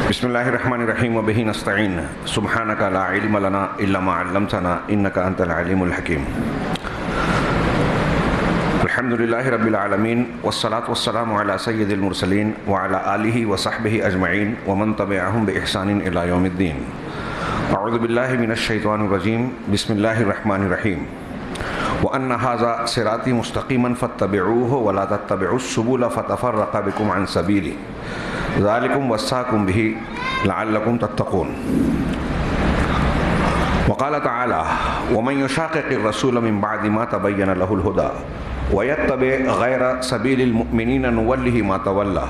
بسم اللہ الرحمن الرحیم وبہ نستعین سبحانک لا علم لنا الا ما علمتنا انک انت العلیم الحکیم. الحمد للہ رب العالمین والصلاة والسلام علی سید المرسلین وعلی آلہ وصحبہ اجمعین ومن تبعہم بإحسان الی یوم الدین. اعوذ باللہ من الشیطان الرجیم. بسم اللہ الرحمن الرحیم. وَأَنَّ هَذَا صِرَاطِي مُسْتَقِيمًا فَاتَّبِعُوهُ وَلَا تَتَّبِعُوا السُّبُلَ فَتَفَرَّقَ بِكُمْ عَنْ سَبِيلِهِ ذَلِكُمْ وَصَّاكُمْ بِهِ لَعَلَّكُمْ تَتَّقُونَ. وقال تعالى ومن يشاقق الرسول من بعد ما تبين له الهدى ويتبع غير سبيل المؤمنين نوله ما تولى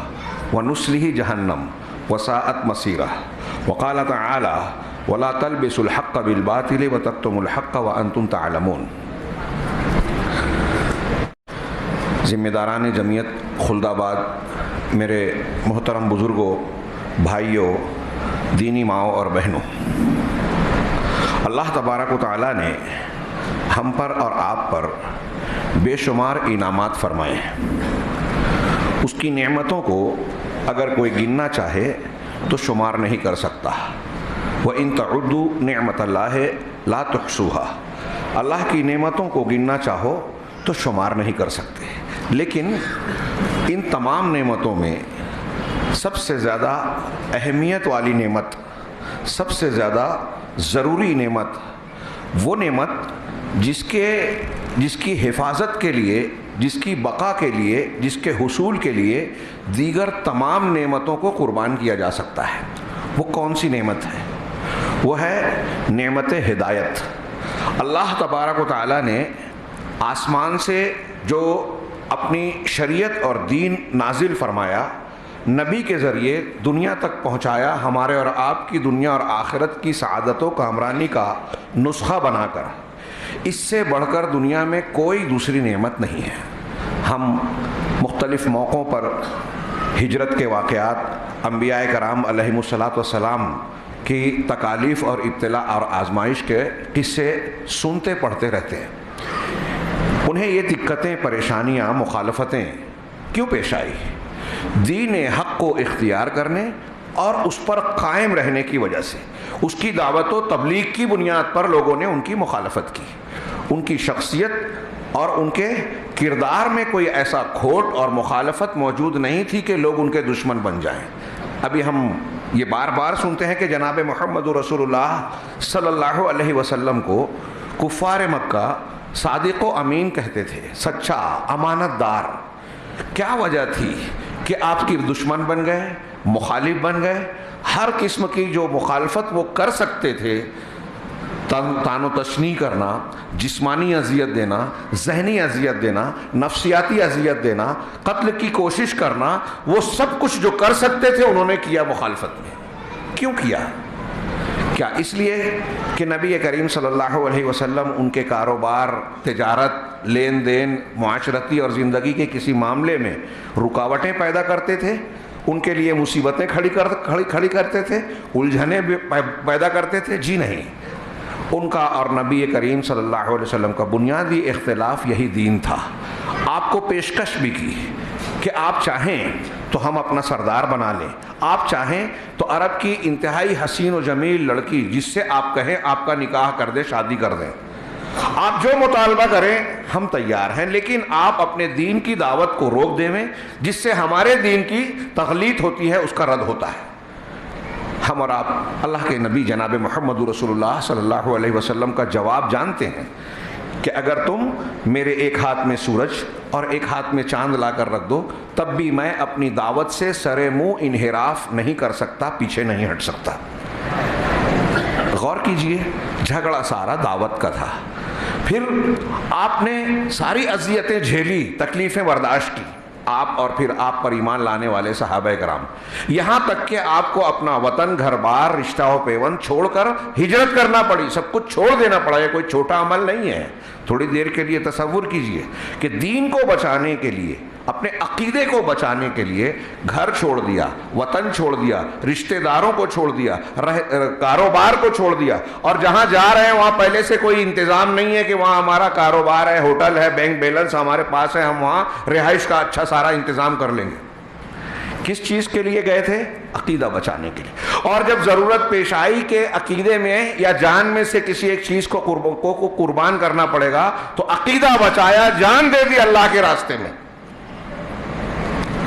ونصله جهنم وساءت مصيره. وقال تعالى ولا تلبسوا الحق بالباطل وتكتموا الحق وأنتم تعلمون. ذمہ داران جمعیت خلد آباد، میرے محترم بزرگوں، بھائیوں، دینی ماؤں اور بہنوں، اللہ تبارک و تعالیٰ نے ہم پر اور آپ پر بے شمار انعامات فرمائے ہیں. اس کی نعمتوں کو اگر کوئی گننا چاہے تو شمار نہیں کر سکتا. وَإِن تَعُدُّوا نِعْمَةَ اللَّهِ لَا تُحْصُوهَا. اللہ کی نعمتوں کو گننا چاہو تو شمار نہیں کر سکتے. لیکن ان تمام نعمتوں میں سب سے زیادہ اہمیت والی نعمت، سب سے زیادہ ضروری نعمت، وہ نعمت جس کی حفاظت کے لیے، جس کی بقا کے لیے، جس کے حصول کے لیے دیگر تمام نعمتوں کو قربان کیا جا سکتا ہے، وہ کون سی نعمت ہے؟ وہ ہے نعمت ہدایت. اللہ تبارک و تعالیٰ نے آسمان سے جو اپنی شریعت اور دین نازل فرمایا، نبی کے ذریعے دنیا تک پہنچایا، ہمارے اور آپ کی دنیا اور آخرت کی سعادت و کامرانی کا نسخہ بنا کر. اس سے بڑھ کر دنیا میں کوئی دوسری نعمت نہیں ہے. ہم مختلف موقعوں پر ہجرت کے واقعات، انبیاء کرام علیہم الصلاۃ والسلام کی تکالیف اور ابتلاء اور آزمائش کے قصے سنتے پڑھتے رہتے ہیں. انہیں یہ دقتیں، پریشانیاں، مخالفتیں کیوں پیش آئی؟ دین حق کو اختیار کرنے اور اس پر قائم رہنے کی وجہ سے. اس کی دعوت و تبلیغ کی بنیاد پر لوگوں نے ان کی مخالفت کی. ان کی شخصیت اور ان کے کردار میں کوئی ایسا کھوٹ اور مخالفت موجود نہیں تھی کہ لوگ ان کے دشمن بن جائیں. ابھی ہم یہ بار بار سنتے ہیں کہ جناب محمد رسول اللہ صلی اللہ علیہ وسلم کو کفار مکہ صادق و امین کہتے تھے، سچا، امانت دار. کیا وجہ تھی کہ آپ کی دشمن بن گئے، مخالف بن گئے؟ ہر قسم کی جو مخالفت وہ کر سکتے تھے، تان و تشنیع کرنا، جسمانی اذیت دینا، ذہنی اذیت دینا، نفسیاتی اذیت دینا، قتل کی کوشش کرنا، وہ سب کچھ جو کر سکتے تھے انہوں نے کیا مخالفت میں. کیوں کیا؟ کیا اس لیے کہ نبی کریم صلی اللہ علیہ وسلم ان کے کاروبار، تجارت، لین دین، معاشرتی اور زندگی کے کسی معاملے میں رکاوٹیں پیدا کرتے تھے، ان کے لیے مصیبتیں کھڑی کرتے تھے، الجھنیں پیدا کرتے تھے؟ جی نہیں. ان کا اور نبی کریم صلی اللہ علیہ وسلم کا بنیادی اختلاف یہی دین تھا. آپ کو پیشکش بھی کی کہ آپ چاہیں تو ہم اپنا سردار بنا لیں، آپ چاہیں تو عرب کی انتہائی حسین و جمیل لڑکی جس سے آپ کہیں آپ کا نکاح کر دیں، شادی کر دیں، آپ جو مطالبہ کریں ہم تیار ہیں، لیکن آپ اپنے دین کی دعوت کو روک دیں، جس سے ہمارے دین کی تغلیط ہوتی ہے، اس کا رد ہوتا ہے. ہم اور آپ اللہ کے نبی جناب محمد رسول اللہ صلی اللہ علیہ وسلم کا جواب جانتے ہیں کہ اگر تم میرے ایک ہاتھ میں سورج اور ایک ہاتھ میں چاند لا کر رکھ دو تب بھی میں اپنی دعوت سے سر منہ انحراف نہیں کر سکتا، پیچھے نہیں ہٹ سکتا. غور کیجئے، جھگڑا سارا دعوت کا تھا. پھر آپ نے ساری اذیتیں جھیلی، تکلیفیں برداشت کی، آپ اور پھر آپ پر ایمان لانے والے صحابہ کرام، یہاں تک کہ آپ کو اپنا وطن، گھر بار، رشتہ و پیوند چھوڑ کر ہجرت کرنا پڑی، سب کچھ چھوڑ دینا پڑا. یہ کوئی چھوٹا عمل نہیں ہے. تھوڑی دیر کے لیے تصور کیجئے کہ دین کو بچانے کے لیے، اپنے عقیدے کو بچانے کے لیے گھر چھوڑ دیا، وطن چھوڑ دیا، رشتہ داروں کو چھوڑ دیا، کاروبار کو چھوڑ دیا، اور جہاں جا رہے ہیں وہاں پہلے سے کوئی انتظام نہیں ہے کہ وہاں ہمارا کاروبار ہے، ہوٹل ہے، بینک بیلنس ہمارے پاس ہے، ہم وہاں رہائش کا اچھا سارا انتظام کر لیں گے. کس چیز کے لیے گئے تھے؟ عقیدہ بچانے کے لیے. اور جب ضرورت پیش آئی کہ عقیدے میں یا جان میں سے کسی ایک چیز کو قربان کرنا پڑے گا تو عقیدہ بچایا، جان دے دی اللہ کے راستے میں.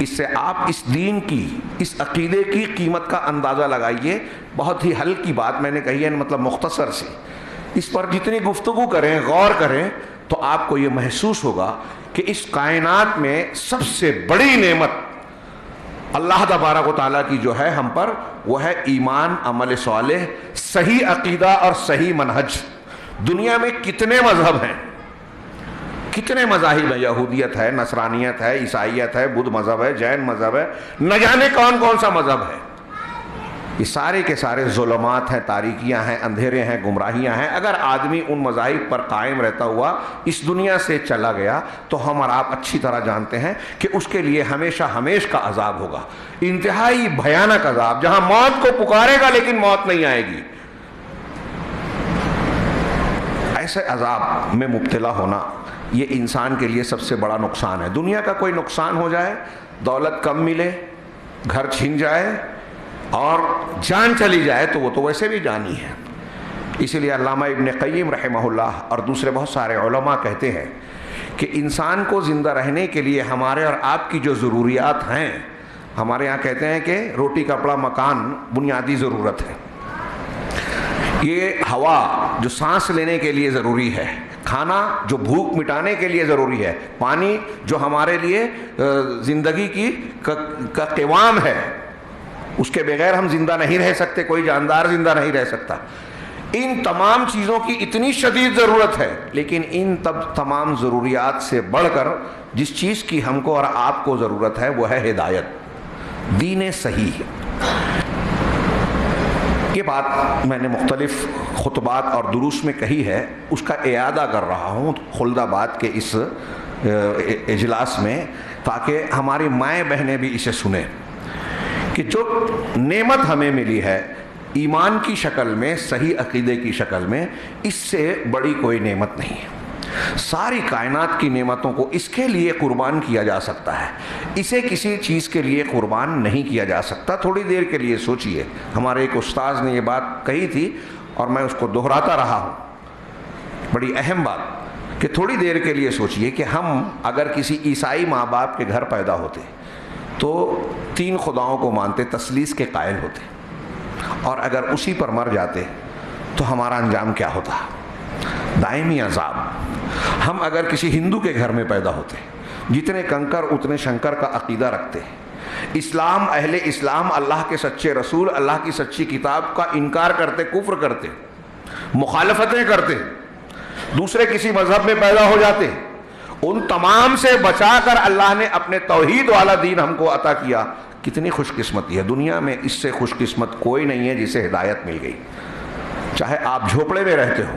اس سے آپ اس دین کی، اس عقیدے کی قیمت کا اندازہ لگائیے. بہت ہی ہلکی بات میں نے کہی ہے، مطلب مختصر سی. اس پر جتنی گفتگو کریں، غور کریں، تو آپ کو یہ محسوس ہوگا کہ اس کائنات میں سب سے بڑی نعمت اللہ تبارک و تعالیٰ کی جو ہے ہم پر، وہ ہے ایمان، عمل صالح، صحیح عقیدہ اور صحیح منہج. دنیا میں کتنے مذہب ہیں، کتنے مذاہب ہیں، یہودیت ہے، نصرانیت ہے، عیسائیت ہے، بدھ مذہب ہے، جین مذہب ہے، نہ جانے کون کون سا مذہب ہے. یہ سارے کے سارے ظلمات ہیں، تاریکیاں ہیں، اندھیرے ہیں، گمراہیاں ہیں. اگر آدمی ان مذاہب پر قائم رہتا ہوا اس دنیا سے چلا گیا تو ہم اور آپ اچھی طرح جانتے ہیں کہ اس کے لیے ہمیشہ ہمیشہ کا عذاب ہوگا، انتہائی بھیانک عذاب، جہاں موت کو پکارے گا لیکن موت نہیں آئے گی. ایسے عذاب میں مبتلا ہونا یہ انسان کے لیے سب سے بڑا نقصان ہے. دنیا کا کوئی نقصان ہو جائے، دولت کم ملے، گھر چھن جائے اور جان چلی جائے تو وہ تو ویسے بھی جانی ہے. اسی لیے علامہ ابن قیم رحمہ اللہ اور دوسرے بہت سارے علماء کہتے ہیں کہ انسان کو زندہ رہنے کے لیے ہمارے اور آپ کی جو ضروریات ہیں، ہمارے یہاں کہتے ہیں کہ روٹی کپڑا مکان بنیادی ضرورت ہے. یہ ہوا جو سانس لینے کے لیے ضروری ہے، کھانا جو بھوک مٹانے کے لیے ضروری ہے، پانی جو ہمارے لیے زندگی کی کا قوام ہے، اس کے بغیر ہم زندہ نہیں رہ سکتے، کوئی جاندار زندہ نہیں رہ سکتا. ان تمام چیزوں کی اتنی شدید ضرورت ہے، لیکن ان تمام ضروریات سے بڑھ کر جس چیز کی ہم کو اور آپ کو ضرورت ہے وہ ہے ہدایت، دین صحیح. یہ بات میں نے مختلف خطبات اور دروس میں کہی ہے، اس کا اعادہ کر رہا ہوں خلد آباد کے اس اجلاس میں، تاکہ ہماری مائیں بہنیں بھی اسے سنیں کہ جو نعمت ہمیں ملی ہے ایمان کی شکل میں، صحیح عقیدے کی شکل میں، اس سے بڑی کوئی نعمت نہیں ہے. ساری کائنات کی نعمتوں کو اس کے لیے قربان کیا جا سکتا ہے، اسے کسی چیز کے لیے قربان نہیں کیا جا سکتا. تھوڑی دیر کے لیے سوچئے، ہمارے ایک استاذ نے یہ بات کہی تھی اور میں اس کو دہراتا رہا ہوں، بڑی اہم بات، کہ تھوڑی دیر کے لیے سوچئے کہ ہم اگر کسی عیسائی ماں باپ کے گھر پیدا ہوتے تو 3 خداؤں کو مانتے، تثلیث کے قائل ہوتے، اور اگر اسی پر مر جاتے تو ہمارا انجام کیا ہوتا؟ دائمی عذاب. ہم اگر کسی ہندو کے گھر میں پیدا ہوتے، جتنے کنکر اتنے شنکر کا عقیدہ رکھتے، اسلام، اہل اسلام، اللہ کے سچے رسول، اللہ کی سچی کتاب کا انکار کرتے، کفر کرتے، مخالفتیں کرتے، دوسرے کسی مذہب میں پیدا ہو جاتے، ان تمام سے بچا کر اللہ نے اپنے توحید والا دین ہم کو عطا کیا. کتنی خوش قسمتی ہے. دنیا میں اس سے خوش قسمت کوئی نہیں ہے جسے ہدایت مل گئی. چاہے آپ جھوپڑے میں رہتے ہو،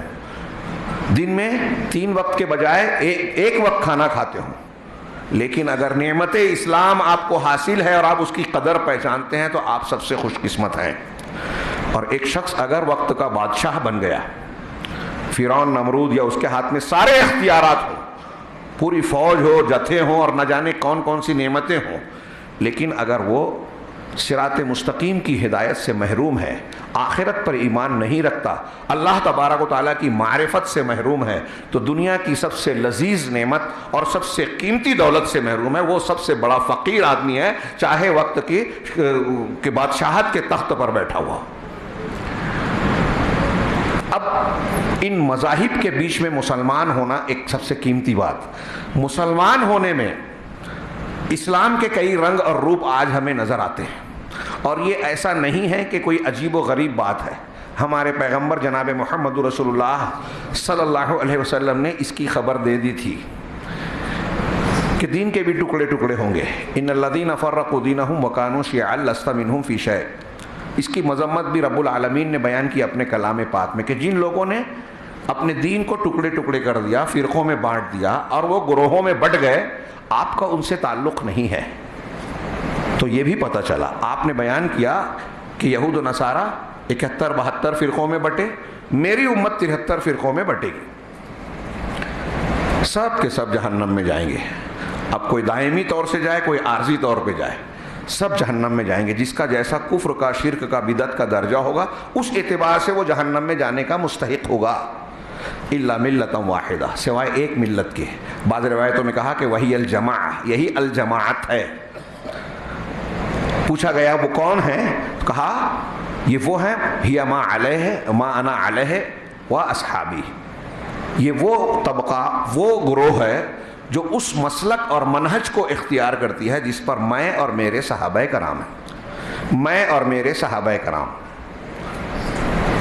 دن میں 3 وقت کے بجائے ایک وقت کھانا کھاتے ہو، لیکن اگر نعمت اسلام آپ کو حاصل ہے اور آپ اس کی قدر پہچانتے ہیں تو آپ سب سے خوش قسمت ہیں. اور ایک شخص اگر وقت کا بادشاہ بن گیا، فرعون، نمرود، یا اس کے ہاتھ میں سارے اختیارات ہوں، پوری فوج ہو، جتھے ہوں اور نہ جانے کون کون سی نعمتیں ہوں، لیکن اگر وہ صراط مستقیم کی ہدایت سے محروم ہے، آخرت پر ایمان نہیں رکھتا، اللہ تبارک و تعالیٰ کی معرفت سے محروم ہے، تو دنیا کی سب سے لذیذ نعمت اور سب سے قیمتی دولت سے محروم ہے. وہ سب سے بڑا فقیر آدمی ہے، چاہے وقت کی بادشاہت کے تخت پر بیٹھا ہوا. اب ان مذاہب کے بیچ میں مسلمان ہونا ایک سب سے قیمتی بات. مسلمان ہونے میں اسلام کے کئی رنگ اور روپ آج ہمیں نظر آتے ہیں، اور یہ ایسا نہیں ہے کہ کوئی عجیب و غریب بات ہے. ہمارے پیغمبر جناب محمد رسول اللہ صلی اللہ علیہ وسلم نے اس کی خبر دے دی تھی کہ دین کے بھی ٹکڑے ٹکڑے ہوں گے. ان الذین فرقوا دینہم وکانوا شیعا لست منہم فی شیء. اس کی مذمت بھی رب العالمین نے بیان کی اپنے کلام پاک میں کہ جن لوگوں نے اپنے دین کو ٹکڑے ٹکڑے کر دیا، فرقوں میں بانٹ دیا اور وہ گروہوں میں بٹ گئے، آپ کا ان سے تعلق نہیں ہے. تو یہ بھی پتہ چلا، آپ نے بیان کیا کہ یہود و نصارہ 71-72 فرقوں میں بٹے، میری امت 73 فرقوں میں بٹے گی، سب کے سب جہنم میں جائیں گے. اب کوئی دائمی طور سے جائے، کوئی عارضی طور پہ جائے، سب جہنم میں جائیں گے. جس کا جیسا کفر کا، شرک کا، بدعت کا درجہ ہوگا اس اعتبار سے وہ جہنم میں جانے کا مستحق ہوگا. الا ملۃ واحدہ، سوائے ایک ملت کے. بعض روایتوں میں کہا کہ وہی الجماعہ، یہی الجماعت ہے. پوچھا گیا وہ کون ہے؟ کہا یہ وہ ہیں ہی ما علیہ ما انا علیہ و اصحابی. یہ وہ طبقہ، وہ گروہ ہے جو اس مسلک اور منہج کو اختیار کرتی ہے جس پر میں اور میرے صحابہ کرام ہیں. میں اور میرے صحابہ کرام.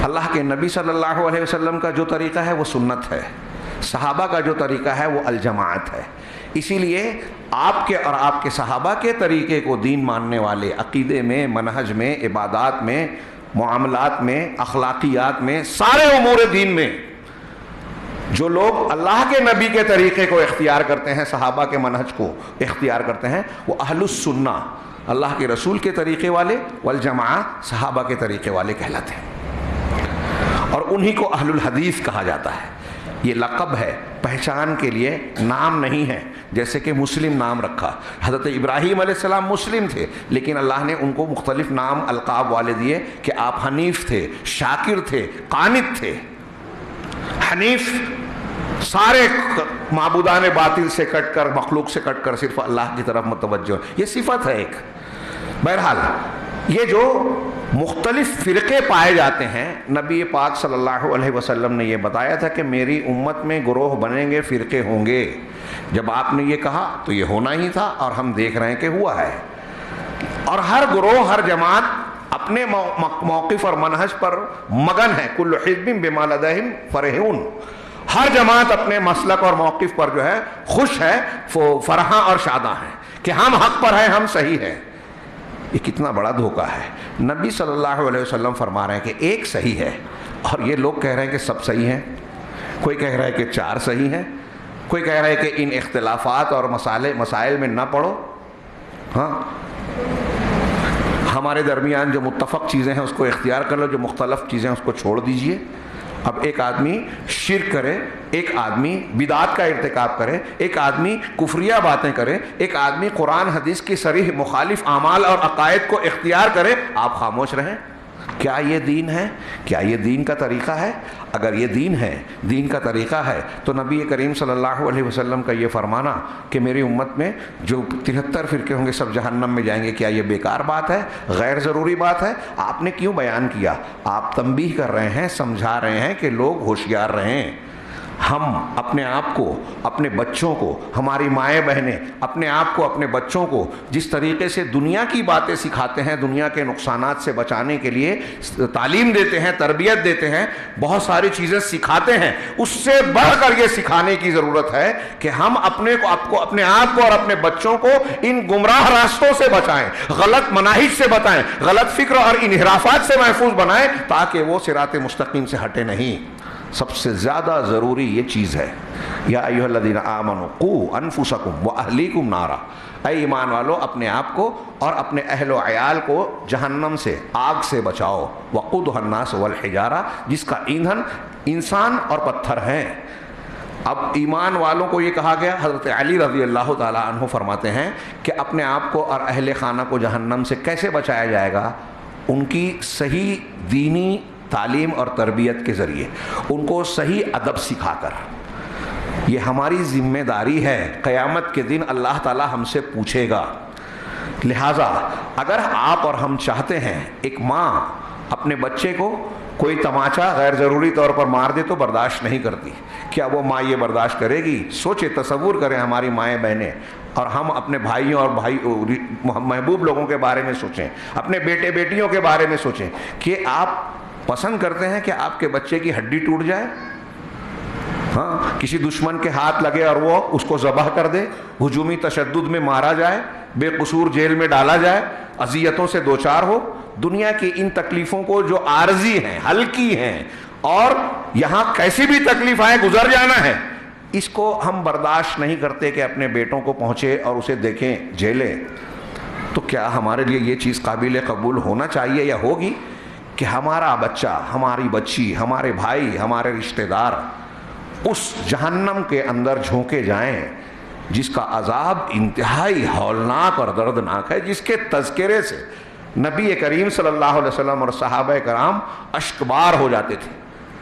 اللہ کے نبی صلی اللہ علیہ وسلم کا جو طریقہ ہے وہ سنت ہے، صحابہ کا جو طریقہ ہے وہ الجماعت ہے. اسی لیے آپ کے اور آپ کے صحابہ کے طریقے کو دین ماننے والے عقیدے میں، منہج میں، عبادات میں، معاملات میں، اخلاقیات میں، سارے امور دین میں جو لوگ اللہ کے نبی کے طریقے کو اختیار کرتے ہیں، صحابہ کے منہج کو اختیار کرتے ہیں، وہ اہل السنہ، اللہ کے رسول کے طریقے والے، والجماعہ صحابہ کے طریقے والے کہلاتے ہیں. اور انہی کو اہل الحدیث کہا جاتا ہے. یہ لقب ہے، پہچان کے لیے، نام نہیں ہے. جیسے کہ مسلم نام رکھا، حضرت ابراہیم علیہ السلام مسلم تھے لیکن اللہ نے ان کو مختلف نام القاب والے دیے کہ آپ حنیف تھے، شاکر تھے، قانت تھے. حنیف سارے معبودان باطل سے کٹ کر، مخلوق سے کٹ کر صرف اللہ کی طرف متوجہ، یہ صفت ہے ایک. بہرحال یہ جو مختلف فرقے پائے جاتے ہیں، نبی پاک صلی اللہ علیہ وسلم نے یہ بتایا تھا کہ میری امت میں گروہ بنیں گے، فرقے ہوں گے. جب آپ نے یہ کہا تو یہ ہونا ہی تھا اور ہم دیکھ رہے ہیں کہ ہوا ہے. اور ہر گروہ، ہر جماعت اپنے موقف اور منہج پر مگن ہے. کل حزب بما لدیہم فرحون. ہر جماعت اپنے مسلک اور موقف پر جو ہے خوش ہے، فرحاں اور شاداں ہیں کہ ہم حق پر ہیں، ہم صحیح ہیں. یہ کتنا بڑا دھوکہ ہے. نبی صلی اللہ علیہ وسلم فرما رہے ہیں کہ ایک صحیح ہے اور یہ لوگ کہہ رہے ہیں کہ سب صحیح ہیں. کوئی کہہ رہا ہے کہ 4 صحیح ہیں، کوئی کہہ رہا ہے کہ ان اختلافات اور مسائل میں نہ پڑو. ہاں، ہمارے درمیان جو متفق چیزیں ہیں اس کو اختیار کر لو، جو مختلف چیزیں ہیں اس کو چھوڑ دیجئے. اب ایک آدمی شرک کرے، ایک آدمی بدعات کا ارتکاب کرے، ایک آدمی کفریہ باتیں کرے، ایک آدمی قرآن حدیث کی صریح مخالف اعمال اور عقائد کو اختیار کرے، آپ خاموش رہیں. کیا یہ دین ہے؟ کیا یہ دین کا طریقہ ہے؟ اگر یہ دین ہے، دین کا طریقہ ہے، تو نبی کریم صلی اللہ علیہ وسلم کا یہ فرمانا کہ میری امت میں جو 73 فرقے ہوں گے سب جہنم میں جائیں گے، کیا یہ بیکار بات ہے؟ غیر ضروری بات ہے؟ آپ نے کیوں بیان کیا؟ آپ تنبیہ کر رہے ہیں، سمجھا رہے ہیں کہ لوگ ہوشیار رہیں. ہم اپنے آپ کو، اپنے بچوں کو، ہماری مائیں بہنیں اپنے آپ کو، اپنے بچوں کو جس طریقے سے دنیا کی باتیں سکھاتے ہیں، دنیا کے نقصانات سے بچانے کے لیے تعلیم دیتے ہیں، تربیت دیتے ہیں، بہت ساری چیزیں سکھاتے ہیں، اس سے بڑھ کر یہ سکھانے کی ضرورت ہے کہ ہم اپنے آپ کو اور اپنے بچوں کو ان گمراہ راستوں سے بچائیں، غلط مناہج سے بتائیں، غلط فکر اور انحرافات سے محفوظ بنائیں تاکہ وہ صراط مستقیم سے ہٹے نہیں. سب سے زیادہ ضروری یہ چیز ہے. یا ایھا الذین آمنوا قوا انفسکم واہلیکم نارا. اے ایمان والو، اپنے آپ کو اور اپنے اہل و عیال کو جہنم سے، آگ سے بچاؤ. وقودھا الناس والحجارہ، جس کا ایندھن انسان اور پتھر ہیں. اب ایمان والوں کو یہ کہا گیا. حضرت علی رضی اللہ تعالیٰ عنہ فرماتے ہیں کہ اپنے آپ کو اور اہل خانہ کو جہنم سے کیسے بچایا جائے گا؟ ان کی صحیح دینی تعلیم اور تربیت کے ذریعے، ان کو صحیح ادب سکھا کر. یہ ہماری ذمہ داری ہے. قیامت کے دن اللہ تعالی ہم سے پوچھے گا. لہٰذا اگر آپ اور ہم چاہتے ہیں، ایک ماں اپنے بچے کو کوئی تماچا غیر ضروری طور پر مار دے تو برداشت نہیں کرتی، کیا وہ ماں یہ برداشت کرے گی؟ سوچے، تصور کریں ہماری مائیں بہنیں، اور ہم اپنے بھائیوں اور محبوب لوگوں کے بارے میں سوچیں، اپنے بیٹے بیٹیوں کے بارے میں سوچیں کہ آپ پسند کرتے ہیں کہ آپ کے بچے کی ہڈی ٹوٹ جائے؟ ہاں، کسی دشمن کے ہاتھ لگے اور وہ اس کو ذبح کر دے، ہجومی تشدد میں مارا جائے، بے قصور جیل میں ڈالا جائے، اذیتوں سے دوچار ہو. دنیا کی ان تکلیفوں کو جو عارضی ہیں، ہلکی ہیں، اور یہاں کیسی بھی تکلیف آئے گزر جانا ہے، اس کو ہم برداشت نہیں کرتے کہ اپنے بیٹوں کو پہنچے اور اسے دیکھیں، جھیلیں. تو کیا ہمارے لیے یہ چیز قابل قبول ہونا چاہیے یا ہوگی کہ ہمارا بچہ، ہماری بچی، ہمارے بھائی، ہمارے رشتہ دار اس جہنم کے اندر جھونکے جائیں جس کا عذاب انتہائی ہولناک اور دردناک ہے، جس کے تذکرے سے نبی کریم صلی اللہ علیہ وسلم اور صحابہ کرام اشکبار ہو جاتے تھے.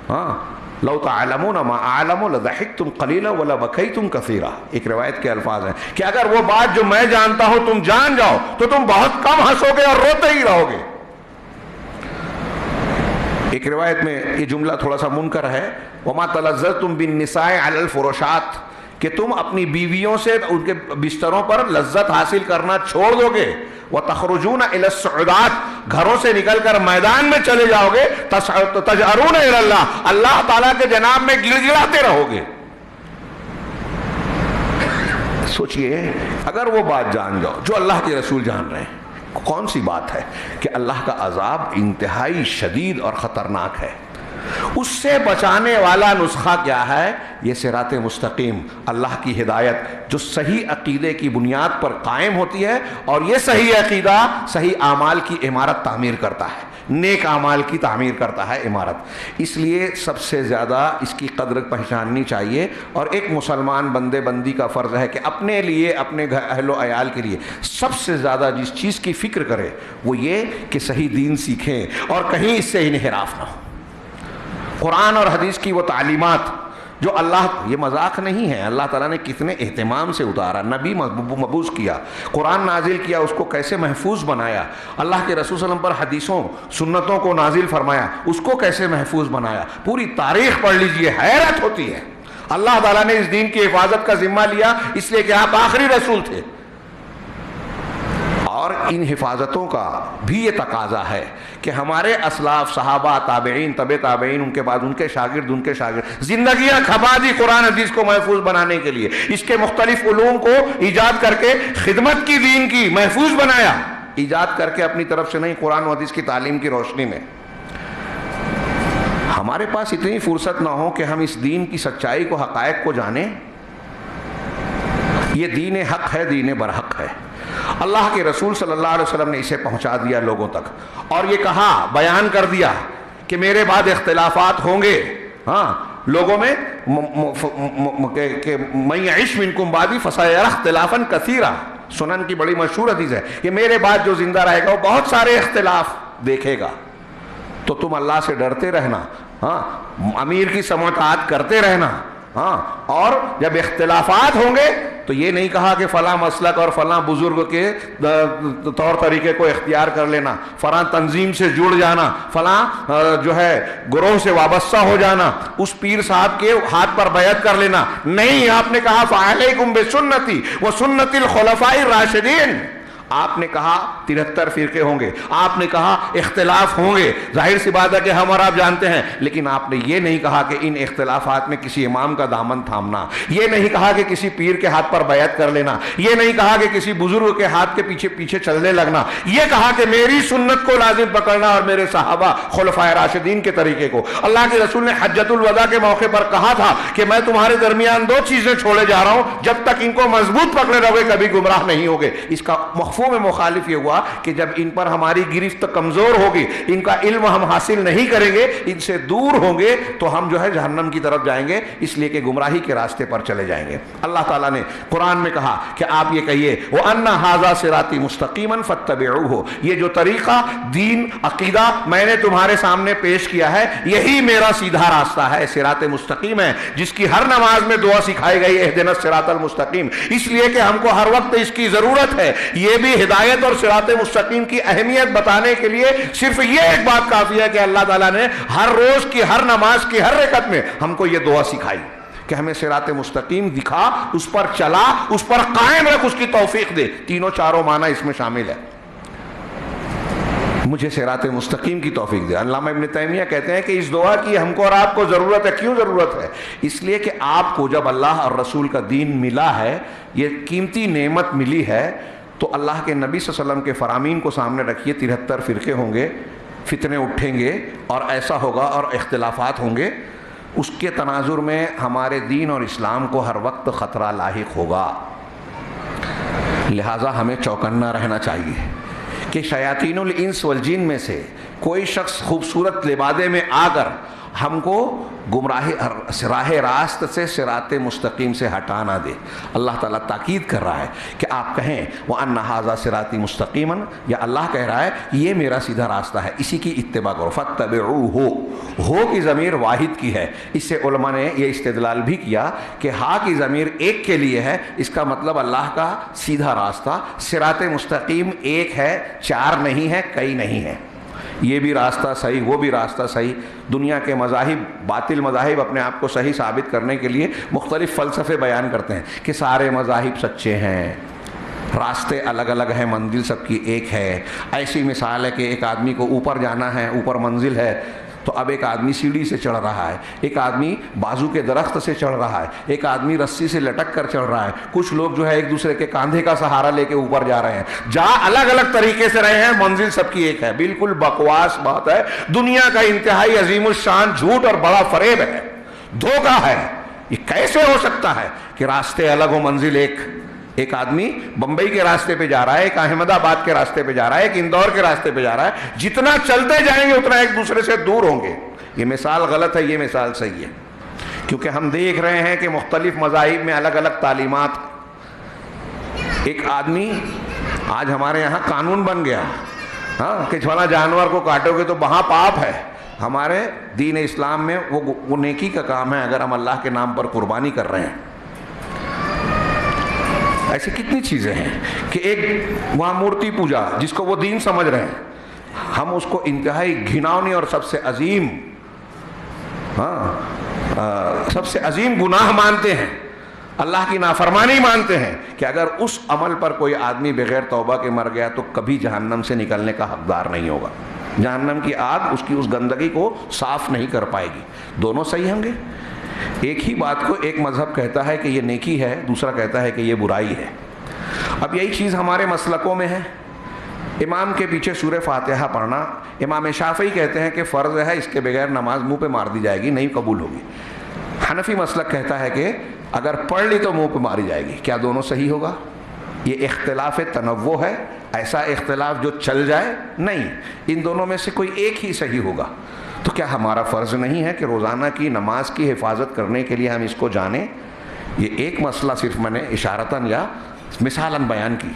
ہاں، لو تعلمون ما اعلم لضحکتم قلیلا ولبکیتم کثیرا، ایک روایت کے الفاظ ہیں کہ اگر وہ بات جو میں جانتا ہوں تم جان جاؤ تو تم بہت کم ہنسو گے اور روتے ہی رہو گے. ایک روایت میں یہ جملہ تھوڑا سا منکر ہے، وما تلذذتم بالنساء علی الفرشات، کہ تم اپنی بیویوں سے ان کے بستروں پر لذت حاصل کرنا چھوڑ دو گے. وتخرجون الی الصعودات، گھروں سے نکل کر میدان میں چلے جاؤ گے. تجأرون الی اللہ، اللہ تعالیٰ کے جناب میں گڑ گڑاتے رہو گے. سوچئے اگر وہ بات جان جاؤ جو اللہ کے رسول جان رہے ہیں، کون سی بات ہے کہ اللہ کا عذاب انتہائی شدید اور خطرناک ہے. اس سے بچانے والا نسخہ کیا ہے؟ یہ صراط مستقیم، اللہ کی ہدایت جو صحیح عقیدے کی بنیاد پر قائم ہوتی ہے، اور یہ صحیح عقیدہ صحیح اعمال کی عمارت تعمیر کرتا ہے، نیک اعمال کی تعمیر کرتا ہے عمارت. اس لیے سب سے زیادہ اس کی قدر پہچاننی چاہیے، اور ایک مسلمان بندے بندی کا فرض ہے کہ اپنے لیے، اپنے اہل و عیال کے لیے سب سے زیادہ جس چیز کی فکر کرے وہ یہ کہ صحیح دین سیکھیں اور کہیں اس سے انحراف نہ ہو. قرآن اور حدیث کی وہ تعلیمات جو اللہ، یہ مذاق نہیں ہے، اللہ تعالیٰ نے کتنے اہتمام سے اتارا، نبی مبعوث کیا، قرآن نازل کیا، اس کو کیسے محفوظ بنایا، اللہ کے رسول صلی اللہ علیہ وسلم پر حدیثوں سنتوں کو نازل فرمایا، اس کو کیسے محفوظ بنایا. پوری تاریخ پڑھ لیجئے، حیرت ہوتی ہے. اللہ تعالیٰ نے اس دین کی حفاظت کا ذمہ لیا اس لیے کہ آپ آخری رسول تھے، اور ان حفاظتوں کا بھی یہ تقاضا ہے کہ ہمارے اسلاف، صحابہ، تابعین، تبع تابعین، ان کے بعد ان کے شاگرد زندگیاں کھپا دی قرآن حدیث کو محفوظ بنانے کے لیے. اس کے مختلف علوم کو ایجاد کر کے خدمت کی، دین کی محفوظ بنایا، ایجاد کر کے اپنی طرف سے نہیں، قرآن و حدیث کی تعلیم کی روشنی میں. ہمارے پاس اتنی فرصت نہ ہو کہ ہم اس دین کی سچائی کو، حقائق کو جانیں. یہ دین حق ہے، دین برحق ہے. اللہ کے رسول صلی اللہ علیہ وسلم نے اسے پہنچا دیا لوگوں تک، اور یہ کہا، بیان کر دیا کہ میرے بعد اختلافات ہوں گے. ہاں، لوگوں میں کہ من یعش منکم بعدی فسیری اختلافا کثیرا، سنن کی بڑی مشہور حدیث ہے کہ میرے بعد جو زندہ رہے گا وہ بہت سارے اختلاف دیکھے گا. تو تم اللہ سے ڈرتے رہنا، ہاں، امیر کی سماعت کرتے رہنا. ہاں، اور جب اختلافات ہوں گے تو یہ نہیں کہا کہ فلاں مسلک اور فلاں بزرگ کے طور طریقے کو اختیار کر لینا، فلاں تنظیم سے جڑ جانا، فلاں جو ہے گروہ سے وابستہ ہو جانا، اس پیر صاحب کے ہاتھ پر بیعت کر لینا. نہیں، آپ نے کہا فعلیکم بسنتی وسنت الخلفاء الراشدین. آپ نے کہا 73 فرقے ہوں گے، آپ نے کہا اختلاف ہوں گے، ظاہر سی بات ہے کہ ہم اور آپ جانتے ہیں، لیکن آپ نے یہ نہیں کہا کہ ان اختلافات میں کسی امام کا دامن تھامنا، یہ نہیں کہا کہ کسی پیر کے ہاتھ پر بیعت کر لینا، یہ نہیں کہا کہ کسی بزرگ کے ہاتھ کے پیچھے پیچھے چلنے لگنا. یہ کہا کہ میری سنت کو لازم پکڑنا اور میرے صحابہ خلفائے راشدین کے طریقے کو. اللہ کے رسول نے حجۃ الوداع کے موقع پر کہا تھا کہ میں تمہارے درمیان 2 چیزیں چھوڑے جا رہا ہوں، جب تک ان کو مضبوط پکڑے رہو گے کبھی گمراہ نہیں ہوگے. اس کا مفہوم مخالف یہ ہوا کہ جب ان پر ہماری گرفت کمزور ہوگی، ان کا علم ہم حاصل نہیں کریں گے، ان سے دور ہوں گے، تو ہم جو ہے جہنم کی طرف جائیں گے، اس لیے کہ گمراہی کے راستے پر چلے جائیں گے. اللہ تعالیٰ نے قرآن میں کہا کہ آپ یہ کہیے وَأَنَّ هَذَا صِرَاطِي مُسْتَقِيمًا فَاتَّبِعُوهُ، یہ جو طریقہ، دین، عقیدہ میں نے تمہارے سامنے پیش کیا ہے، یہی میرا سیدھا راستہ ہے، صراط مستقیم ہے، جس کی ہر نماز میں دعا سکھائی گئی اہدنا الصراط المستقیم، اس لیے کہ ہم کو ہر وقت اس کی ضرورت ہے. یہ بھی ہدایت اور صراط مستقیم کی اہمیت بتانے کے لیے صرف یہ ایک بات کافی ہے کہ اللہ تعالیٰ نے ہر روز کی، ہر نماز کی، ہر رکعت میں ہم کو یہ دعا سکھائی کہ ہمیں صراط مستقیم دکھا، اس پر چلا، اس پر قائم رکھ، اس کی توفیق دے. تینوں چاروں معنی اس میں شامل ہے. مجھے صراط مستقیم کی توفیق دے. علامہ ابن تیمیہ کہتے ہیں کہ اس دعا کی ہم کو اور آپ کو ضرورت ہے. کیوں ضرورت ہے؟ اس لیے کہ آپ کو جب اللہ اور رسول کا دین ملا ہے، یہ قیمتی نعمت ملی ہے، تو اللہ کے نبی صلی اللہ علیہ وسلم کے فرامین کو سامنے رکھیے. 73 فرقے ہوں گے، فتنے اٹھیں گے اور ایسا ہوگا اور اختلافات ہوں گے. اس کے تناظر میں ہمارے دین اور اسلام کو ہر وقت خطرہ لاحق ہوگا. لہٰذا ہمیں چوکنا رہنا چاہیے کہ شیاطین الانس والجن میں سے کوئی شخص خوبصورت لبادے میں آ کر ہم کو گمراہی راہ راست سے صراط مستقیم سے ہٹا نہ دے۔ اللہ تعالیٰ تاکید کر رہا ہے کہ آپ کہیں وَأَنَّ هَذَا صِرَاطِي مُسْتَقِيمًا، یا اللہ کہہ رہا ہے یہ میرا سیدھا راستہ ہے، اسی کی اتباع کرو۔ فَاتَّبِعُوهُ، ہو کی ضمیر واحد کی ہے، اس سے علماء نے یہ استدلال بھی کیا کہ ہا کی ضمیر ایک کے لیے ہے، اس کا مطلب اللہ کا سیدھا راستہ صراط مستقیم ایک ہے، چار نہیں ہے، کئی نہیں ہے۔ یہ بھی راستہ صحیح، وہ بھی راستہ صحیح۔ دنیا کے مذاہب، باطل مذاہب اپنے آپ کو صحیح ثابت کرنے کے لیے مختلف فلسفے بیان کرتے ہیں کہ سارے مذاہب سچے ہیں، راستے الگ الگ ہیں، منزل سب کی ایک ہے۔ ایسی مثال ہے کہ ایک آدمی کو اوپر جانا ہے، اوپر منزل ہے، تو اب ایک آدمی سیڑھی سے چڑھ رہا ہے، ایک آدمی بازو کے درخت سے چڑھ رہا ہے، ایک آدمی رسی سے لٹک کر چڑھ رہا ہے، کچھ لوگ جو ہے ایک دوسرے کے کاندھے کا سہارا لے کے اوپر جا رہے ہیں، جا الگ الگ طریقے سے رہے ہیں، منزل سب کی ایک ہے۔ بالکل بکواس بات ہے، دنیا کا انتہائی عظیم الشان جھوٹ اور بڑا فریب ہے، دھوکہ ہے۔ یہ کیسے ہو سکتا ہے کہ راستے الگ ہو، منزل ایک؟ ایک آدمی بمبئی کے راستے پہ جا رہا ہے، ایک احمد آباد کے راستے پہ جا رہا ہے، ایک اندور کے راستے پہ جا رہا ہے، جتنا چلتے جائیں گے اتنا ایک دوسرے سے دور ہوں گے۔ یہ مثال غلط ہے، یہ مثال صحیح ہے، کیونکہ ہم دیکھ رہے ہیں کہ مختلف مذاہب میں الگ الگ تعلیمات۔ ایک آدمی، آج ہمارے یہاں قانون بن گیا کہ فلاں جانور کو کاٹو گے تو وہاں پاپ ہے۔ ہمارے دین اسلام میں وہ نیکی کا کام ہے اگر ہم اللہ کے نام پر قربانی کر رہے ہیں۔ ایسی کتنی چیزیں ہیں کہ ایک وہاں مورتی پوجا جس کو وہ دین سمجھ رہے ہیں، ہم اس کو انتہائی گھناؤنی اور سب سے عظیم گناہ مانتے ہیں، اللہ کی نافرمانی مانتے ہیں کہ اگر اس عمل پر کوئی آدمی بغیر توبہ کے مر گیا تو کبھی جہنم سے نکلنے کا حقدار نہیں ہوگا، جہنم کی آگ اس کی اس گندگی کو صاف نہیں کر پائے گی۔ دونوں صحیح ہوں گے؟ ایک ہی بات کو ایک مذہب کہتا ہے کہ یہ نیکی ہے، دوسرا کہتا ہے کہ یہ برائی ہے۔ اب یہی چیز ہمارے مسلکوں میں ہے۔ امام کے پیچھے سورہ فاتحہ پڑھنا، امام شافعی کہتے ہیں کہ فرض ہے، اس کے بغیر نماز منہ پہ مار دی جائے گی، نہیں قبول ہوگی۔ حنفی مسلک کہتا ہے کہ اگر پڑھ لی تو منہ پہ ماری جائے گی۔ کیا دونوں صحیح ہوگا؟ یہ اختلاف تنوع ہے، ایسا اختلاف جو چل جائے نہیں، ان دونوں میں سے کوئی ایک ہی صحیح ہوگا۔ تو کیا ہمارا فرض نہیں ہے کہ روزانہ کی نماز کی حفاظت کرنے کے لیے ہم اس کو جانیں؟ یہ ایک مسئلہ صرف میں نے اشارتاً یا مثالاً بیان کی۔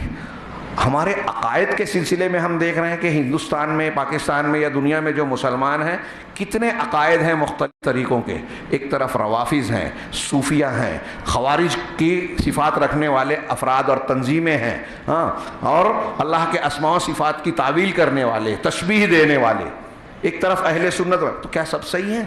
ہمارے عقائد کے سلسلے میں ہم دیکھ رہے ہیں کہ ہندوستان میں، پاکستان میں یا دنیا میں جو مسلمان ہیں، کتنے عقائد ہیں مختلف طریقوں کے۔ ایک طرف روافظ ہیں، صوفیہ ہیں، خوارج کی صفات رکھنے والے افراد اور تنظیمیں ہیں، اور اللہ کے اسماء و صفات کی تعویل کرنے والے، تشبیہ دینے والے۔ ایک طرف اہل سنت، تو کیا سب صحیح ہیں؟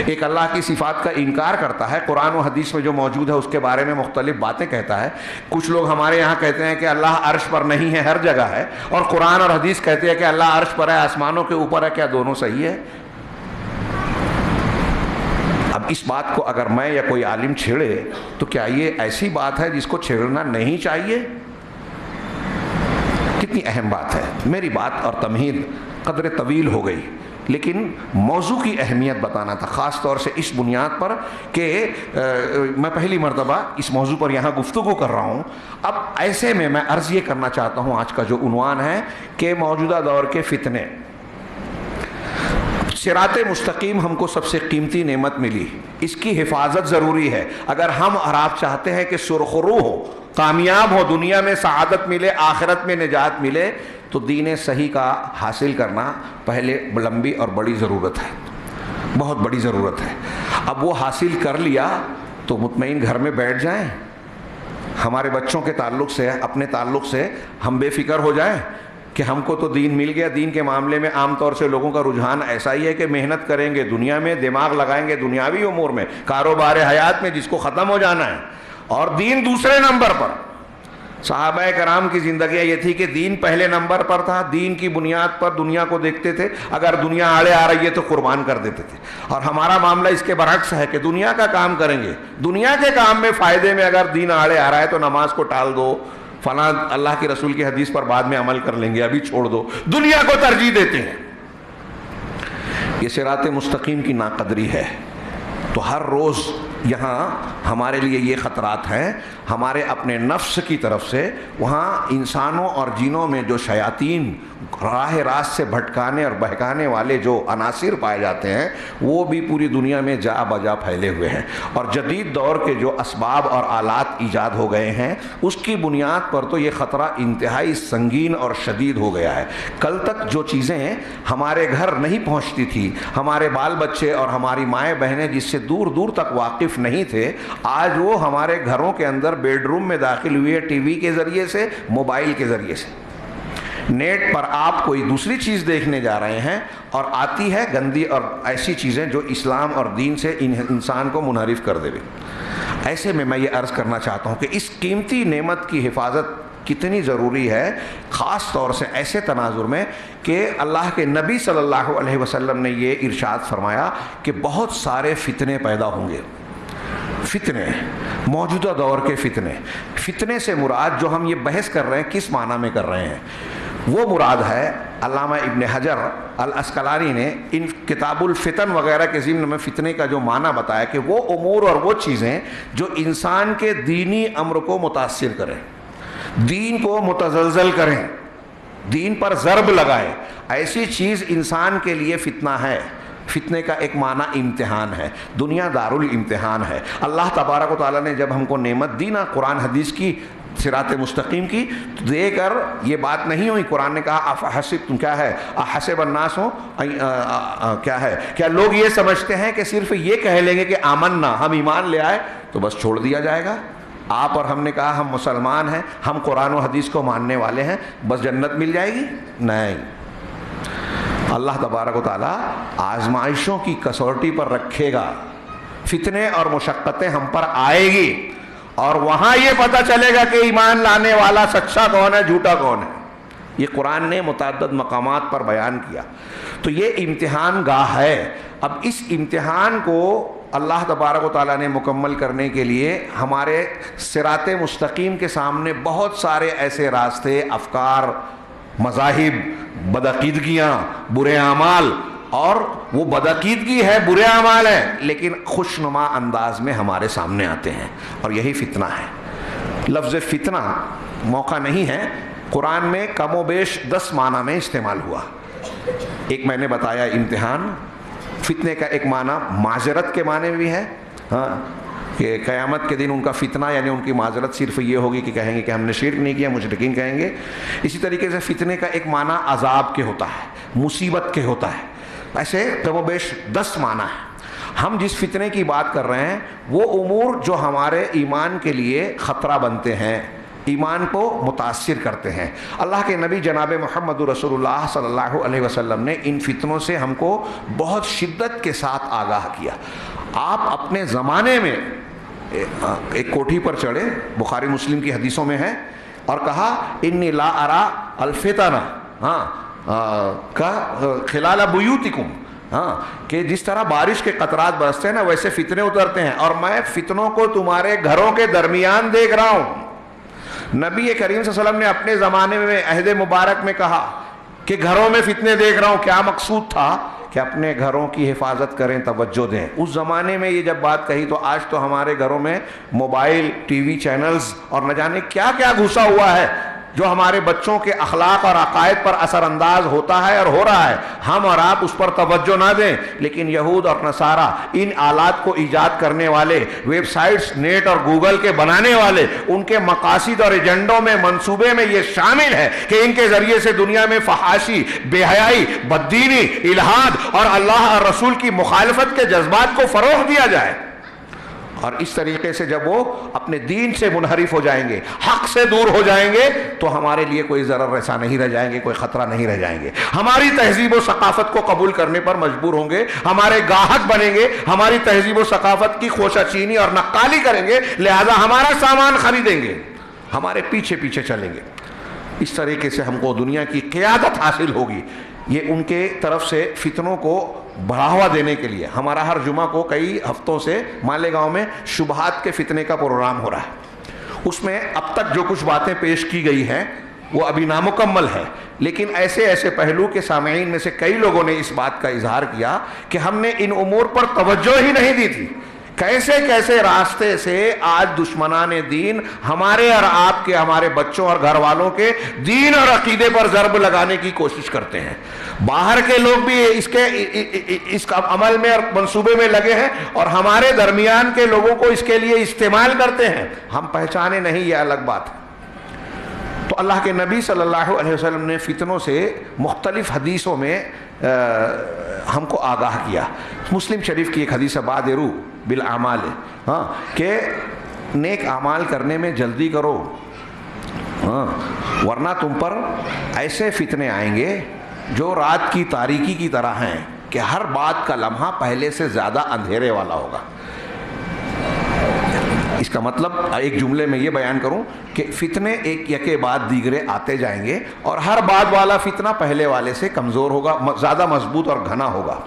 ایک اللہ کی صفات کا انکار کرتا ہے، قرآن و حدیث میں جو موجود ہے اس کے بارے میں مختلف باتیں کہتا ہے۔ کچھ لوگ ہمارے یہاں کہتے ہیں کہ اللہ عرش پر نہیں ہے، ہر جگہ ہے، اور قرآن اور حدیث کہتے ہیں کہ اللہ عرش پر ہے، آسمانوں کے اوپر ہے۔ کیا دونوں صحیح ہے؟ اب اس بات کو اگر میں یا کوئی عالم چھیڑے تو کیا یہ ایسی بات ہے جس کو چھیڑنا نہیں چاہیے؟ کتنی اہم بات ہے۔ میری بات اور تمہید قدر طویل ہو گئی، لیکن موضوع کی اہمیت بتانا تھا، خاص طور سے اس بنیاد پر کہ میں پہلی مرتبہ اس موضوع پر یہاں گفتگو کر رہا ہوں۔ اب ایسے میں عرض یہ کرنا چاہتا ہوں، آج کا جو عنوان ہے کہ موجودہ دور کے فتنے۔ صراط مستقیم ہم کو سب سے قیمتی نعمت ملی، اس کی حفاظت ضروری ہے۔ اگر ہم اور آپ چاہتے ہیں کہ سرخرو ہو، کامیاب ہو، دنیا میں سعادت ملے، آخرت میں نجات ملے، تو دین صحیح کا حاصل کرنا پہلے لمبی اور بڑی ضرورت ہے، بہت بڑی ضرورت ہے۔ اب وہ حاصل کر لیا تو مطمئن گھر میں بیٹھ جائیں، ہمارے بچوں کے تعلق سے، اپنے تعلق سے ہم بے فکر ہو جائیں کہ ہم کو تو دین مل گیا۔ دین کے معاملے میں عام طور سے لوگوں کا رجحان ایسا ہی ہے کہ محنت کریں گے دنیا میں، دماغ لگائیں گے دنیاوی امور میں، کاروبار حیات میں جس کو ختم ہو جانا ہے، اور دین دوسرے نمبر پر۔ صحابہ کرام کی زندگیاں یہ تھی کہ دین پہلے نمبر پر تھا، دین کی بنیاد پر دنیا کو دیکھتے تھے، اگر دنیا آڑے آ رہی ہے تو قربان کر دیتے تھے۔ اور ہمارا معاملہ اس کے برعکس ہے کہ دنیا کا کام کریں گے، دنیا کے کام میں فائدے میں اگر دین آڑے آ رہا ہے تو نماز کو ٹال دو، فلاں اللہ کے رسول کی حدیث پر بعد میں عمل کر لیں گے، ابھی چھوڑ دو، دنیا کو ترجیح دیتے ہیں۔ یہ صراط مستقیم کی ناقدری ہے۔ تو ہر روز یہاں ہمارے لیے یہ خطرات ہیں ہمارے اپنے نفس کی طرف سے. وہاں انسانوں اور جنوں میں جو شیاطین راہ راست سے بھٹکانے اور بہکانے والے جو عناصر پائے جاتے ہیں وہ بھی پوری دنیا میں جا بجا پھیلے ہوئے ہیں. اور جدید دور کے جو اسباب اور آلات ایجاد ہو گئے ہیں اس کی بنیاد پر تو یہ خطرہ انتہائی سنگین اور شدید ہو گیا ہے. کل تک جو چیزیں ہمارے گھر نہیں پہنچتی تھی، ہمارے بال بچے اور ہماری مائیں بہنیں جس سے دور دور تک واقف نہیں تھے، آج وہ ہمارے گھروں کے اندر بیڈ روم میں داخل ہوئی ہے، ٹی وی کے ذریعے سے، موبائل کے ذریعے سے. نیٹ پر آپ کوئی دوسری چیز دیکھنے جا رہے ہیں اور آتی ہے گندی اور ایسی چیزیں جو اسلام اور دین سے انسان کو منحرف کر دے. ایسے میں یہ عرض کرنا چاہتا ہوں کہ اس قیمتی نعمت کی حفاظت کتنی ضروری ہے، خاص طور سے ایسے تناظر میں کہ اللہ کے نبی صلی اللہ علیہ وسلم نے یہ ارشاد فرمایا کہ بہت سارے فتنے پیدا ہوں گے. فتنے، موجودہ دور کے فتنے. فتنے سے مراد جو ہم یہ بحث کر رہے ہیں کس معنی میں کر رہے ہیں، وہ مراد ہے علامہ ابن حجر العسقلانی نے ان کتاب الفتن وغیرہ کے ضمن میں فتنے کا جو معنی بتایا کہ وہ امور اور وہ چیزیں جو انسان کے دینی امر کو متاثر کریں، دین کو متزلزل کریں، دین پر ضرب لگائیں، ایسی چیز انسان کے لیے فتنہ ہے. فتنے کا ایک معنی امتحان ہے. دنیا دار الامتحان ہے. اللہ تبارک و تعالیٰ نے جب ہم کو نعمت دی نا قرآن حدیث کی، صراط مستقیم کی، تو دے کر یہ بات نہیں ہوئی. قرآن نے کہا افحسبتم، کیا ہے، احسب الناس، کیا ہے، کیا لوگ یہ سمجھتے ہیں کہ صرف یہ کہہ لیں گے کہ آمنا، ہم ایمان لے آئے تو بس چھوڑ دیا جائے گا. آپ اور ہم نے کہا ہم مسلمان ہیں، ہم قرآن و حدیث کو ماننے والے ہیں، بس جنت مل جائے گی؟ نہیں. اللہ تبارک و تعالیٰ آزمائشوں کی کسوٹی پر رکھے گا. فتنے اور مشقتیں ہم پر آئے گی اور وہاں یہ پتہ چلے گا کہ ایمان لانے والا سچا کون ہے، جھوٹا کون ہے. یہ قرآن نے متعدد مقامات پر بیان کیا. تو یہ امتحان گاہ ہے. اب اس امتحان کو اللہ تبارک و تعالیٰ نے مکمل کرنے کے لیے ہمارے صراط مستقیم کے سامنے بہت سارے ایسے راستے، افکار، مذاہب، بدعقیدگیاں، برے اعمال، اور وہ بدعقیدگی ہے، برے اعمال ہیں، لیکن خوشنما انداز میں ہمارے سامنے آتے ہیں، اور یہی فتنہ ہے. لفظ فتنہ موقع نہیں ہے، قرآن میں کم و بیش 10 معنی میں استعمال ہوا. ایک میں نے بتایا امتحان. فتنے کا ایک معنی معذرت کے معنی بھی ہے، ہاں، کہ قیامت کے دن ان کا فتنہ یعنی ان کی معذرت صرف یہ ہوگی کہ کہیں گے کہ ہم نے شرک نہیں کیا، مشرکین کہیں گے. اسی طریقے سے فتنے کا ایک معنی عذاب کے ہوتا ہے، مصیبت کے ہوتا ہے. ایسے کم و بیش 10 معنی ہے. ہم جس فتنے کی بات کر رہے ہیں وہ امور جو ہمارے ایمان کے لیے خطرہ بنتے ہیں، ایمان کو متاثر کرتے ہیں. اللہ کے نبی جناب محمد رسول اللہ صلی اللہ علیہ وسلم نے ان فتنوں سے ہم کو بہت شدت کے ساتھ آگاہ کیا. آپ اپنے زمانے میں ایک کوٹھی پر چڑھے، بخاری مسلم کی حدیثوں میں ہے، اور کہا انی لا ارا الفتنہ، کا خلال بیوتکم، کہ جس طرح بارش کے قطرات برستے ہیں نا ویسے فتنے اترتے ہیں، اور میں فتنوں کو تمہارے گھروں کے درمیان دیکھ رہا ہوں. نبی کریم صلی اللہ علیہ وسلم نے اپنے زمانے میں عہد مبارک میں کہا کہ گھروں میں فتنے دیکھ رہا ہوں. کیا مقصود تھا؟ کہ اپنے گھروں کی حفاظت کریں، توجہ دیں. اس زمانے میں یہ جب بات کہی تو آج تو ہمارے گھروں میں موبائل، ٹی وی چینلز اور نہ جانے کیا کیا گھسا ہوا ہے جو ہمارے بچوں کے اخلاق اور عقائد پر اثر انداز ہوتا ہے اور ہو رہا ہے. ہم اور آپ اس پر توجہ نہ دیں، لیکن یہود اور نصارہ، ان آلات کو ایجاد کرنے والے، ویب سائٹس، نیٹ اور گوگل کے بنانے والے، ان کے مقاصد اور ایجنڈوں میں، منصوبے میں یہ شامل ہے کہ ان کے ذریعے سے دنیا میں فحاشی، بے حیائی، بددینی، الحاد اور اللہ اور رسول کی مخالفت کے جذبات کو فروغ دیا جائے. اور اس طریقے سے جب وہ اپنے دین سے منحرف ہو جائیں گے، حق سے دور ہو جائیں گے، تو ہمارے لیے کوئی ضرر رسا نہیں رہ جائیں گے، کوئی خطرہ نہیں رہ جائیں گے. ہماری تہذیب و ثقافت کو قبول کرنے پر مجبور ہوں گے، ہمارے گاہک بنیں گے، ہماری تہذیب و ثقافت کی خوشہ چینی اور نقالی کریں گے، لہذا ہمارا سامان خریدیں گے، ہمارے پیچھے پیچھے چلیں گے. اس طریقے سے ہم کو دنیا کی قیادت حاصل ہوگی. یہ ان کے طرف سے فتنوں کو بڑھاوا دینے کے لیے ہمارا ہر جمعہ کو کئی ہفتوں سے مالیگاؤں میں شبہات کے فتنے کا پروگرام ہو رہا ہے. اس میں اب تک جو کچھ باتیں پیش کی گئی ہیں وہ ابھی نامکمل ہے، لیکن ایسے پہلو کے سامعین میں سے کئی لوگوں نے اس بات کا اظہار کیا کہ ہم نے ان امور پر توجہ ہی نہیں دی تھی. کیسے کیسے راستے سے آج دشمنان دین ہمارے اور آپ کے، ہمارے بچوں اور گھر والوں کے دین اور عقیدے پر ضرب لگانے کی کوشش کرتے ہیں. باہر کے لوگ بھی اس کا عمل میں اور منصوبے میں لگے ہیں، اور ہمارے درمیان کے لوگوں کو اس کے لیے استعمال کرتے ہیں. ہم پہچانے نہیں، یہ الگ بات ہے. تو اللہ کے نبی صلی اللہ علیہ وسلم نے فتنوں سے مختلف حدیثوں میں ہم کو آگاہ کیا. مسلم شریف کی ایک حدیث ہے، بادروا بالاعمال، ہاں، کہ نیک اعمال کرنے میں جلدی کرو، ہاں، ورنہ تم پر ایسے فتنے آئیں گے جو رات کی تاریکی کی طرح ہیں کہ ہر بات کا لمحہ پہلے سے زیادہ اندھیرے والا ہوگا. اس کا مطلب ایک جملے میں یہ بیان کروں کہ فتنے ایک یکے بعد دیگرے آتے جائیں گے، اور ہر بعد والا فتنہ پہلے والے سے کمزور ہوگا، زیادہ مضبوط اور گھنا ہوگا.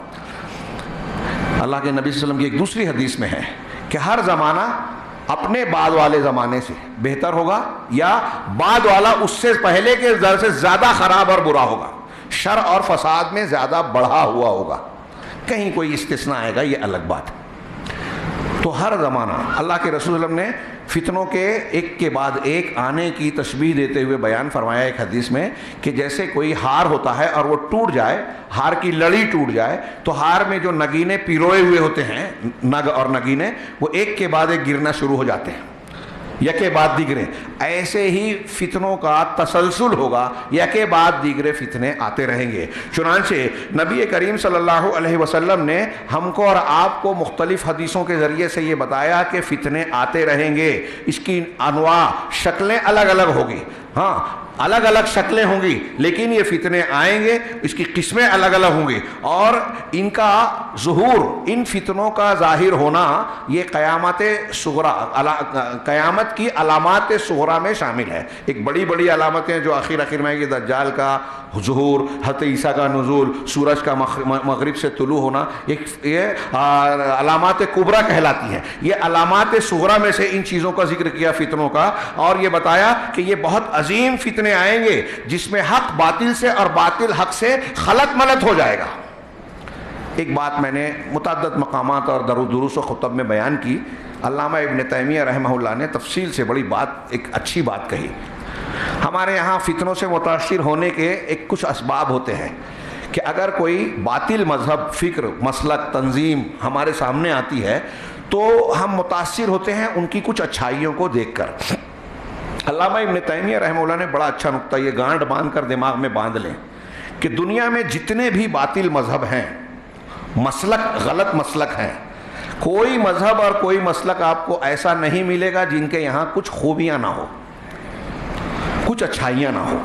اللہ کے نبی صلی اللہ علیہ وسلم کی ایک دوسری حدیث میں ہے کہ ہر زمانہ اپنے بعد والے زمانے سے بہتر ہوگا، یا بعد والا اس سے پہلے کے در سے زیادہ خراب اور برا ہوگا، شر اور فساد میں زیادہ بڑھا ہوا ہوگا. کہیں کوئی استثناء آئے گا، یہ الگ بات ہے. تو ہر زمانہ اللہ کے رسول صلی اللہ علیہ وسلم نے فتنوں کے ایک کے بعد ایک آنے کی تشبیہ دیتے ہوئے بیان فرمایا ایک حدیث میں کہ جیسے کوئی ہار ہوتا ہے اور وہ ٹوٹ جائے، ہار کی لڑی ٹوٹ جائے، تو ہار میں جو نگینے پیروئے ہوئے ہوتے ہیں، نگ اور نگینے، وہ ایک کے بعد ایک گرنا شروع ہو جاتے ہیں، یکے بعد دیگرے. ایسے ہی فتنوں کا تسلسل ہوگا، یکے بعد دیگرے فتنے آتے رہیں گے. چنانچہ نبی کریم صلی اللہ علیہ وسلم نے ہم کو اور آپ کو مختلف حدیثوں کے ذریعے سے یہ بتایا کہ فتنے آتے رہیں گے. اس کی انواع، شکلیں الگ الگ ہوگی، ہاں، الگ الگ شکلیں ہوں گی، لیکن یہ فتنے آئیں گے، اس کی قسمیں الگ الگ ہوں گی، اور ان کا ظہور، ان فتنوں کا ظاہر ہونا، یہ قیامت صغریٰ، قیامت کی علامات صغریٰ میں شامل ہے. ایک بڑی بڑی علامتیں جو آخر میں، یہ دجال کا ظہور، حضرت عیسیٰ کا نزول، سورج کا مغرب سے طلوع ہونا، یہ علامات کبریٰ کہلاتی ہیں. یہ علامات صغریٰ میں سے ان چیزوں کا ذکر کیا فتنوں کا، اور یہ بتایا کہ یہ بہت عظیم فتنے آئیں گے جس میں حق باطل سے اور باطل حق سے خلط ملط ہو جائے گا. ایک بات میں نے متعدد مقامات اور دروس و خطب میں بیان کی. علامہ ابن تیمیہ رحمہ اللہ نے تفصیل سے بڑی بات، ایک اچھی بات کہی. ہمارے یہاں فتنوں سے متاثر ہونے کے ایک کچھ اسباب ہوتے ہیں کہ اگر کوئی باطل مذہب، فکر، مسلک، تنظیم ہمارے سامنے آتی ہے تو ہم متاثر ہوتے ہیں ان کی کچھ اچھائیوں کو دیکھ کر. علامہ ابن تیمیہ رحمہ اللہ نے بڑا اچھا نقطہ یہ گانٹ باندھ کر دماغ میں باندھ لیں کہ دنیا میں جتنے بھی باطل مذہب ہیں، مسلک، غلط مسلک ہیں، کوئی مذہب اور کوئی مسلک آپ کو ایسا نہیں ملے گا جن کے یہاں کچھ خوبیاں نہ ہو، کچھ اچھائیاں نہ ہو.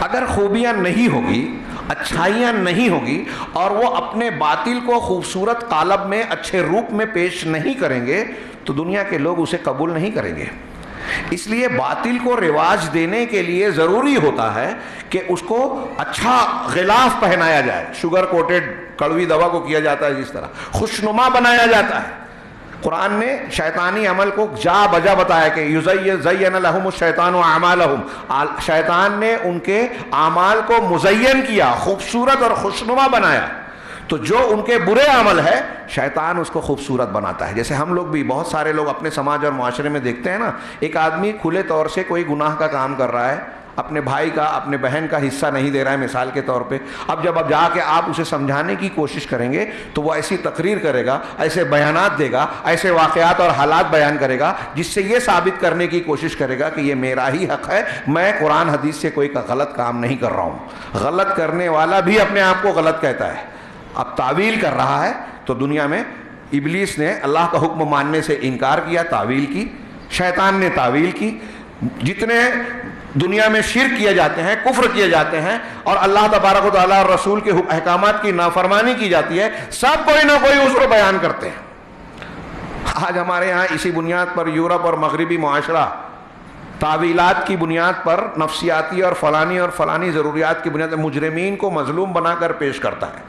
اگر خوبیاں نہیں ہوگی، اچھائیاں نہیں ہوگی، اور وہ اپنے باطل کو خوبصورت قالب میں، اچھے روپ میں پیش نہیں کریں گے تو دنیا کے لوگ اسے قبول نہیں کریں گے. اس لیے باطل کو رواج دینے کے لیے ضروری ہوتا ہے کہ اس کو اچھا غلاف پہنایا جائے. شوگر کوٹڈ کڑوی دوا کو کیا جاتا ہے جس طرح، خوشنما بنایا جاتا ہے. قرآن نے شیطانی عمل کو جا بجا بتایا کہ زین لہم الشیطان اعمالہم، شیطان نے ان کے اعمال کو مزین کیا، خوبصورت اور خوشنما بنایا. تو جو ان کے برے عمل ہے شیطان اس کو خوبصورت بناتا ہے. جیسے ہم لوگ بھی، بہت سارے لوگ اپنے سماج اور معاشرے میں دیکھتے ہیں نا، ایک آدمی کھلے طور سے کوئی گناہ کا کام کر رہا ہے، اپنے بھائی کا، اپنے بہن کا حصہ نہیں دے رہا ہے مثال کے طور پہ. اب جب جا کے آپ اسے سمجھانے کی کوشش کریں گے تو وہ ایسی تقریر کرے گا، ایسے بیانات دے گا، ایسے واقعات اور حالات بیان کرے گا جس سے یہ ثابت کرنے کی کوشش کرے گا کہ یہ میرا ہی حق ہے، میں قرآن حدیث سے کوئی غلط کام نہیں کر رہا ہوں. غلط کرنے والا بھی اپنے آپ کو غلط کہتا ہے. اب تعویل کر رہا ہے. تو دنیا میں ابلیس نے اللہ کا حکم ماننے سے انکار کیا، تعویل کی. شیطان نے تعویل کی. جتنے دنیا میں شرک کیے جاتے ہیں، کفر کیے جاتے ہیں، اور اللہ تبارک و تعالیٰ اور رسول کے احکامات کی نافرمانی کی جاتی ہے، سب کوئی نہ کوئی عذر بیان کرتے ہیں. آج ہمارے یہاں اسی بنیاد پر یورپ اور مغربی معاشرہ تعویلات کی بنیاد پر، نفسیاتی اور فلانی ضروریات کی بنیاد پر مجرمین کو مظلوم بنا کر پیش کرتا ہے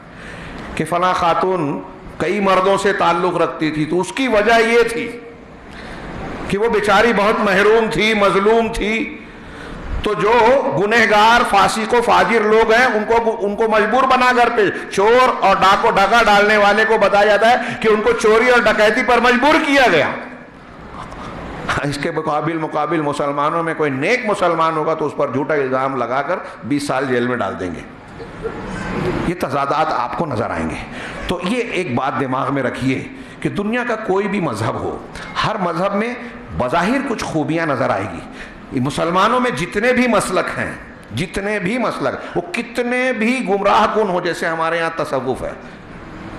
کہ فلاں خاتون کئی مردوں سے تعلق رکھتی تھی تو اس کی وجہ یہ تھی کہ وہ بیچاری بہت محروم تھی، مظلوم تھی، تو جو گنہگار فاسق و فاجر لوگ ہیں ان کو مجبور بنا کر پہ چور اور ڈاکہ ڈالنے والے کو بتایا جاتا ہے کہ ان کو چوری اور ڈکیتی پر مجبور کیا گیا. اس کے مقابل مسلمانوں میں کوئی نیک مسلمان ہوگا تو اس پر جھوٹا الزام لگا کر 20 سال جیل میں ڈال دیں گے. یہ تضادات آپ کو نظر آئیں گے. تو یہ ایک بات دماغ میں رکھیے کہ دنیا کا کوئی بھی مذہب ہو, ہر مذہب میں بظاہر کچھ خوبیاں نظر آئے گی. مسلمانوں میں جتنے بھی مسلک ہیں, جتنے بھی مسلک, وہ کتنے بھی گمراہ کن ہو, جیسے ہمارے یہاں تصوف ہے,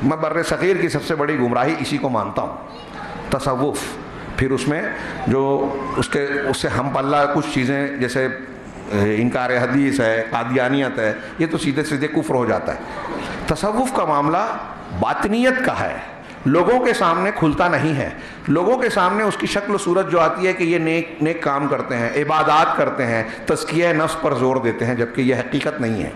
میں بر صغیر کی سب سے بڑی گمراہی اسی کو مانتا ہوں, تصوف. پھر اس میں جو اس سے ہم پلہ کچھ چیزیں جیسے انکار حدیث ہے, قادیانیت ہے, یہ تو سیدھے سیدھے کفر ہو جاتا ہے. تصوف کا معاملہ باطنیت کا ہے, لوگوں کے سامنے کھلتا نہیں ہے. لوگوں کے سامنے اس کی شکل و صورت جو آتی ہے کہ یہ نیک کام کرتے ہیں, عبادات کرتے ہیں, تزکیہ نفس پر زور دیتے ہیں, جبکہ یہ حقیقت نہیں ہے.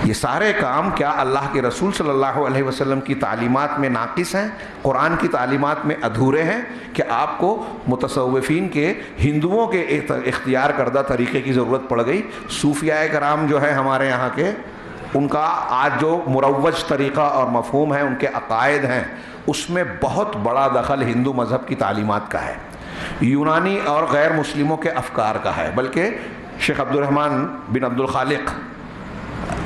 یہ سارے کام کیا اللہ کے رسول صلی اللہ علیہ وسلم کی تعلیمات میں ناقص ہیں, قرآن کی تعلیمات میں ادھورے ہیں, کہ آپ کو متصوفین کے, ہندوؤں کے اختیار کردہ طریقے کی ضرورت پڑ گئی. صوفیاء کرام جو ہیں ہمارے یہاں کے, ان کا آج جو مروج طریقہ اور مفہوم ہے, ان کے عقائد ہیں, اس میں بہت بڑا دخل ہندو مذہب کی تعلیمات کا ہے, یونانی اور غیر مسلموں کے افکار کا ہے. بلکہ شیخ عبد الرحمن بن عبد الخالق,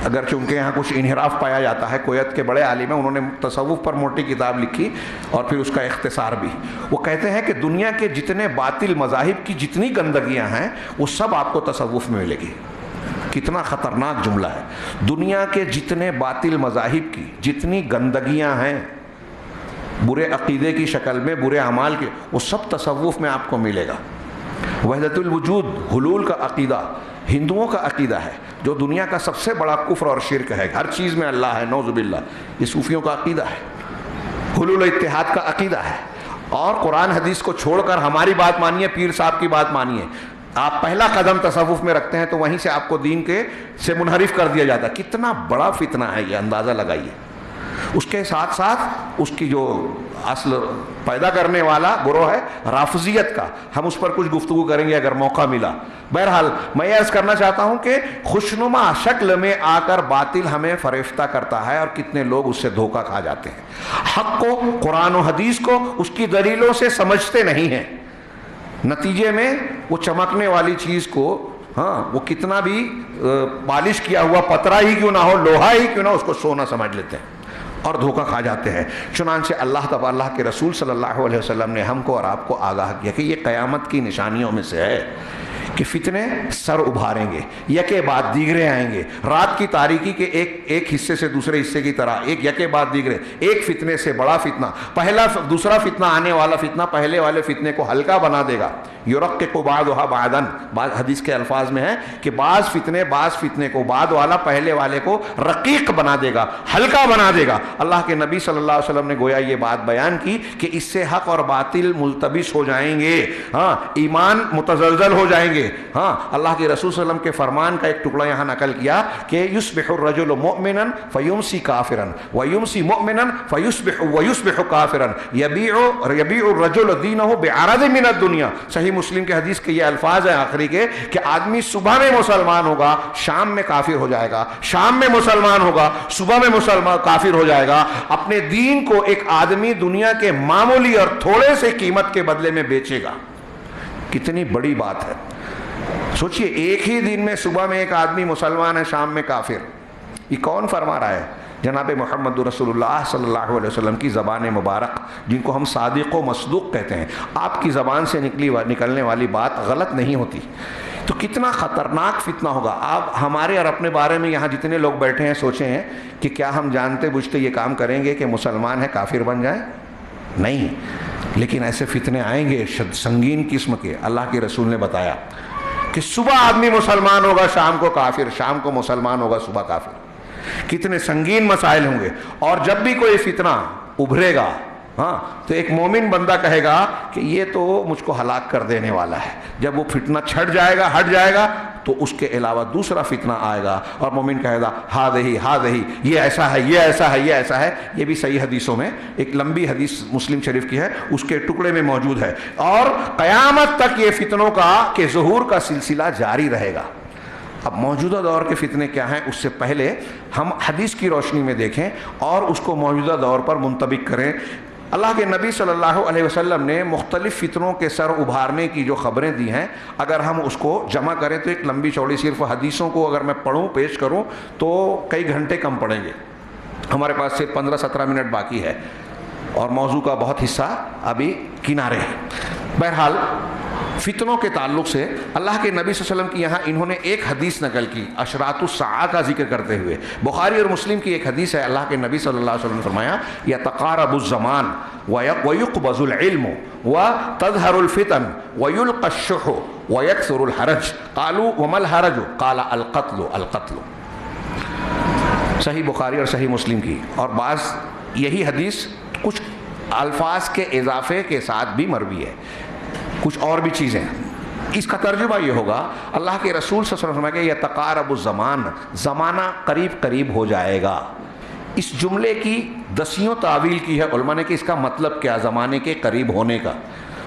اگرچہ ان کے یہاں کچھ انحراف پایا جاتا ہے, کویت کے بڑے عالم ہیں, انہوں نے تصوف پر موٹی کتاب لکھی اور پھر اس کا اختصار بھی. وہ کہتے ہیں کہ دنیا کے جتنے باطل مذاہب کی جتنی گندگیاں ہیں وہ سب آپ کو تصوف میں ملے گی. کتنا خطرناک جملہ ہے. دنیا کے جتنے باطل مذاہب کی جتنی گندگیاں ہیں, برے عقیدے کی شکل میں, برے اعمال کے, وہ سب تصوف میں آپ کو ملے گا. وحدت الوجود, حلول کا عقیدہ ہندوؤں کا عقیدہ ہے, جو دنیا کا سب سے بڑا کفر اور شرک ہے, ہر چیز میں اللہ ہے, نعوذ باللہ. یہ صوفیوں کا عقیدہ ہے. حلول و اتحاد کا عقیدہ ہے. اور قرآن حدیث کو چھوڑ کر ہماری بات مانیے, پیر صاحب کی بات مانیے. آپ پہلا قدم تصوف میں رکھتے ہیں تو وہیں سے آپ کو دین سے منحرف کر دیا جاتا ہے. کتنا بڑا فتنہ ہے یہ, اندازہ لگائیے. اس کے ساتھ ساتھ اس کی جو اصل پیدا کرنے والا گروہ ہے رافضیت کا, ہم اس پر کچھ گفتگو کریں گے اگر موقع ملا. بہرحال میں یہ عرض کرنا چاہتا ہوں کہ خوشنما شکل میں آ کر باطل ہمیں فریفتہ کرتا ہے, اور کتنے لوگ اس سے دھوکہ کھا جاتے ہیں. حق کو, قرآن و حدیث کو اس کی دلیلوں سے سمجھتے نہیں ہیں. نتیجے میں وہ چمکنے والی چیز کو, وہ کتنا بھی پالش کیا ہوا پترا ہی کیوں نہ ہو, لوہا ہی کیوں نہ, اس کو سونا سمجھ لیتے ہیں اور دھوکہ کھا جاتے ہیں. چنانچہ اللہ کے رسول صلی اللہ علیہ وسلم نے ہم کو اور آپ کو آگاہ کیا کہ یہ قیامت کی نشانیوں میں سے ہے کہ فتنے سر ابھاریں گے, یکے بعد دیگرے آئیں گے. رات کی تاریکی کے ایک حصے سے دوسرے حصے کی طرح, ایک یکے بعد دیگرے, ایک فتنے سے بڑا فتنہ. دوسرا فتنہ, آنے والا فتنہ پہلے والے فتنے کو ہلکا بنا دے گا. یرقق بعضها بعضا, بعض حدیث کے الفاظ میں ہے کہ بعض فتنے کو, بعد والا پہلے والے کو رقیق بنا دے گا, ہلکا بنا دے گا. اللہ کے نبی صلی اللہ علیہ وسلم نے گویا یہ بات بیان کی کہ اس سے حق اور باطل ملتبس ہو جائیں گے, ایمان متزلزل ہو جائیں گے. اللہ کے رسول صلی اللہ علیہ وسلم کے فرمان کا ایک ٹکڑا یہاں نقل کیا کہ یصبح الرجل مؤمنا فیمسی کافرا ویمسی مؤمنا فیصبح کافرا یبیع الرجل دینہ بعرض من الدنیا. صحیح مسلم کے حدیث کے یہ الفاظ ہیں آخری کے کہ آدمی صبح میں مسلمان ہوگا, شام میں کافر ہو جائے گا, شام میں مسلمان ہوگا, صبح میں مسلمان کافر ہو جائے گا. اپنے دین کو ایک آدمی دنیا کے معمولی اور تھوڑے سے قیمت کے بدلے میں بیچے گا. کتنی بڑی بات ہے. سوچئے, ایک ہی دن میں صبح میں ایک آدمی مسلمان ہے, شام میں کافر. یہ کون فرما رہا ہے؟ جناب محمد رسول اللہ صلی اللہ علیہ وسلم کی زبان مبارک, جن کو ہم صادق و مصدوق کہتے ہیں. آپ کی زبان سے نکلنے والی بات غلط نہیں ہوتی. تو کتنا خطرناک فتنہ ہوگا. آپ ہمارے اور اپنے بارے میں یہاں جتنے لوگ بیٹھے ہیں سوچیں ہیں کہ کیا ہم جانتے بوجھتے یہ کام کریں گے کہ مسلمان ہے کافر بن جائیں؟ نہیں. لیکن ایسے فتنے آئیں گے سنگین قسم کے. اللہ کے رسول نے بتایا کہ صبح آدمی مسلمان ہوگا, شام کو کافر, شام کو مسلمان ہوگا, صبح کافر. کتنے سنگین مسائل ہوں گے. اور جب بھی کوئی فتنہ ابھرے گا ہاں تو ایک مومن بندہ کہے گا کہ یہ تو مجھ کو ہلاک کر دینے والا ہے، جب وہ فتنہ چھٹ جائے گا، ہٹ جائے گا، تو اس کے علاوہ دوسرا فتنہ آئے گا اور مومن کہے گا ہاذہی، یہ ایسا ہے، یہ ایسا ہے، یہ ایسا ہے۔ یہ بھی صحیح حدیثوں میں، ایک لمبی حدیث مسلم شریف کی ہے، اس کے ٹکڑے میں موجود ہے، اور قیامت تک یہ فتنوں کا کہ ظہور کا سلسلہ جاری رہے گا۔ اب موجودہ دور کے فتنے کیا ہیں، اس سے پہلے ہم حدیث کی روشنی میں دیکھیں اور اس کو موجودہ دور پر منطبق کریں۔ اللہ کے نبی صلی اللہ علیہ وسلم نے مختلف فتنوں کے سر ابھارنے کی جو خبریں دی ہیں، اگر ہم اس کو جمع کریں تو ایک لمبی چوڑی، صرف حدیثوں کو اگر میں پڑھوں، پیش کروں تو کئی گھنٹے کم پڑیں گے۔ ہمارے پاس صرف 15-17 منٹ باقی ہے اور موضوع کا بہت حصہ ابھی کنارے ہے۔ بہرحال فتنوں کے تعلق سے اللہ کے نبی صلی اللہ علیہ وسلم کی یہاں انہوں نے ایک حدیث نقل کی اشراط الساعہ کا ذکر کرتے ہوئے۔ بخاری اور مسلم کی ایک حدیث ہے، اللہ کے نبی صلی اللہ علیہ وسلم نے فرمایا یتقارب الزمان ویقبض العلم وتظہر الفتن ویلقى الشح ویکثر الحرج قالوا وما الحرج قال القتل۔ صحیح بخاری اور صحیح مسلم کی، اور بعض یہی حدیث کچھ الفاظ کے اضافے کے ساتھ بھی مروی ہے، کچھ اور بھی چیزیں۔ اس کا ترجمہ یہ ہوگا، اللہ کے رسول صلی اللہ علیہ وسلم کہ یتقارب الزمان، زمانہ قریب قریب ہو جائے گا۔ اس جملے کی دسیوں تعویل کی ہے علماء نے کہ اس کا مطلب کیا، زمانے کے قریب ہونے کا۔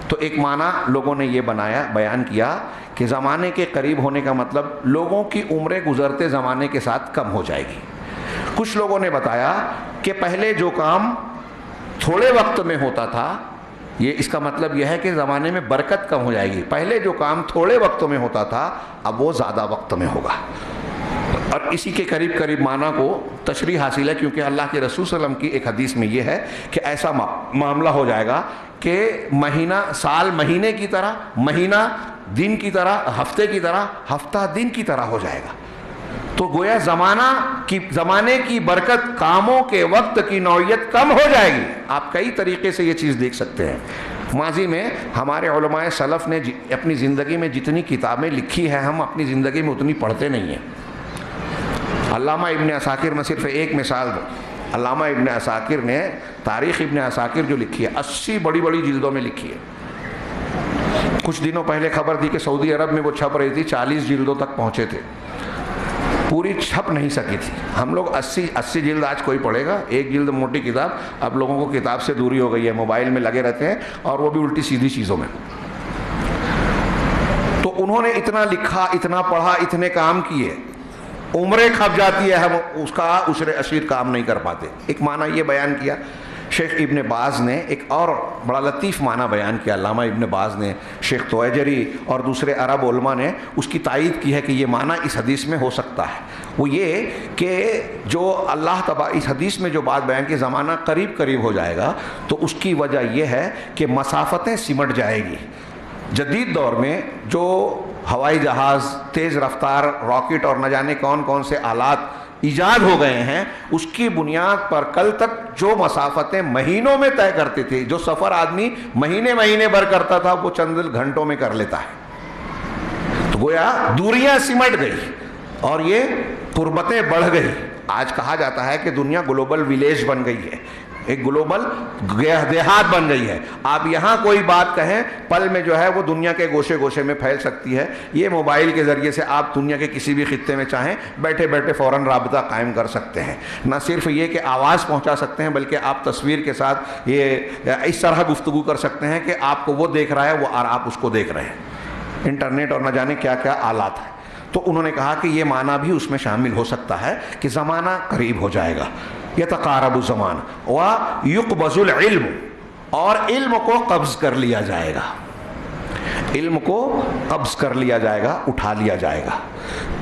تو ایک معنی لوگوں نے یہ بیان کیا کہ زمانے کے قریب ہونے کا مطلب لوگوں کی عمریں گزرتے زمانے کے ساتھ کم ہو جائے گی۔ کچھ لوگوں نے بتایا کہ پہلے جو کام تھوڑے وقت میں ہوتا تھا، یہ اس کا مطلب یہ ہے کہ زمانے میں برکت کم ہو جائے گی، پہلے جو کام تھوڑے وقت میں ہوتا تھا اب وہ زیادہ وقت میں ہوگا۔ اور اسی کے قریب قریب معنی کو تشریح حاصل ہے، کیونکہ اللہ کے رسول صلی اللہ علیہ وسلم کی ایک حدیث میں یہ ہے کہ ایسا معاملہ ہو جائے گا کہ مہینہ سال مہینے کی طرح، مہینہ دن کی طرح، ہفتے کی طرح، ہفتہ دن کی طرح ہو جائے گا۔ تو گویا زمانے کی برکت، کاموں کے وقت کی نوعیت کم ہو جائے گی۔ آپ کئی طریقے سے یہ چیز دیکھ سکتے ہیں۔ ماضی میں ہمارے علماء سلف نے اپنی زندگی میں جتنی کتابیں لکھی ہیں، ہم اپنی زندگی میں اتنی پڑھتے نہیں ہیں۔ علامہ ابن عساکر میں صرف ایک مثال دوں، علامہ ابن عساکر نے تاریخ ابن عساکر جو لکھی ہے 80 بڑی بڑی جلدوں میں لکھی ہے۔ کچھ دنوں پہلے خبر تھی کہ سعودی عرب میں وہ چھپ رہی تھی، 40 جلدوں تک پہنچے تھے، پوری چھپ نہیں سکی تھی۔ ہم لوگ 80 جلد آج کوئی پڑھے گا، ایک جلد موٹی کتاب۔ اب لوگوں کو کتاب سے دوری ہو گئی ہے، موبائل میں لگے رہتے ہیں اور وہ بھی الٹی سیدھی چیزوں میں۔ تو انہوں نے اتنا لکھا، اتنا پڑھا، اتنے کام کیے، عمریں کھپ جاتی ہے، ہم اس کا عشر اشیر کام نہیں کر پاتے۔ ایک معنی یہ بیان کیا۔ شیخ ابن باز نے ایک اور بڑا لطیف معنی بیان کیا، علامہ ابن باز نے، شیخ تویجری اور دوسرے عرب علماء نے اس کی تائید کی ہے کہ یہ معنی اس حدیث میں ہو سکتا ہے۔ وہ یہ کہ جو اللہ تبارک اس حدیث میں جو بات بیان کی، زمانہ قریب قریب ہو جائے گا، تو اس کی وجہ یہ ہے کہ مسافتیں سمٹ جائے گی۔ جدید دور میں جو ہوائی جہاز، تیز رفتار راکٹ اور نہ جانے کون کون سے آلات ایجاد ہو گئے ہیں، اس کی بنیاد پر کل تک جو مسافتیں مہینوں میں طے کرتے تھے، جو سفر آدمی مہینے بھر کرتا تھا، وہ چند گھنٹوں میں کر لیتا ہے۔ تو گویا دوریاں سمٹ گئی اور یہ قربتیں بڑھ گئی۔ آج کہا جاتا ہے کہ دنیا گلوبل ویلیج بن گئی ہے، ایک گلوبل دیہات بن گئی ہے۔ آپ یہاں کوئی بات کہیں، پل میں جو ہے وہ دنیا کے گوشے گوشے میں پھیل سکتی ہے۔ یہ موبائل کے ذریعے سے آپ دنیا کے کسی بھی خطے میں چاہیں بیٹھے بیٹھے فوراً رابطہ قائم کر سکتے ہیں۔ نہ صرف یہ کہ آواز پہنچا سکتے ہیں، بلکہ آپ تصویر کے ساتھ یہ اس طرح گفتگو کر سکتے ہیں کہ آپ کو وہ دیکھ رہا ہے وہ اور آپ اس کو دیکھ رہے ہیں۔ انٹرنیٹ اور نہ جانے کیا کیا آلات ہیں۔ تو انہوں نے کہا کہ یہ معنی بھی اس میں شامل ہو سکتا ہے کہ زمانہ قریب ہو جائے گا۔ یتقارب الزمان ویقبض العلم، اور علم کو قبض کر لیا جائے گا، علم کو قبض کر لیا جائے گا، اٹھا لیا جائے گا۔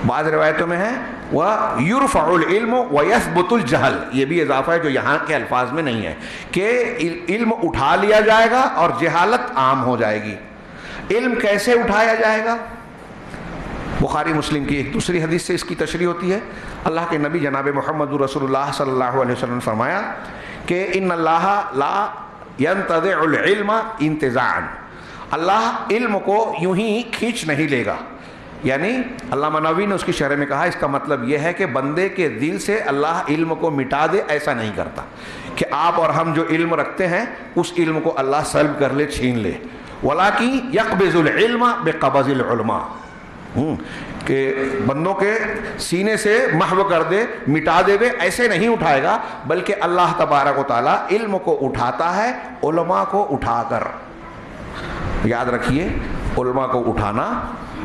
بعض روایتوں میں ہے وَيُرْفَعُ الْعِلْمُ وَيَثْبُتُ الْجَهْلُ، یہ بھی اضافہ ہے جو یہاں کے الفاظ میں نہیں ہے، کہ علم اٹھا لیا جائے گا اور جہالت عام ہو جائے گی۔ علم کیسے اٹھایا جائے گا؟ بخاری مسلم کی ایک دوسری حدیث سے اس کی تشریح ہوتی ہے۔ اللہ کے نبی جناب محمد رسول اللہ صلی اللہ علیہ وسلم نے فرمایا کہ ان اللہ لا ينتزع العلم انتزاعا، اللہ علم کو یوں ہی کھینچ نہیں لے گا، یعنی علامہ نووی نے اس کی شرح میں کہا اس کا مطلب یہ ہے کہ بندے کے دل سے اللہ علم کو مٹا دے، ایسا نہیں کرتا کہ آپ اور ہم جو علم رکھتے ہیں اس علم کو اللہ سلب کر لے، چھین لے، وَلَٰكِن يَقْبِضُ الْعِلْمَ بِقَبْضِ الْعُلَمَاء، کہ بندوں کے سینے سے محو کر دے، مٹا دے، وے ایسے نہیں اٹھائے گا، بلکہ اللہ تبارک و تعالیٰ علم کو اٹھاتا ہے علماء کو اٹھا کر۔ یاد رکھیے، علماء کو اٹھانا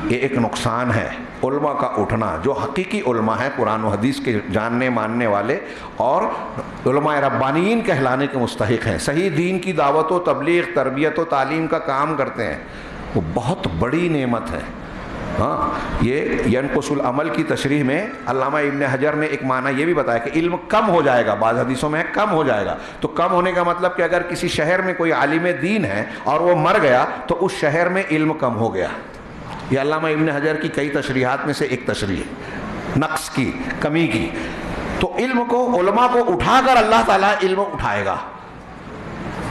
یہ ایک نقصان ہے۔ علماء کا اٹھنا، جو حقیقی علماء ہیں، قرآن و حدیث کے جاننے ماننے والے اور علماء ربانیین کہلانے کے مستحق ہیں، صحیح دین کی دعوت و تبلیغ، تربیت و تعلیم کا کام کرتے ہیں، وہ بہت بڑی نعمت ہے۔ ہاں، یہ ینقص العمل کی تشریح میں علامہ ابن حجر نے ایک معنی یہ بھی بتایا کہ علم کم ہو جائے گا، بعض حدیثوں میں کم ہو جائے گا، تو کم ہونے کا مطلب کہ اگر کسی شہر میں کوئی عالم دین ہے اور وہ مر گیا تو اس شہر میں علم کم ہو گیا۔ یہ علامہ ابن حجر کی کئی تشریحات میں سے ایک تشریح ہے، نقص کی، کمی کی۔ تو علم کو، علماء کو اٹھا کر اللہ تعالیٰ علم اٹھائے گا۔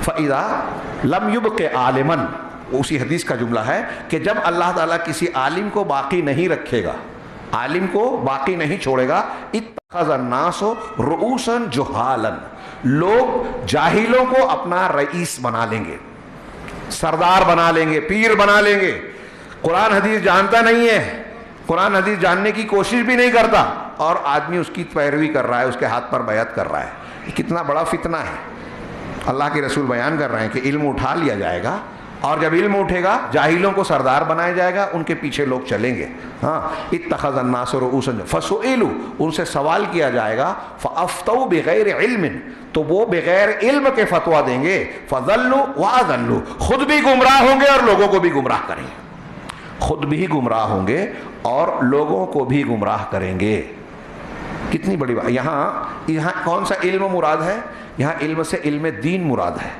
فَإِذَا لَمْ يُبْقِ عَالِمًا، اسی حدیث کا جملہ ہے کہ جب اللہ تعالیٰ کسی عالم کو باقی نہیں رکھے گا، عالم کو باقی نہیں چھوڑے گا، اتخذ الناس رؤوسا جہالا، لوگ جاہلوں کو اپنا رئیس بنا لیں گے، سردار بنا لیں گے، پیر بنا لیں گے۔ قرآن حدیث جانتا نہیں ہے، قرآن حدیث جاننے کی کوشش بھی نہیں کرتا، اور آدمی اس کی پیروی کر رہا ہے، اس کے ہاتھ پر بیعت کر رہا ہے۔ یہ کتنا بڑا فتنہ ہے۔ اللہ کے رسول بیان کر رہے ہیں کہ علم اٹھا لیا جائے گا، اور جب علم اٹھے گا جاہلوں کو سردار بنایا جائے گا، ان کے پیچھے لوگ چلیں گے۔ ہاں، اتخذ الناس رؤوسا فسئلوا، ان سے سوال کیا جائے گا، فافتوا بغیر علم، تو وہ بغیر علم کے فتویٰ دیں گے، فضلوا واضلوا، خود بھی گمراہ ہوں گے اور لوگوں کو بھی گمراہ کریں گے، خود بھی گمراہ ہوں گے اور لوگوں کو بھی گمراہ کریں گے۔ کتنی بڑی بات۔ یہاں کون سا علم مراد ہے؟ یہاں علم سے علم دین مراد ہے،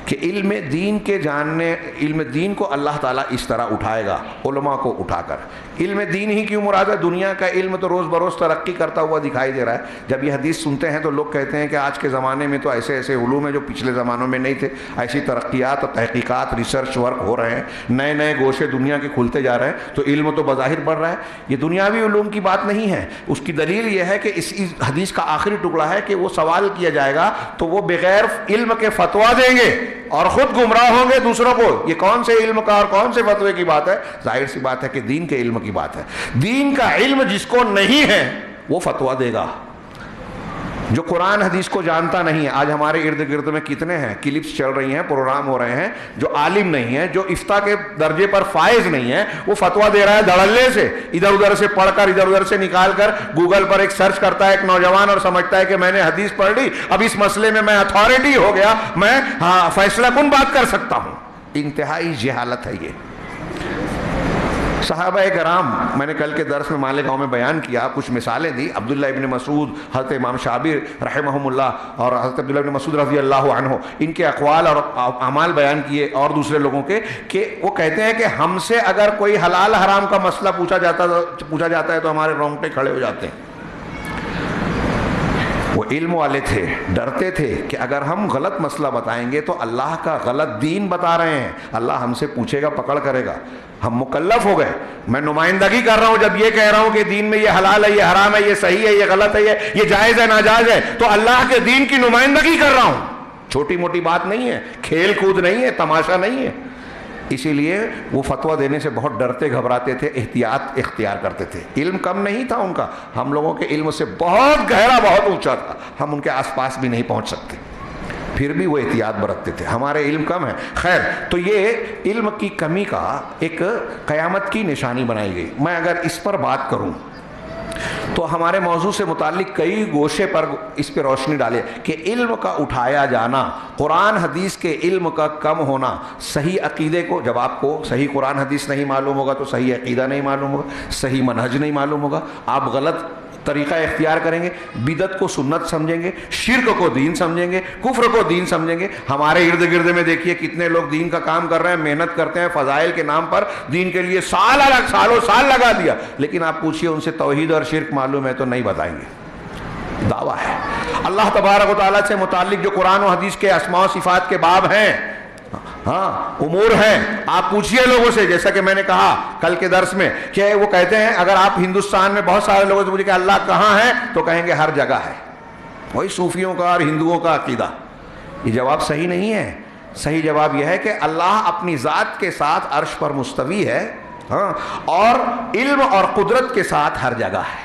کہ علم دین کے جاننے، علم دین کو اللہ تعالیٰ اس طرح اٹھائے گا، علماء کو اٹھا کر۔ علم دین ہی کیوں مراد ہے؟ دنیا کا علم تو روز بروز ترقی کرتا ہوا دکھائی دے رہا ہے۔ جب یہ حدیث سنتے ہیں تو لوگ کہتے ہیں کہ آج کے زمانے میں تو ایسے ایسے علوم ہیں جو پچھلے زمانوں میں نہیں تھے، ایسی ترقیات اور تحقیقات، ریسرچ ورک ہو رہے ہیں، نئے نئے گوشے دنیا کے کھلتے جا رہے ہیں، تو علم تو بظاہر بڑھ رہا ہے۔ یہ دنیاوی علوم کی بات نہیں ہے، اس کی دلیل یہ ہے کہ اس حدیث کا آخری ٹکڑا ہے کہ وہ سوال کیا جائے گا تو وہ بغیر علم کے فتویٰ دیں گے اور خود گمراہ ہوں گے دوسروں کو۔ یہ کون سے علم کا اور کون سے فتوے کی بات ہے؟ ظاہر سی بات ہے کہ دین کے علم کی بات ہے۔ دین کا علم جس کو نہیں ہے وہ فتویٰ دے گا، جو قرآن حدیث کو جانتا نہیں ہے۔ آج ہمارے ارد گرد میں کتنے ہیں، کلپس چل رہی ہیں، پروگرام ہو رہے ہیں، جو عالم نہیں ہے، جو افتاء کے درجے پر فائز نہیں ہے، وہ فتویٰ دے رہا ہے دھڑلے سے، ادھر ادھر سے پڑھ کر، ادھر ادھر سے نکال کر، گوگل پر ایک سرچ کرتا ہے ایک نوجوان اور سمجھتا ہے کہ میں نے حدیث پڑھ لی، اب اس مسئلے میں میں اتھارٹی ہو گیا، میں فیصلہ کن بات کر سکتا ہوں۔ انتہائی جہالت ہے یہ۔ صحابہ کرام، میں نے کل کے درس میں مالیگاؤں میں بیان کیا، کچھ مثالیں دی، عبداللہ ابن مسعود، حضرت امام شابر رحمہم اللہ اور حضرت عبداللہ ابن مسعود رضی اللہ عنہ، ان کے اقوال اور اعمال بیان کیے، اور دوسرے لوگوں کے، کہ وہ کہتے ہیں کہ ہم سے اگر کوئی حلال حرام کا مسئلہ پوچھا جاتا ہے تو ہمارے رونگٹے کھڑے ہو جاتے ہیں۔ وہ علم والے تھے، ڈرتے تھے کہ اگر ہم غلط مسئلہ بتائیں گے تو اللہ کا غلط دین بتا رہے ہیں، اللہ ہم سے پوچھے گا، پکڑ کرے گا۔ ہم مکلف ہو گئے، میں نمائندگی کر رہا ہوں، جب یہ کہہ رہا ہوں کہ دین میں یہ حلال ہے، یہ حرام ہے، یہ صحیح ہے، یہ غلط ہے، یہ جائز ہے، ناجائز ہے، تو اللہ کے دین کی نمائندگی کر رہا ہوں۔ چھوٹی موٹی بات نہیں ہے، کھیل کود نہیں ہے، تماشا نہیں ہے۔ اسی لیے وہ فتویٰ دینے سے بہت ڈرتے گھبراتے تھے، احتیاط اختیار کرتے تھے۔ علم کم نہیں تھا ان کا، ہم لوگوں کے علم سے بہت گہرا، بہت اونچا تھا، ہم ان کے آس پاس بھی نہیں پہنچ سکتے، پھر بھی وہ احتیاط برتتے تھے۔ ہمارے علم کم ہے۔ خیر، تو یہ علم کی کمی کا ایک قیامت کی نشانی بنائی گئی۔ میں اگر اس پر بات کروں تو ہمارے موضوع سے متعلق کئی گوشے پر اس پہ روشنی ڈالے کہ علم کا اٹھایا جانا، قرآن حدیث کے علم کا کم ہونا، صحیح عقیدے کو، جب آپ کو صحیح قرآن حدیث نہیں معلوم ہوگا تو صحیح عقیدہ نہیں معلوم ہوگا، صحیح منہج نہیں معلوم ہوگا، آپ غلط طریقہ اختیار کریں گے، بدعت کو سنت سمجھیں گے، شرک کو دین سمجھیں گے، کفر کو دین سمجھیں گے۔ ہمارے ارد گرد میں دیکھیے کتنے لوگ دین کا کام کر رہے ہیں، محنت کرتے ہیں، فضائل کے نام پر دین کے لیے سالوں سال لگا دیا، لیکن آپ پوچھئے ان سے توحید اور شرک معلوم ہے تو نہیں بتائیں گے۔ دعویٰ ہے اللہ تبارک و تعالیٰ سے متعلق جو قرآن و حدیث کے اسماء و صفات کے باب ہیں، ہاں امور ہیں. آپ پوچھئے لوگوں سے, جیسا کہ میں نے کہا کل کے درس میں کہ وہ کہتے ہیں اگر آپ ہندوستان میں بہت سارے لوگوں سے پوچھیں کہ اللہ کہاں ہے تو کہیں گے ہر جگہ ہے. وہی صوفیوں کا اور ہندوؤں کا عقیدہ. یہ جواب صحیح نہیں ہے. صحیح جواب یہ ہے کہ اللہ اپنی ذات کے ساتھ عرش پر مستوی ہے, ہاں, اور علم اور قدرت کے ساتھ ہر جگہ ہے.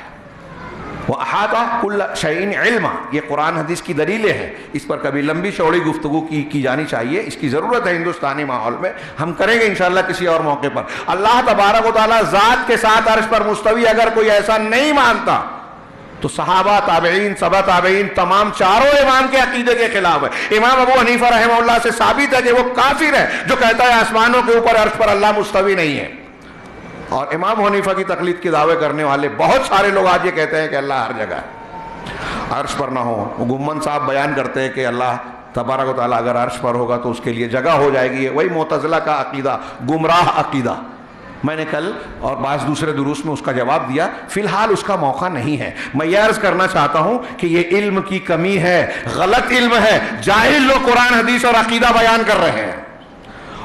وَأَحَاطَ كُلَّ شَيْءٍ عِلْمًا, یہ قرآن حدیث کی دلیلیں ہیں. اس پر کبھی لمبی چوڑی گفتگو کی جانی چاہیے, اس کی ضرورت ہے ہندوستانی ماحول میں. ہم کریں گے انشاءاللہ کسی اور موقع پر. اللہ تبارک و تعالیٰ ذات کے ساتھ عرش پر مستوی اگر کوئی ایسا نہیں مانتا تو صحابہ, تابعین, تبع تابعین, تمام چاروں امام کے عقیدے کے خلاف ہے. امام ابو حنیفہ رحمہ اللہ سے ثابت ہے کہ وہ کافر ہے جو کہتا ہے آسمانوں کے اوپر عرش پر اللہ مستوی نہیں ہے. اور امام حنیفہ کی تقلید کے دعوے کرنے والے بہت سارے لوگ آج یہ کہتے ہیں کہ اللہ ہر جگہ ہے, عرش پر نہ ہو. وہ گمن صاحب بیان کرتے ہیں کہ اللہ تبارک و تعالیٰ اگر عرش پر ہوگا تو اس کے لیے جگہ ہو جائے گی. وہی معتزلہ کا عقیدہ, گمراہ عقیدہ. میں نے کل اور بعض دوسرے دروس میں اس کا جواب دیا. فی الحال اس کا موقع نہیں ہے. میں یہ عرض کرنا چاہتا ہوں کہ یہ علم کی کمی ہے, غلط علم ہے. جاہل لوگ قرآن حدیث اور عقیدہ بیان کر رہے ہیں,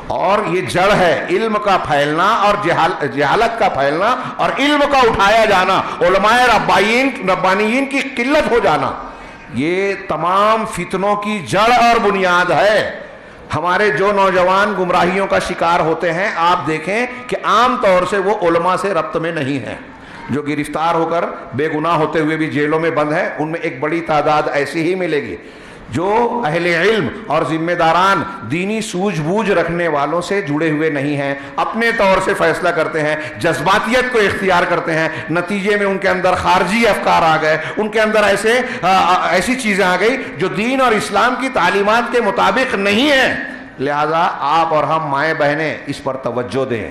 اور یہ جڑ ہے علم کا پھیلنا اور جہالت کا پھیلنا اور علم کا اٹھایا جانا, علماء ربانیین کی قلت ہو جانا. یہ تمام فتنوں کی جڑ اور بنیاد ہے. ہمارے جو نوجوان گمراہیوں کا شکار ہوتے ہیں, آپ دیکھیں کہ عام طور سے وہ علماء سے ربط میں نہیں ہیں. جو گرفتار ہو کر بے گناہ ہوتے ہوئے بھی جیلوں میں بند ہیں, ان میں ایک بڑی تعداد ایسی ہی ملے گی جو اہل علم اور ذمہ داران دینی سوجھ بوجھ رکھنے والوں سے جڑے ہوئے نہیں ہیں. اپنے طور سے فیصلہ کرتے ہیں, جذباتیت کو اختیار کرتے ہیں. نتیجے میں ان کے اندر خارجی افکار آ گئے, ان کے اندر ایسی چیزیں آ گئی جو دین اور اسلام کی تعلیمات کے مطابق نہیں ہیں. لہذا آپ اور ہم مائیں بہنیں اس پر توجہ دیں.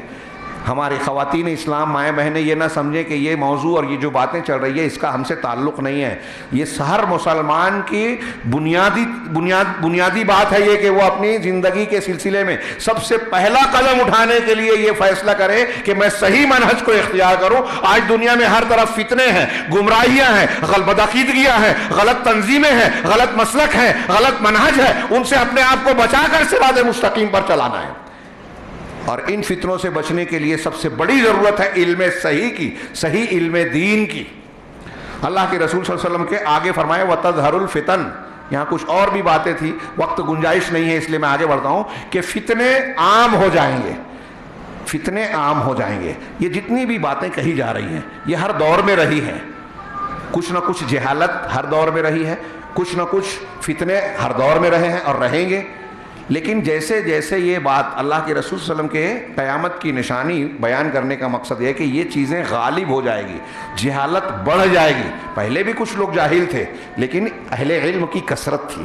ہماری خواتین اسلام مائیں بہنیں یہ نہ سمجھیں کہ یہ موضوع اور یہ جو باتیں چل رہی ہے اس کا ہم سے تعلق نہیں ہے. یہ ہر مسلمان کی بنیادی بات ہے یہ کہ وہ اپنی زندگی کے سلسلے میں سب سے پہلا قدم اٹھانے کے لیے یہ فیصلہ کرے کہ میں صحیح منہج کو اختیار کروں. آج دنیا میں ہر طرف فتنے ہیں, گمراہیاں ہیں, بدعقیدگیاں ہیں, غلط تنظیمیں ہیں, غلط مسلک ہیں, غلط منہج ہے. ان سے اپنے آپ کو بچا کر صراط مستقیم پر چلانا ہے. اور ان فتنوں سے بچنے کے لیے سب سے بڑی ضرورت ہے علم صحیح کی, صحیح علم دین کی. اللہ کے رسول صلی اللہ علیہ وسلم کے آگے فرمائے وَتَظْهَرُ الْفِتَنُ. یہاں کچھ اور بھی باتیں تھی, وقت گنجائش نہیں ہے اس لیے میں آگے بڑھتا ہوں کہ فتنے عام ہو جائیں گے. فتنے عام ہو جائیں گے. یہ جتنی بھی باتیں کہی جا رہی ہیں یہ ہر دور میں رہی ہیں. کچھ نہ کچھ جہالت ہر دور میں رہی ہے, کچھ نہ کچھ فتنے ہر دور میں رہے ہیں اور رہیں گے. لیکن جیسے جیسے یہ بات اللہ کے رسول صلی اللہ علیہ وسلم کے قیامت کی نشانی بیان کرنے کا مقصد یہ ہے کہ یہ چیزیں غالب ہو جائے گی, جہالت بڑھ جائے گی. پہلے بھی کچھ لوگ جاہل تھے لیکن اہل علم کی کثرت تھی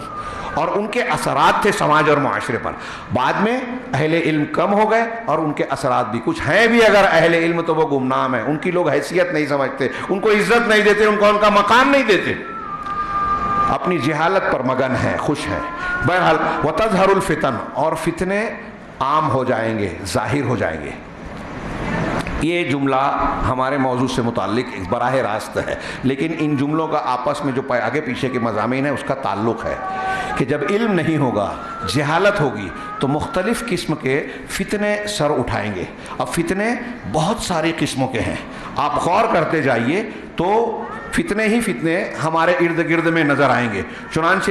اور ان کے اثرات تھے سماج اور معاشرے پر. بعد میں اہل علم کم ہو گئے اور ان کے اثرات بھی. کچھ ہیں بھی اگر اہل علم تو وہ گمنام ہیں, ان کی لوگ حیثیت نہیں سمجھتے, ان کو عزت نہیں دیتے, ان کا مقام نہیں دیتے, اپنی جہالت پر مگن ہے, خوش ہیں. بہرحال وَتَظْهَرُ الْفِتَنُ, اور فتنے عام ہو جائیں گے, ظاہر ہو جائیں گے. یہ جملہ ہمارے موضوع سے متعلق براہ راست ہے, لیکن ان جملوں کا آپس میں جو آگے پیچھے کے مضامین ہیں اس کا تعلق ہے کہ جب علم نہیں ہوگا, جہالت ہوگی تو مختلف قسم کے فتنے سر اٹھائیں گے. اب فتنے بہت ساری قسموں کے ہیں, آپ غور کرتے جائیے تو فتنے ہی فتنے ہمارے ارد گرد میں نظر آئیں گے. چنانچہ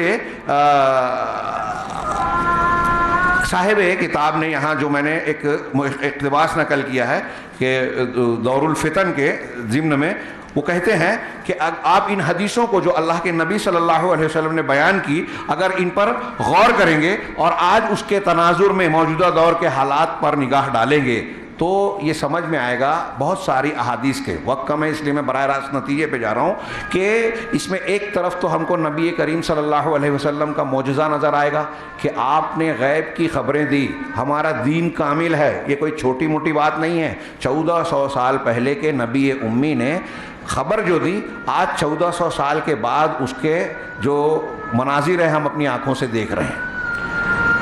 صاحب کتاب نے یہاں جو میں نے ایک اقتباس نقل کیا ہے کہ دور الفتن کے ضمن میں وہ کہتے ہیں کہ آپ ان حدیثوں کو جو اللہ کے نبی صلی اللہ علیہ وسلم نے بیان کی اگر ان پر غور کریں گے اور آج اس کے تناظر میں موجودہ دور کے حالات پر نگاہ ڈالیں گے تو یہ سمجھ میں آئے گا بہت ساری احادیث کے. وقت کم ہے اس لیے میں براہ راست نتیجے پہ جا رہا ہوں کہ اس میں ایک طرف تو ہم کو نبی کریم صلی اللہ علیہ وسلم کا معجزہ نظر آئے گا کہ آپ نے غیب کی خبریں دی, ہمارا دین کامل ہے, یہ کوئی چھوٹی موٹی بات نہیں ہے. 1400 سال پہلے کے نبی امی نے خبر جو دی, آج 1400 سال کے بعد اس کے جو مناظر ہیں ہم اپنی آنکھوں سے دیکھ رہے ہیں.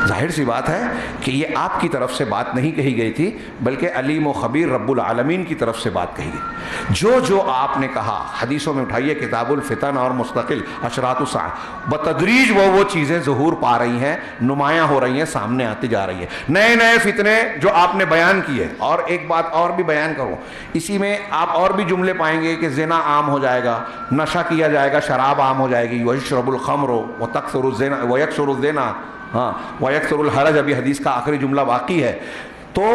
ظاہر سی بات ہے کہ یہ آپ کی طرف سے بات نہیں کہی گئی تھی، بلکہ علیم و خبیر رب العالمین کی طرف سے بات کہی گئی۔ جو آپ نے کہا حدیثوں میں اٹھائیے، کتاب الفتن اور مستقل اشراط الساعہ، بتدریج وہ چیزیں ظہور پا رہی ہیں، نمایاں ہو رہی ہیں، سامنے آتی جا رہی ہیں، نئے فتنے جو آپ نے بیان کیے۔ اور ایک بات اور بھی بیان کروں، اسی میں آپ اور بھی جملے پائیں گے کہ زنا عام ہو جائے گا، نشہ کیا جائے گا، شراب عام ہو جائے گی، وَيَشْرَبُ الْخَمْرُ وَيَكْثُرُ الزِّنَا وَيَكْثُرُ الْحَرَجُ، ابھی حدیث کا آخری جملہ باقی ہے۔ تو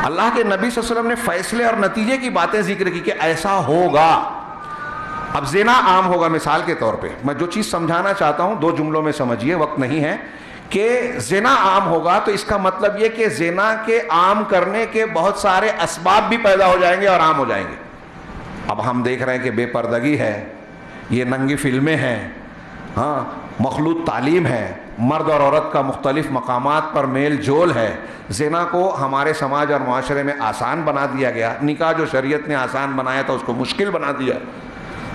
اللہ کے نبی صلی اللہ علیہ وسلم نے فیصلے اور نتیجے کی باتیں ذکر کی کہ ایسا ہوگا۔ اب زنا عام ہوگا، مثال کے طور پہ میں جو چیز سمجھانا چاہتا ہوں 2 جملوں میں سمجھیے، وقت نہیں ہے، کہ زنا عام ہوگا تو اس کا مطلب یہ کہ زنا کے عام کرنے کے بہت سارے اسباب بھی پیدا ہو جائیں گے اور عام ہو جائیں گے۔ اب ہم دیکھ رہے ہیں کہ بے پردگی ہے، یہ ننگی فلمیں ہیں، مخلوط تعلیم ہے، مرد اور عورت کا مختلف مقامات پر میل جول ہے، زنا کو ہمارے سماج اور معاشرے میں آسان بنا دیا گیا، نکاح جو شریعت نے آسان بنایا تھا اس کو مشکل بنا دیا۔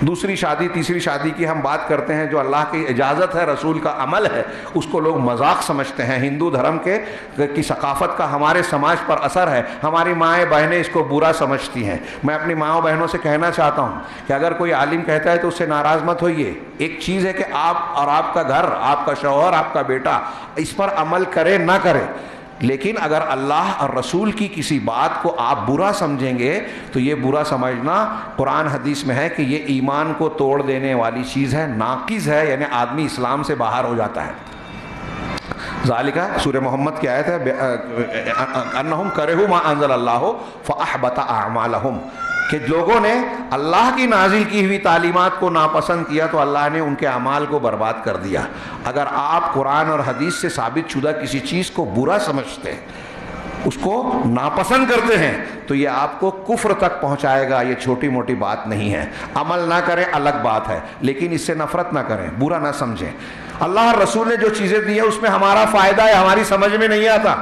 دوسری شادی تیسری شادی کی ہم بات کرتے ہیں، جو اللہ کی اجازت ہے، رسول کا عمل ہے، اس کو لوگ مذاق سمجھتے ہیں۔ ہندو دھرم کی ثقافت کا ہمارے سماج پر اثر ہے، ہماری مائیں بہنیں اس کو برا سمجھتی ہیں۔ میں اپنی ماؤں بہنوں سے کہنا چاہتا ہوں کہ اگر کوئی عالم کہتا ہے تو اس سے ناراض مت ہوئیے۔ ایک چیز ہے کہ آپ اور آپ کا گھر، آپ کا شوہر، آپ کا بیٹا اس پر عمل کرے نہ کرے، لیکن اگر اللہ اور رسول کی کسی بات کو آپ برا سمجھیں گے تو یہ برا سمجھنا قرآن حدیث میں ہے کہ یہ ایمان کو توڑ دینے والی چیز ہے، ناقص ہے، یعنی آدمی اسلام سے باہر ہو جاتا ہے۔ ذالکہ سورہ محمد کی آیت ہے، انہم کرہوا ما انزل اللہ فاحبط اعمالہم، کہ لوگوں نے اللہ کی نازل کی ہوئی تعلیمات کو ناپسند کیا تو اللہ نے ان کے اعمال کو برباد کر دیا۔ اگر آپ قرآن اور حدیث سے ثابت شدہ کسی چیز کو برا سمجھتے ہیں، اس کو ناپسند کرتے ہیں، تو یہ آپ کو کفر تک پہنچائے گا۔ یہ چھوٹی موٹی بات نہیں ہے، عمل نہ کریں الگ بات ہے، لیکن اس سے نفرت نہ کریں، برا نہ سمجھیں۔ اللہ اور رسول نے جو چیزیں دی ہیں اس میں ہمارا فائدہ ہے، ہماری سمجھ میں نہیں آتا،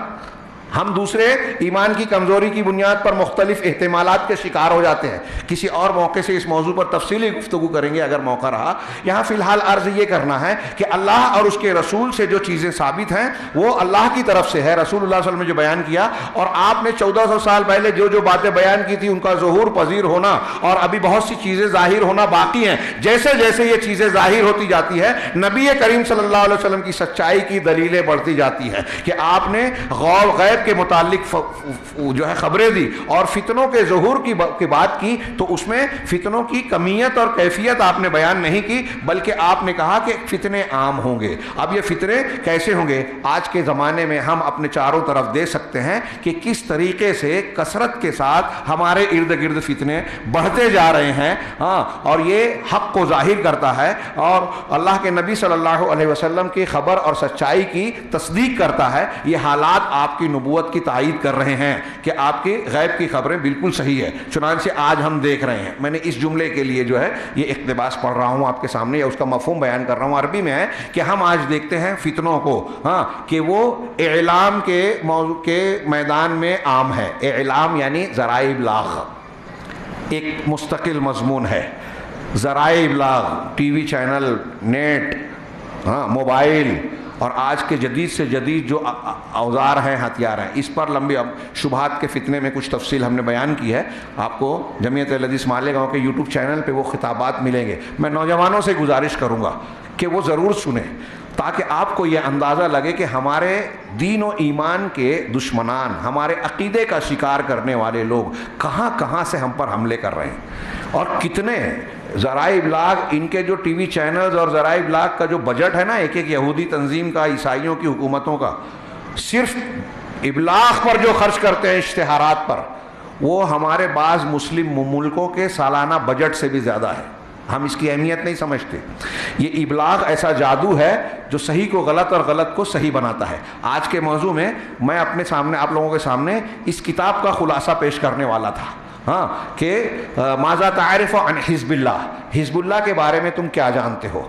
ہم دوسرے ایمان کی کمزوری کی بنیاد پر مختلف احتمالات کے شکار ہو جاتے ہیں۔ کسی اور موقع سے اس موضوع پر تفصیلی گفتگو کریں گے اگر موقع رہا۔ یہاں فی الحال عرض یہ کرنا ہے کہ اللہ اور اس کے رسول سے جو چیزیں ثابت ہیں وہ اللہ کی طرف سے ہے، رسول اللہ صلی اللہ علیہ وسلم نے جو بیان کیا، اور آپ نے 1400 سال پہلے جو باتیں بیان کی تھی ان کا ظہور پذیر ہونا اور ابھی بہت سی چیزیں ظاہر ہونا باقی ہیں۔ جیسے جیسے یہ چیزیں ظاہر ہوتی جاتی ہے، نبی کریم صلی اللہ علیہ وسلم کی سچائی کی دلیلیں بڑھتی جاتی ہیں کہ آپ نے غیب کے متعلق جو ہے خبریں دی اور فتنوں کے ظہور کی بات کی، تو اس میں فتنوں کی کمیت اور کیفیت آپ نے بیان نہیں کی، بلکہ آپ نے کہا کہ فتنے عام ہوں گے۔ اب یہ فتنے کیسے ہوں گے؟ آج کے زمانے میں ہم اپنے چاروں طرف دیکھ سکتے ہیں کہ کس طریقے سے کثرت کے ساتھ ہمارے ارد گرد فتنے بڑھتے جا رہے ہیں، اور یہ حق کو ظاہر کرتا ہے اور اللہ کے نبی صلی اللہ علیہ وسلم کی خبر اور سچائی کی تصدیق کرتا ہے۔ یہ حالات آپ کی نبوت کی تائید کر رہے ہیں کہ آپ کی غیب کی خبریں بالکل صحیح ہے، چنانچہ آج ہم دیکھ رہے ہیں۔ میں نے اس جملے کے لیے جو ہے یہ اقتباس پڑھ رہا ہوں آپ کے سامنے، یا اس کا مفہوم بیان کر رہا ہوں، عربی میں ہے کہ ہم آج دیکھتے ہیں فتنوں کو کہ وہ اعلام کے موضوع کے میدان میں عام ہے۔ اعلام یعنی ذرائع ابلاغ، ایک مستقل مضمون ہے۔ ذرائع ابلاغ، TV channel, net, mobile, اور آج کے جدید سے جدید جو اوزار ہیں، ہتھیار ہیں، اس پر لمبی شبہات کے فتنے میں کچھ تفصیل ہم نے بیان کی ہے۔ آپ کو جمعیت اہل حدیث مالیگاؤں کے یوٹیوب چینل پہ وہ خطابات ملیں گے۔ میں نوجوانوں سے گزارش کروں گا کہ وہ ضرور سنیں تاکہ آپ کو یہ اندازہ لگے کہ ہمارے دین و ایمان کے دشمنان، ہمارے عقیدے کا شکار کرنے والے لوگ کہاں کہاں سے ہم پر حملے کر رہے ہیں، اور کتنے ذرائع ابلاغ، ان کے جو ٹی وی چینلز اور ذرائع ابلاغ کا جو بجٹ ہے نا ایک یہودی تنظیم کا، عیسائیوں کی حکومتوں کا، صرف ابلاغ پر جو خرچ کرتے ہیں، اشتہارات پر، وہ ہمارے بعض مسلم ملکوں کے سالانہ بجٹ سے بھی زیادہ ہے۔ ہم اس کی اہمیت نہیں سمجھتے۔ یہ ابلاغ ایسا جادو ہے جو صحیح کو غلط اور غلط کو صحیح بناتا ہے۔ آج کے موضوع میں میں اپنے سامنے، آپ لوگوں کے سامنے اس کتاب کا خلاصہ پیش کرنے والا تھا کہ ماذا تعرف عن حزب اللہ، حزب اللہ کے بارے میں تم کیا جانتے ہو۔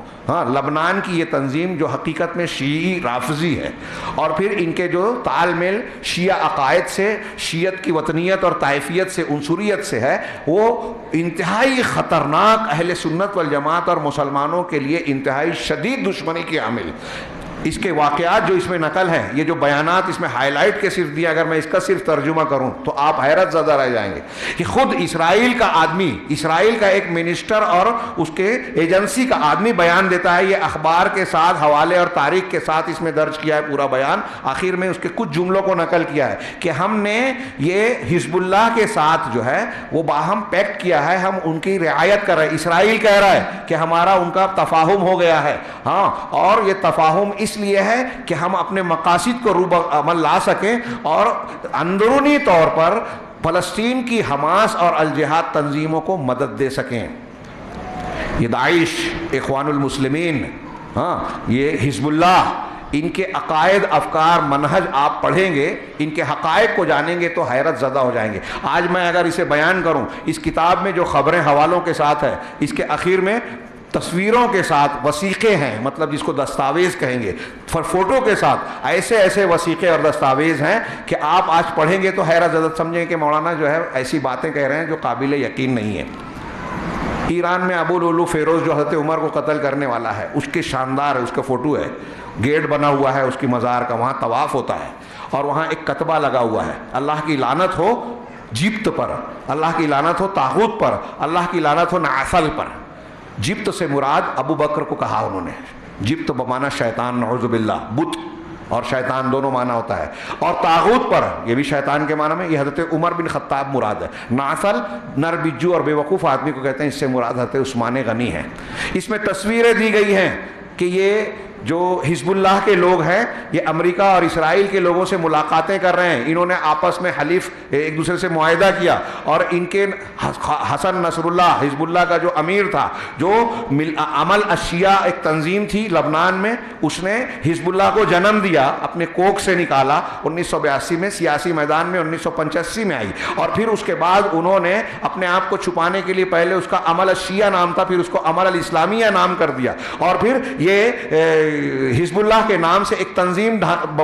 لبنان کی یہ تنظیم جو حقیقت میں شیعی رافضی ہے، اور پھر ان کے جو تال میل شیعہ عقائد سے، شیعت کی وطنیت اور طائفیت سے، عنصریت سے ہے، وہ انتہائی خطرناک، اہل سنت والجماعت اور مسلمانوں کے لیے انتہائی شدید دشمنی کی عامل۔ اس کے واقعات جو اس میں نقل ہیں، یہ جو بیانات اس میں ہائی لائٹ کے صرف دیا، اگر میں اس کا صرف ترجمہ کروں تو آپ حیرت زدہ رہ جائیں گے کہ خود اسرائیل کا آدمی، اسرائیل کا ایک منسٹر اور اس کے ایجنسی کا آدمی بیان دیتا ہے، یہ اخبار کے ساتھ حوالے اور تاریخ کے ساتھ اس میں درج کیا ہے پورا بیان، آخر میں اس کے کچھ جملوں کو نقل کیا ہے کہ ہم نے یہ حزب اللہ کے ساتھ جو ہے وہ باہم پیکٹ کیا ہے، ہم ان کی رعایت کر رہے ہیں۔ اسرائیل کہہ رہا ہے کہ ہمارا ان کا تفاہم ہو گیا ہے، ہاں، اور یہ تفاہم اس لیے ہے کہ ہم اپنے مقاصد کو روب عمل لا سکیں اور اندرونی طور پر فلسطین کی حماس اور الجہاد تنظیموں کو مدد دے سکیں۔ یہ داعش، اخوان المسلمین، ہاں، یہ حزب اللہ، ان کے عقائد، افکار، منہج آپ پڑھیں گے، ان کے حقائق کو جانیں گے تو حیرت زدہ ہو جائیں گے۔ آج میں اگر اسے بیان کروں، اس کتاب میں جو خبریں حوالوں کے ساتھ ہے، اس کے اخیر میں تصویروں کے ساتھ وثیقے ہیں، مطلب جس کو دستاویز کہیں گے، فوٹو کے ساتھ ایسے ایسے وثیقے اور دستاویز ہیں کہ آپ آج پڑھیں گے تو حیرت زدہ سمجھیں کہ مولانا جو ہے ایسی باتیں کہہ رہے ہیں جو قابل یقین نہیں ہے۔ ایران میں ابو لولو فیروز جو حضرت عمر کو قتل کرنے والا ہے، اس کے شاندار ہے، اس کا فوٹو ہے، گیٹ بنا ہوا ہے اس کی مزار کا، وہاں طواف ہوتا ہے اور وہاں ایک کتبہ لگا ہوا ہے، اللہ کی لعنت ہو جبت پر، اللہ کی لعنت ہو طاغوت پر، اللہ کی لعنت ہو نعسل پر۔ جبت سے مراد ابو بکر کو کہا انہوں نے، جبت بمانا شیطان، نعوذ باللہ، بت اور شیطان دونوں معنی ہوتا ہے، اور طاغوت پر یہ بھی شیطان کے معنی میں، یہ حضرت عمر بن خطاب مراد ہے۔ نعسل نر بجو اور بے وقوف آدمی کو کہتے ہیں، اس سے مراد حضرت عثمان غنی ہے۔ اس میں تصویریں دی گئی ہیں کہ یہ جو حزب اللہ کے لوگ ہیں یہ امریکہ اور اسرائیل کے لوگوں سے ملاقاتیں کر رہے ہیں، انہوں نے آپس میں حلیف ایک دوسرے سے معاہدہ کیا، اور ان کے حسن نصر اللہ حزب اللہ کا جو امیر تھا، جو عمل الشیعہ ایک تنظیم تھی لبنان میں، اس نے حزب اللہ کو جنم دیا، اپنے کوکھ سے نکالا 1982 میں، سیاسی میدان میں 1985 میں آئی، اور پھر اس کے بعد انہوں نے اپنے آپ کو چھپانے کے لیے پہلے اس کا عمل الشیعہ نام تھا، پھر اس کو عمل الاسلامیہ نام کر دیا، اور پھر یہ حزب اللہ کے نام سے ایک تنظیم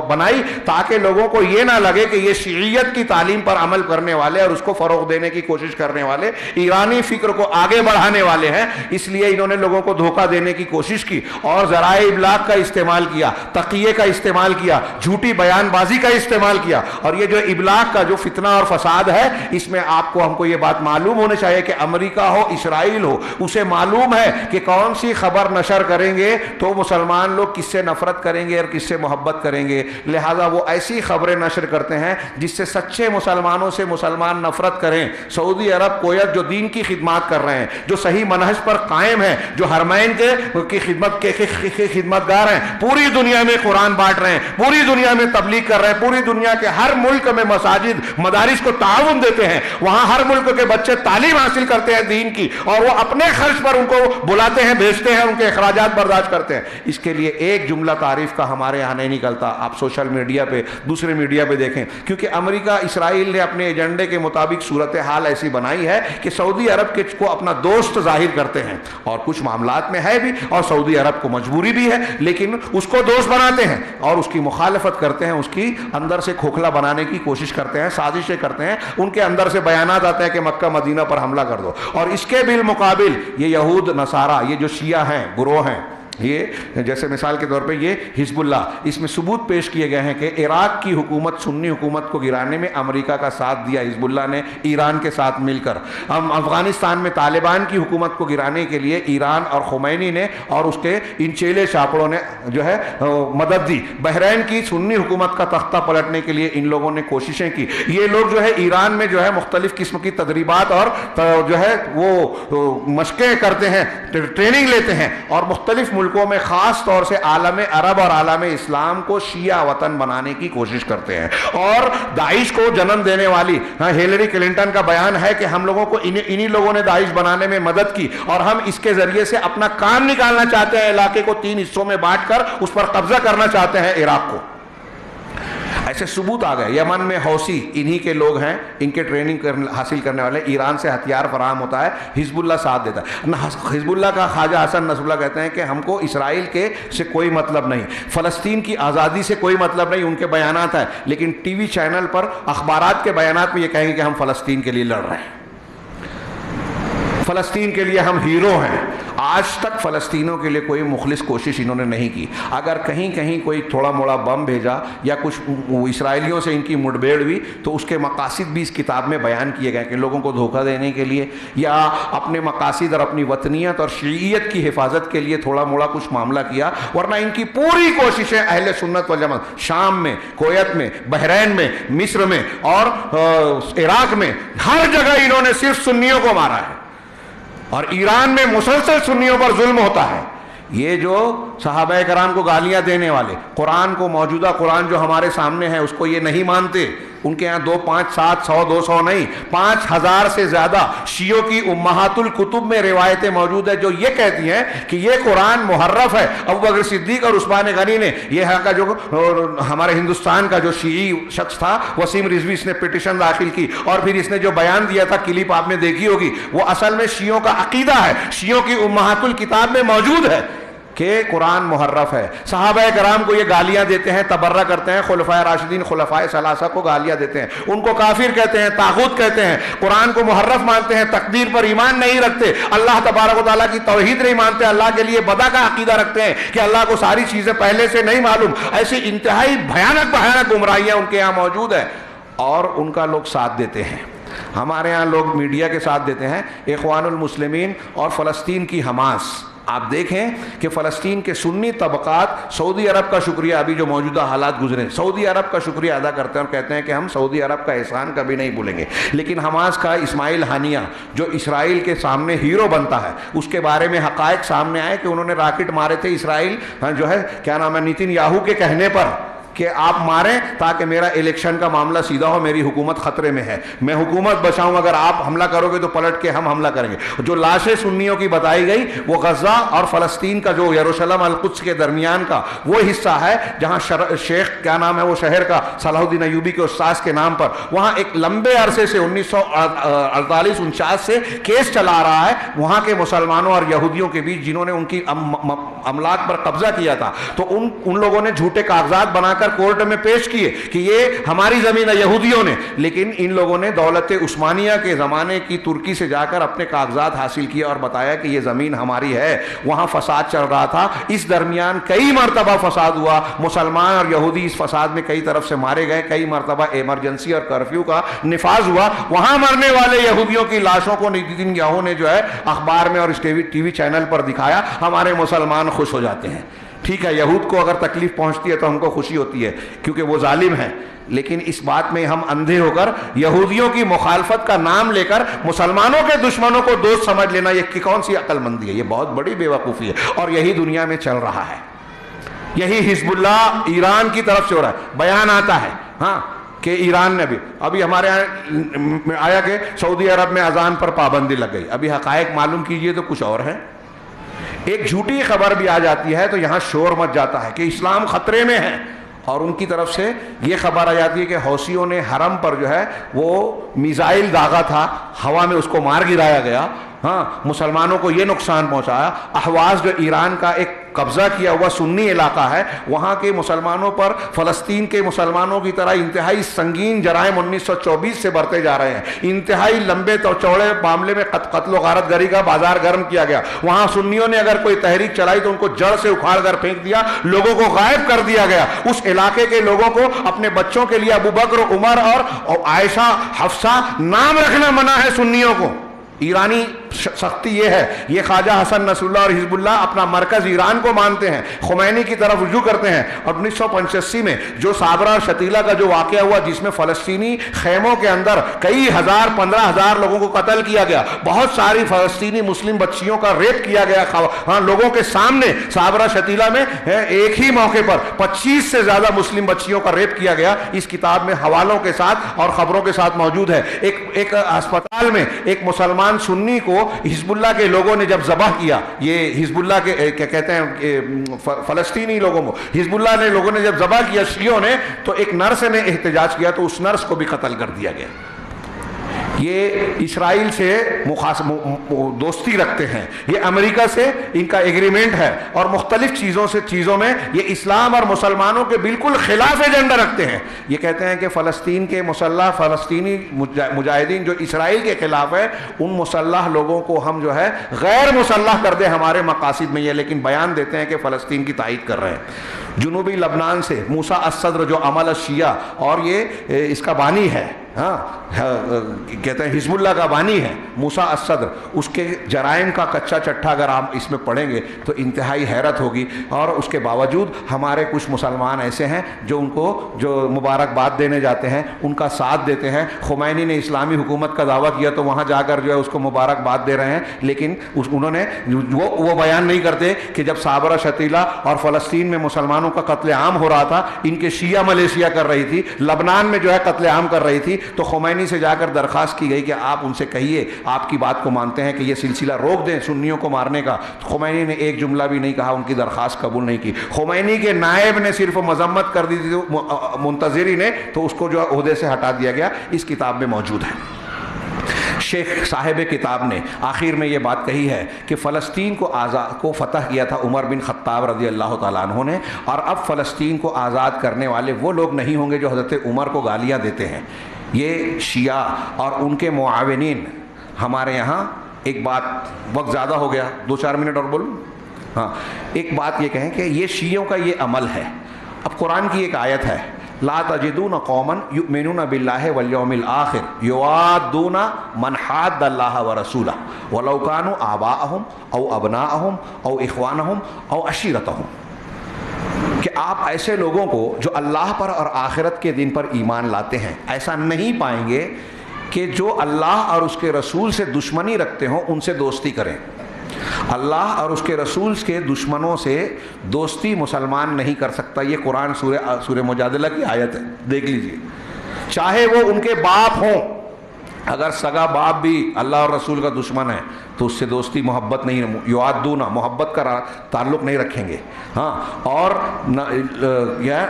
بنائی تاکہ لوگوں کو یہ نہ لگے کہ یہ شیعیت کی تعلیم پر عمل کرنے والے اور اس کو فروغ دینے کی کوشش کرنے والے، ایرانی فکر کو آگے بڑھانے والے ہیں، اس لیے انہوں نے لوگوں کو دھوکہ دینے کی کوشش کی اور ذرائع ابلاغ کا استعمال کیا، تقیے کا استعمال کیا، جھوٹی بیان بازی کا استعمال کیا، اور یہ جو ابلاغ کا جو فتنہ اور فساد ہے، اس میں آپ کو ہم کو یہ بات معلوم ہونے چاہیے کہ امریکہ ہو اسرائیل ہو، اسے معلوم ہے کہ کون سی خبر نشر کریں گے تو مسلمان لوگ کس سے نفرت کریں گے اور کس سے محبت کریں گے، لہذا وہ ایسی خبریں نشر کرتے ہیں جس سے سچے مسلمانوں سے مسلمان نفرت کریں۔ سعودی عرب، کویت جو دین کی خدمات کر رہے ہیں، جو صحیح منہج پر قائم ہیں، جو حرمین کی خدمت کے خدمتگار ہیں، پوری دنیا میں قرآن بانٹ رہے ہیں، پوری دنیا میں تبلیغ کر رہے ہیں، پوری دنیا کے ہر ملک میں مساجد مدارس کو تعاون دیتے ہیں، وہاں ہر ملک کے بچے تعلیم حاصل کرتے ہیں دین کی، اور وہ اپنے خرچ پر ان کو بلاتے ہیں، بھیجتے ہیں، ان کے اخراجات برداشت کرتے ہیں۔ اس کے لیے ایک جملہ تعریف کا ہمارے یہاں نہیں نکلتا، آپ سوشل میڈیا پہ دوسرے میڈیا پہ دیکھیں، کیونکہ امریکہ اسرائیل نے اپنے ایجنڈے کے مطابق صورتحال ایسی بنائی ہے کہ سعودی عرب کو اپنا دوست ظاہر کرتے ہیں، اور کچھ معاملات میں ہے بھی، اور سعودی عرب کو مجبوری بھی ہے، لیکن اس کو دوست بناتے ہیں اور اس کی مخالفت کرتے ہیں، اس کی اندر سے کھوکھلا بنانے کی کوشش کرتے ہیں، سازشیں کرتے ہیں، ان کے اندر سے بیانات آتے ہیں کہ مکہ مدینہ پر حملہ کر دو، اور اس کے بالمقابل یہ یہود نصارہ، یہ جو شیعہ ہیں، گروہ ہیں، یہ جیسے مثال کے طور پہ یہ حزب اللہ، اس میں ثبوت پیش کیے گئے ہیں کہ عراق کی حکومت، سنی حکومت کو گرانے میں امریکہ کا ساتھ دیا حزب اللہ نے ایران کے ساتھ مل کر، افغانستان میں طالبان کی حکومت کو گرانے کے لیے ایران اور خمینی نے اور اس کے ان چیلے چاپڑوں نے جو ہے مدد دی، بحرین کی سنی حکومت کا تختہ پلٹنے کے لیے ان لوگوں نے کوششیں کی، یہ لوگ جو ہے ایران میں جو ہے مختلف قسم کی تدریبات اور جو ہے وہ مشقیں کرتے ہیں، ٹریننگ لیتے ہیں، اور مختلف ملکوں میں خاص طور سے عالم عرب اور عالم اسلام کو شیعہ وطن بنانے کی کوشش کرتے ہیں، اور داعش کو جنم دینے والی ہیلری کلنٹن کا بیان ہے کہ ہم لوگوں کو انہی لوگوں نے داعش بنانے میں مدد کی، اور ہم اس کے ذریعے سے اپنا کام نکالنا چاہتے ہیں، علاقے کو 3 حصوں میں بانٹ کر اس پر قبضہ کرنا چاہتے ہیں، عراق کو۔ ایسے ثبوت آ گئے، یمن میں حوثی انہی کے لوگ ہیں، ان کے ٹریننگ حاصل کرنے والے، ایران سے ہتھیار فراہم ہوتا ہے، حزب اللہ ساتھ دیتا ہے۔ حزب اللہ کا خواجہ حسن نصر اللہ کہتے ہیں کہ ہم کو اسرائیل کے سے کوئی مطلب نہیں، فلسطین کی آزادی سے کوئی مطلب نہیں، ان کے بیانات ہیں، لیکن ٹی وی چینل پر اخبارات کے بیانات میں یہ کہیں گے کہ ہم فلسطین کے لیے لڑ رہے ہیں، فلسطین کے لیے ہم ہیرو ہیں، آج تک فلسطینیوں کے لیے کوئی مخلص کوشش انہوں نے نہیں کی. اگر کہیں کہیں کوئی تھوڑا موڑا بم بھیجا یا کچھ اسرائیلیوں سے ان کی مٹبھیڑ ہوئی تو اس کے مقاصد بھی اس کتاب میں بیان کیے گئے کہ لوگوں کو دھوکہ دینے کے لیے یا اپنے مقاصد اور اپنی وطنیت اور شیعیت کی حفاظت کے لیے تھوڑا موڑا کچھ معاملہ کیا. ورنہ ان کی پوری کوششیں اہل سنت والجماعت شام میں، کویت میں، بحرین میں، مصر میں اور عراق میں ہر جگہ انہوں نے صرف سنیوں کو مارا ہے، اور ایران میں مسلسل سنیوں پر ظلم ہوتا ہے. یہ جو صحابہ کرام کو گالیاں دینے والے، قرآن کو، موجودہ قرآن جو ہمارے سامنے ہے اس کو یہ نہیں مانتے. ان کے ہاں 2 5 7 100 200 نہیں، 5000 سے زیادہ شیعوں کی امہات الکتب میں روایتیں موجود ہیں جو یہ کہتی ہیں کہ یہ قرآن محرف ہے. ابو بکر صدیق اور عثمان غنی نے، یہ کا جو ہمارے ہندوستان کا جو شیعی شخص تھا وسیم رضوی، اس نے پٹیشن داخل کی اور پھر اس نے جو بیان دیا تھا، کلپ آپ نے دیکھی ہوگی، وہ اصل میں شیعوں کا عقیدہ ہے، شیعوں کی امہات الکتاب میں موجود ہے کہ قرآن محرف ہے. صحابہ کرام کو یہ گالیاں دیتے ہیں، تبرہ کرتے ہیں، خلفائے راشدین، خلفائے ثلاثہ کو گالیاں دیتے ہیں، ان کو کافر کہتے ہیں، طاغوت کہتے ہیں، قرآن کو محرف مانتے ہیں، تقدیر پر ایمان نہیں رکھتے، اللہ تبارک و تعالیٰ کی توحید نہیں مانتے، اللہ کے لیے بدا کا عقیدہ رکھتے ہیں کہ اللہ کو ساری چیزیں پہلے سے نہیں معلوم. ایسی انتہائی بھیانک گمراہیاں ان کے یہاں موجود ہیں اور ان کا لوگ ساتھ دیتے ہیں. ہمارے ہاں لوگ میڈیا کے ساتھ دیتے ہیں. اخوان المسلمین اور فلسطین کی حماس، آپ دیکھیں کہ فلسطین کے سنی طبقات سعودی عرب کا شکریہ، ابھی جو موجودہ حالات گزرے، سعودی عرب کا شکریہ ادا کرتے ہیں اور کہتے ہیں کہ ہم سعودی عرب کا احسان کبھی نہیں بھولیں گے. لیکن حماس کا اسماعیل ہانیہ جو اسرائیل کے سامنے ہیرو بنتا ہے، اس کے بارے میں حقائق سامنے آئے کہ انہوں نے راکٹ مارے تھے اسرائیل جو ہے کیا نام ہے نیتن یاہو کے کہنے پر کہ آپ ماریں تاکہ میرا الیکشن کا معاملہ سیدھا ہو، میری حکومت خطرے میں ہے، میں حکومت بچاؤں، اگر آپ حملہ کرو گے تو پلٹ کے ہم حملہ کریں گے. جو لاشیں سنیوں کی بتائی گئی وہ غزہ اور فلسطین کا جو یروشلم القدس کے درمیان کا وہ حصہ ہے جہاں شیخ کیا نام ہے وہ شہر کا صلاح الدین ایوبی کے استاذ کے نام پر وہاں ایک لمبے عرصے سے 1948-49 سے کیس چلا رہا ہے وہاں کے مسلمانوں اور یہودیوں کے بیچ، جنہوں نے ان کی املاک پر قبضہ کیا تھا. تو ان لوگوں نے جھوٹے کاغذات بنا کر کورٹ میں پیش کیے کہ یہ ہماری زمین ہے یہودیوں نے، لیکن ان لوگوں نے دولت عثمانیہ کے زمانے کی ترکی سے جا کر اپنے کاغذات حاصل کیے اور بتایا کہ یہ زمین ہماری ہے. وہاں فساد چل رہا تھا، اس درمیان کئی مرتبہ فساد ہوا، مسلمان اور یہودی اس فساد میں کئی طرف سے مارے گئے، کئی مرتبہ ایمرجنسی اور کرفیو کا نفاذ ہوا. وہاں مرنے والے یہودیوں کی لاشوں کو نیتن یاہو نے جو ہے اخبار میں اور اس ٹی وی چینل پر دکھایا. ہمارے مسلمان خوش ہو جاتے ہیں. ٹھیک ہے، یہود کو اگر تکلیف پہنچتی ہے تو ہم کو خوشی ہوتی ہے کیونکہ وہ ظالم ہیں، لیکن اس بات میں ہم اندھے ہو کر یہودیوں کی مخالفت کا نام لے کر مسلمانوں کے دشمنوں کو دوست سمجھ لینا یہ کون سی عقل مندی ہے؟ یہ بہت بڑی بے وقوفی ہے اور یہی دنیا میں چل رہا ہے. یہی حزب اللہ ایران کی طرف سے ہو رہا ہے. بیان آتا ہے ہاں کہ ایران نے ابھی ہمارے یہاں آیا کہ سعودی عرب میں اذان پر پابندی لگ گئی. ابھی حقائق معلوم کیجئے تو کچھ اور ہیں. ایک جھوٹی خبر بھی آ جاتی ہے تو یہاں شور مچ جاتا ہے کہ اسلام خطرے میں ہے، اور ان کی طرف سے یہ خبر آ جاتی ہے کہ حوثیوں نے حرم پر جو ہے وہ میزائل داغا تھا، ہوا میں اس کو مار گرایا گیا. ہاں، مسلمانوں کو یہ نقصان پہنچایا. احواز جو ایران کا ایک قبضہ کیا ہوا سنی علاقہ ہے، وہاں کے مسلمانوں پر فلسطین کے مسلمانوں کی طرح انتہائی سنگین جرائم 1924 سے برتے جا رہے ہیں. انتہائی لمبے چوڑے معاملے میں قتل و غارت گری کا بازار گرم کیا گیا. وہاں سنیوں نے اگر کوئی تحریک چلائی تو ان کو جڑ سے اکھاڑ کر پھینک دیا، لوگوں کو غائب کر دیا گیا. اس علاقے کے لوگوں کو اپنے بچوں کے لیے ابو بکر، عمر اور عائشہ، حفصہ نام رکھنا منع ہے سنیوں کو. ایرانی سختی یہ ہے. یہ خواجہ حسن نصر اللہ اور حزب اللہ اپنا مرکز ایران کو مانتے ہیں، خمینی کی طرف رجوع کرتے ہیں. اور 1985 میں جو صابرہ اور شتیلہ کا جو واقعہ ہوا جس میں فلسطینی خیموں کے اندر کئی ہزار 15,000 لوگوں کو قتل کیا گیا، بہت ساری فلسطینی مسلم بچیوں کا ریپ کیا گیا لوگوں کے سامنے. صابرہ شتیلہ میں ایک ہی موقع پر 25 سے زیادہ مسلم بچیوں کا ریپ کیا گیا. اس کتاب میں حوالوں کے ساتھ اور خبروں کے ساتھ موجود ہے. ایک اسپتال میں ایک مسلمان سنی کو حزب اللہ کے لوگوں نے جب ذبح کیا، یہ حزب اللہ کے کیا کہتے ہیں فلسطینی لوگوں کو حزب اللہ نے لوگوں نے جب ذبح کیا شیعوں نے، تو ایک نرس نے احتجاج کیا تو اس نرس کو بھی قتل کر دیا گیا. یہ اسرائیل سے دوستی رکھتے ہیں، یہ امریکہ سے ان کا ایگریمنٹ ہے، اور مختلف چیزوں میں یہ اسلام اور مسلمانوں کے بالکل خلاف ایجنڈا رکھتے ہیں۔ یہ کہتے ہیں کہ فلسطین کے مسلح فلسطینی مجاہدین جو اسرائیل کے خلاف ہے، ان مسلح لوگوں کو ہم جو ہے غیر مسلح کر دیں ہمارے مقاصد میں، یہ لیکن بیان دیتے ہیں کہ فلسطین کی تائید کر رہے ہیں۔ جنوبی لبنان سے موسیٰ الصدر جو عمل الشیعہ اور یہ اس کا بانی ہے، کہتے ہیں حزب اللہ کا بانی ہے موسیٰ الصدر، اس کے جرائم کا کچا چٹھا اگر آپ اس میں پڑھیں گے تو انتہائی حیرت ہوگی۔ اور اس کے باوجود ہمارے کچھ مسلمان ایسے ہیں جو ان کو جو مبارکباد دینے جاتے ہیں ان کا ساتھ دیتے ہیں۔ خمینی نے اسلامی حکومت کا دعویٰ کیا تو وہاں جا کر جو ہے اس کو مبارکباد دے رہے ہیں، لیکن انہوں نے وہ بیان نہیں کرتے کہ جب صابرہ شتیلہ اور فلسطین میں مسلمانوں کا قتل عام ہو رہا تھا، ان کے شیعہ ملیشیا کر رہی تھی، لبنان میں جو ہے قتل عام کر رہی تھی، تو خمینی سے جا کر درخواست کی گئی کہ آپ ان سے کہیے آپ کی بات کو مانتے ہیں کہ یہ سلسلہ روک دیں سنیوں کو مارنے کا۔ خمینی نے ایک جملہ بھی نہیں کہا، ان کی درخواست قبول نہیں کی۔ خمینی کے نائب نے صرف مذمت کر دی تھی منتظری نے، تو اس کو جو عہدے سے ہٹا دیا گیا۔ اس کتاب میں موجود ہے۔ شیخ صاحب کتاب نے آخر میں یہ بات کہی ہے کہ فلسطین کو فتح کیا تھا عمر بن خطاب رضی اللہ تعالیٰ عنہ نے، اور اب فلسطین کو آزاد کرنے والے وہ لوگ نہیں ہوں گے جو حضرت عمر کو گالیاں دیتے ہیں۔ یہ شیعہ اور ان کے معاونین ہمارے یہاں ایک بات، وقت زیادہ ہو گیا، 2-4 منٹ اور بولوں؟ ہاں، ایک بات یہ کہیں کہ یہ شیعوں کا یہ عمل ہے۔ اب قرآن کی ایک آیت ہے، لا تجدون قوما یؤمنون باللہ والیوم الآخر یوادون من حاد اللہ ورسولہ ولو کانوا آباءہم او ابناءہم او اخوانہم او عشیرتہم، کہ آپ ایسے لوگوں کو جو اللہ پر اور آخرت کے دن پر ایمان لاتے ہیں ایسا نہیں پائیں گے کہ جو اللہ اور اس کے رسول سے دشمنی رکھتے ہوں ان سے دوستی کریں۔ اللہ اور اس کے رسول کے دشمنوں سے دوستی مسلمان نہیں کر سکتا۔ یہ قرآن سورہ مجادلہ کی آیت ہے، دیکھ لیجئے۔ چاہے وہ ان کے باپ ہوں، اگر سگا باپ بھی اللہ اور رسول کا دشمن ہے تو اس سے دوستی محبت نہیں، یوادون محبت کا تعلق نہیں رکھیں گے۔ ہاں، اور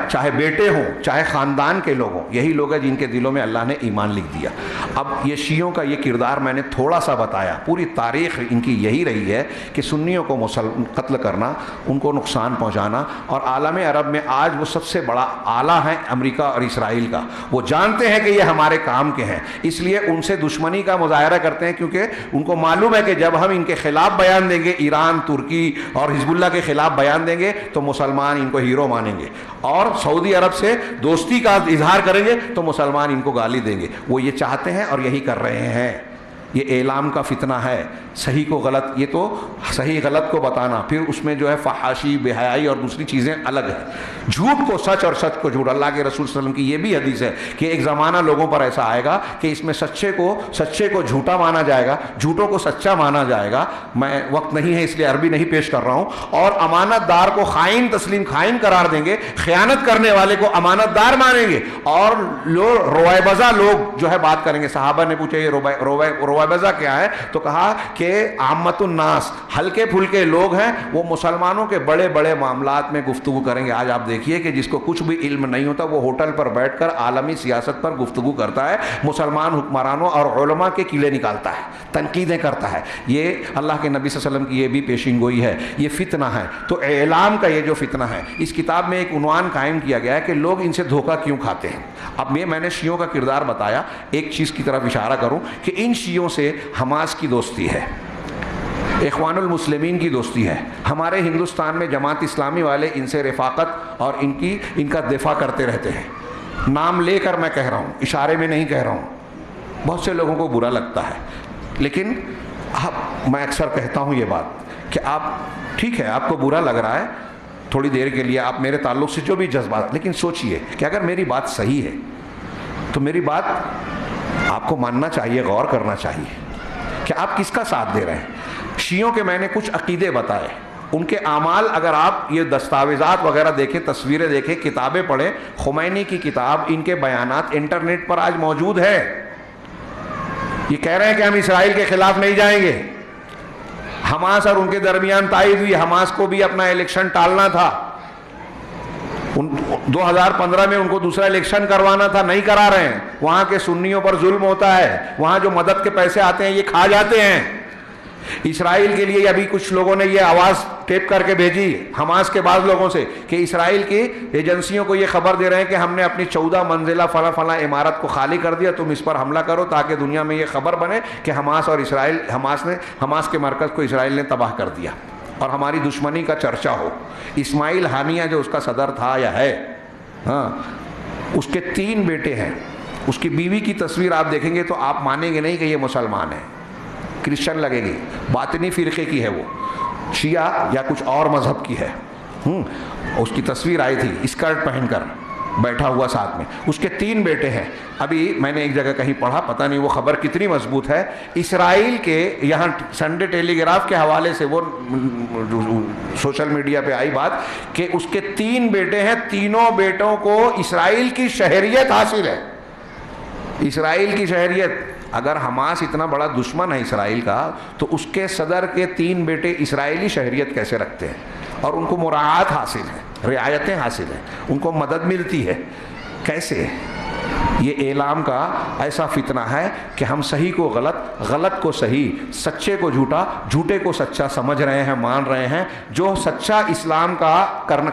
چاہے بیٹے ہوں چاہے خاندان کے لوگ ہوں، یہی لوگ ہیں جن کے دلوں میں اللہ نے ایمان لکھ دیا۔ اب یہ شیعوں کا یہ کردار میں نے تھوڑا سا بتایا، پوری تاریخ ان کی یہی رہی ہے کہ سنیوں کو قتل کرنا، ان کو نقصان پہنچانا، اور عالم عرب میں آج وہ سب سے بڑا آلہ ہے امریکہ اور اسرائیل کا۔ وہ جانتے ہیں کہ یہ ہمارے کام کے ہیں، اس لیے ان سے دشمنی کا مظاہرہ کرتے ہیں، کیونکہ ان کو معلوم ہے کہ جب ہم ان کے خلاف بیان دیں گے، ایران، ترکی اور حزب اللہ کے خلاف بیان دیں گے تو مسلمان ان کو ہیرو مانیں گے، اور سعودی عرب سے دوستی کا اظہار کریں گے تو مسلمان ان کو گالی دیں گے۔ وہ یہ چاہتے ہیں اور یہی کر رہے ہیں۔ یہ اعلام کا فتنہ ہے، صحیح کو غلط، یہ تو صحیح غلط کو بتانا، پھر اس میں جو ہے فحاشی، بے حیائی اور دوسری چیزیں الگ ہیں، جھوٹ کو سچ اور سچ کو جھوٹ۔ اللہ کے رسول صلی اللہ علیہ وسلم کی یہ بھی حدیث ہے کہ ایک زمانہ لوگوں پر ایسا آئے گا کہ اس میں سچے کو جھوٹا مانا جائے گا، جھوٹوں کو سچا مانا جائے گا۔ میں وقت نہیں ہے اس لیے عربی نہیں پیش کر رہا ہوں۔ اور امانت دار کو خائن خائن قرار دیں گے، خیانت کرنے والے کو امانت دار مانیں گے، اور رویبضہ لوگ جو ہے بات کریں گے۔ صحابہ نے پوچھا یہ رویبضہ کیا ہے؟ تو کہا کہ عامت الناس، ہلکے پھلکے لوگ ہیں، وہ مسلمانوں کے بڑے بڑے معاملات میں گفتگو کریں گے۔ آج آپ دیکھیے کہ جس کو کچھ بھی علم نہیں ہوتا وہ ہوٹل پر بیٹھ کر عالمی سیاست پر گفتگو کرتا ہے، مسلمان حکمرانوں اور علماء کے قلعے نکالتا ہے، تنقیدیں کرتا ہے۔ یہ اللہ کے نبی صلی اللہ علیہ وسلم کی یہ بھی پیشین گوئی ہے، یہ فتنہ ہے۔ تو اعلام کا یہ جو فتنہ ہے، اس کتاب میں ایک عنوان قائم کیا گیا ہے کہ لوگ ان سے دھوکہ کیوں کھاتے ہیں۔ اب میں نے شیعوں کا کردار بتایا، ایک چیز کی طرف اشارہ کروں کہ ان شیعوں سے حماس کی دوستی ہے، اخوان المسلمین کی دوستی ہے۔ ہمارے ہندوستان میں جماعت اسلامی والے ان سے رفاقت اور ان کا دفاع کرتے رہتے ہیں۔ نام لے کر میں کہہ رہا ہوں، اشارے میں نہیں کہہ رہا ہوں۔ بہت سے لوگوں کو برا لگتا ہے، لیکن میں اکثر کہتا ہوں یہ بات کہ آپ ٹھیک ہے، آپ کو برا لگ رہا ہے تھوڑی دیر کے لیے، آپ میرے تعلق سے جو بھی جذبات، لیکن سوچئے کہ اگر میری بات صحیح ہے تو میری بات آپ کو ماننا چاہیے، غور کرنا چاہیے کہ آپ کس کا ساتھ دے رہے ہیں۔ شیعوں کے میں نے کچھ عقیدے بتائے، ان کے اعمال اگر آپ یہ دستاویزات وغیرہ دیکھیں، تصویریں دیکھیں، کتابیں پڑھیں، خمینی کی کتاب، ان کے بیانات انٹرنیٹ پر آج موجود ہے۔ یہ کہہ رہے ہیں کہ ہم اسرائیل کے خلاف نہیں جائیں گے۔ حماس اور ان کے درمیان تائید ہوئی، حماس کو بھی اپنا الیکشن ٹالنا تھا، 2015 میں ان کو دوسرا الیکشن کروانا تھا, نہیں کرا رہے ہیں. وہاں کے سنیوں پر ظلم ہوتا ہے, وہاں جو مدد کے پیسے آتے ہیں یہ کھا جاتے ہیں. اسرائیل کے لیے ابھی کچھ لوگوں نے یہ آواز ٹیپ کر کے بھیجی حماس کے بعض لوگوں سے کہ اسرائیل کی ایجنسیوں کو یہ خبر دے رہے ہیں کہ ہم نے اپنی 14 منزلہ فلاں فلاں عمارت کو خالی کر دیا, تم اس پر حملہ کرو تاکہ دنیا میں یہ خبر بنے کہ حماس اور اسرائیل, حماس کے مرکز کو اسرائیل نے تباہ کر دیا اور ہماری دشمنی کا چرچا ہو. اسماعیل ہانیہ جو اس کا صدر تھا یا ہے, ہاں, اس کے 3 بیٹے ہیں. اس کی بیوی کی تصویر آپ دیکھیں گے تو آپ مانیں گے نہیں کہ یہ مسلمان ہے, کرسچن لگے گی, باطنی فرقے کی ہے, وہ شیعہ یا کچھ اور مذہب کی ہے. اس کی تصویر آئی تھی اسکرٹ پہن کر بیٹھا ہوا ساتھ میں. اس کے 3 بیٹے ہیں. ابھی میں نے ایک جگہ کہیں پڑھا, پتہ نہیں وہ خبر کتنی مضبوط ہے, اسرائیل کے یہاں سنڈے ٹیلی گراف کے حوالے سے وہ سوشل میڈیا پہ آئی بات کہ اس کے 3 بیٹے ہیں, تینوں بیٹوں کو اسرائیل کی شہریت حاصل ہے. اسرائیل کی شہریت. اگر حماس اتنا بڑا دشمن ہے اسرائیل کا تو اس کے صدر کے 3 بیٹے اسرائیلی شہریت کیسے رکھتے ہیں اور ان کو مراعات حاصل ہے, رعایتیں حاصل ہیں, ان کو مدد ملتی ہے, کیسے؟ یہ اعلام کا ایسا فتنہ ہے کہ ہم صحیح کو غلط, غلط کو صحیح, سچے کو جھوٹا, جھوٹے کو سچا سمجھ رہے ہیں, مان رہے ہیں. جو سچا اسلام کا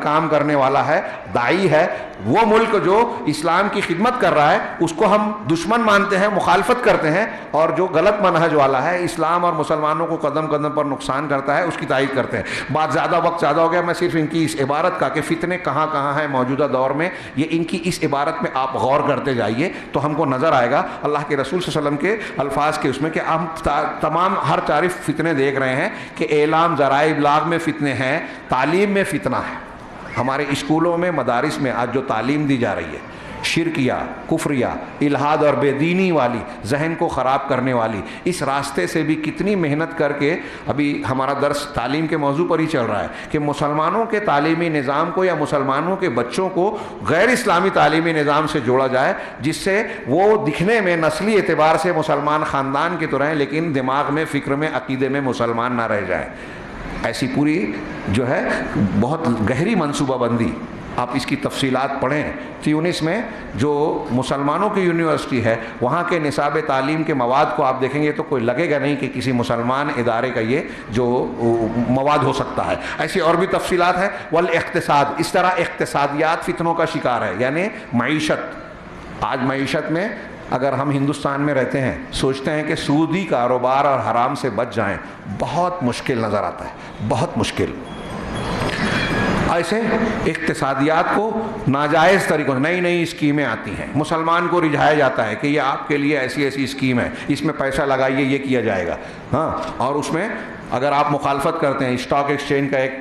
کام کرنے والا ہے, داعی ہے, وہ ملک جو اسلام کی خدمت کر رہا ہے اس کو ہم دشمن مانتے ہیں, مخالفت کرتے ہیں, اور جو غلط منہج والا ہے, اسلام اور مسلمانوں کو قدم قدم پر نقصان کرتا ہے, اس کی تائید کرتے ہیں. وقت زیادہ ہو گیا, میں صرف ان کی اس عبارت کا کہ فتنے کہاں کہاں ہیں موجودہ دور میں, یہ ان کی اس عبارت میں آپ غور کرتے جائیے تو ہم کو نظر آئے گا اللہ کے رسول صلی اللہ علیہ وسلم کے الفاظ کے اس میں کہ ہم تمام ہر طرف فتنے دیکھ رہے ہیں کہ اعلام ذرائع ابلاغ میں فتنے ہیں, تعلیم میں فتنہ ہے. ہمارے اسکولوں میں, مدارس میں آج جو تعلیم دی جا رہی ہے, شرکیہ, کفریہ, الہاد اور بے دینی والی, ذہن کو خراب کرنے والی, اس راستے سے بھی کتنی محنت کر کے, ابھی ہمارا درس تعلیم کے موضوع پر ہی چل رہا ہے کہ مسلمانوں کے تعلیمی نظام کو یا مسلمانوں کے بچوں کو غیر اسلامی تعلیمی نظام سے جوڑا جائے, جس سے وہ دکھنے میں نسلی اعتبار سے مسلمان خاندان کی تو رہیں لیکن دماغ میں, فکر میں, عقیدے میں مسلمان نہ رہ جائیں. ایسی پوری جو ہے بہت گہری منصوبہ بندی, آپ اس کی تفصیلات پڑھیں. تیونس میں جو مسلمانوں کی یونیورسٹی ہے, وہاں کے نصاب تعلیم کے مواد کو آپ دیکھیں گے تو کوئی لگے گا نہیں کہ کسی مسلمان ادارے کا یہ جو مواد ہو سکتا ہے. ایسی اور بھی تفصیلات ہیں. والاقتصاد, اس طرح اقتصادیات فتنوں کا شکار ہے, یعنی معیشت. آج معیشت میں اگر ہم ہندوستان میں رہتے ہیں, سوچتے ہیں کہ سودی کاروبار اور حرام سے بچ جائیں, بہت مشکل نظر آتا ہے, بہت مشکل. ایسے اقتصادیات کو ناجائز طریقوں سے نئی نئی اسکیمیں آتی ہیں, مسلمان کو رجھایا جاتا ہے کہ یہ آپ کے لیے ایسی ایسی اسکیم ہے, اس میں پیسہ لگائیے, یہ کیا جائے گا. ہاں, اور اس میں اگر آپ مخالفت کرتے ہیں, اسٹاک ایکسچینج کا ایک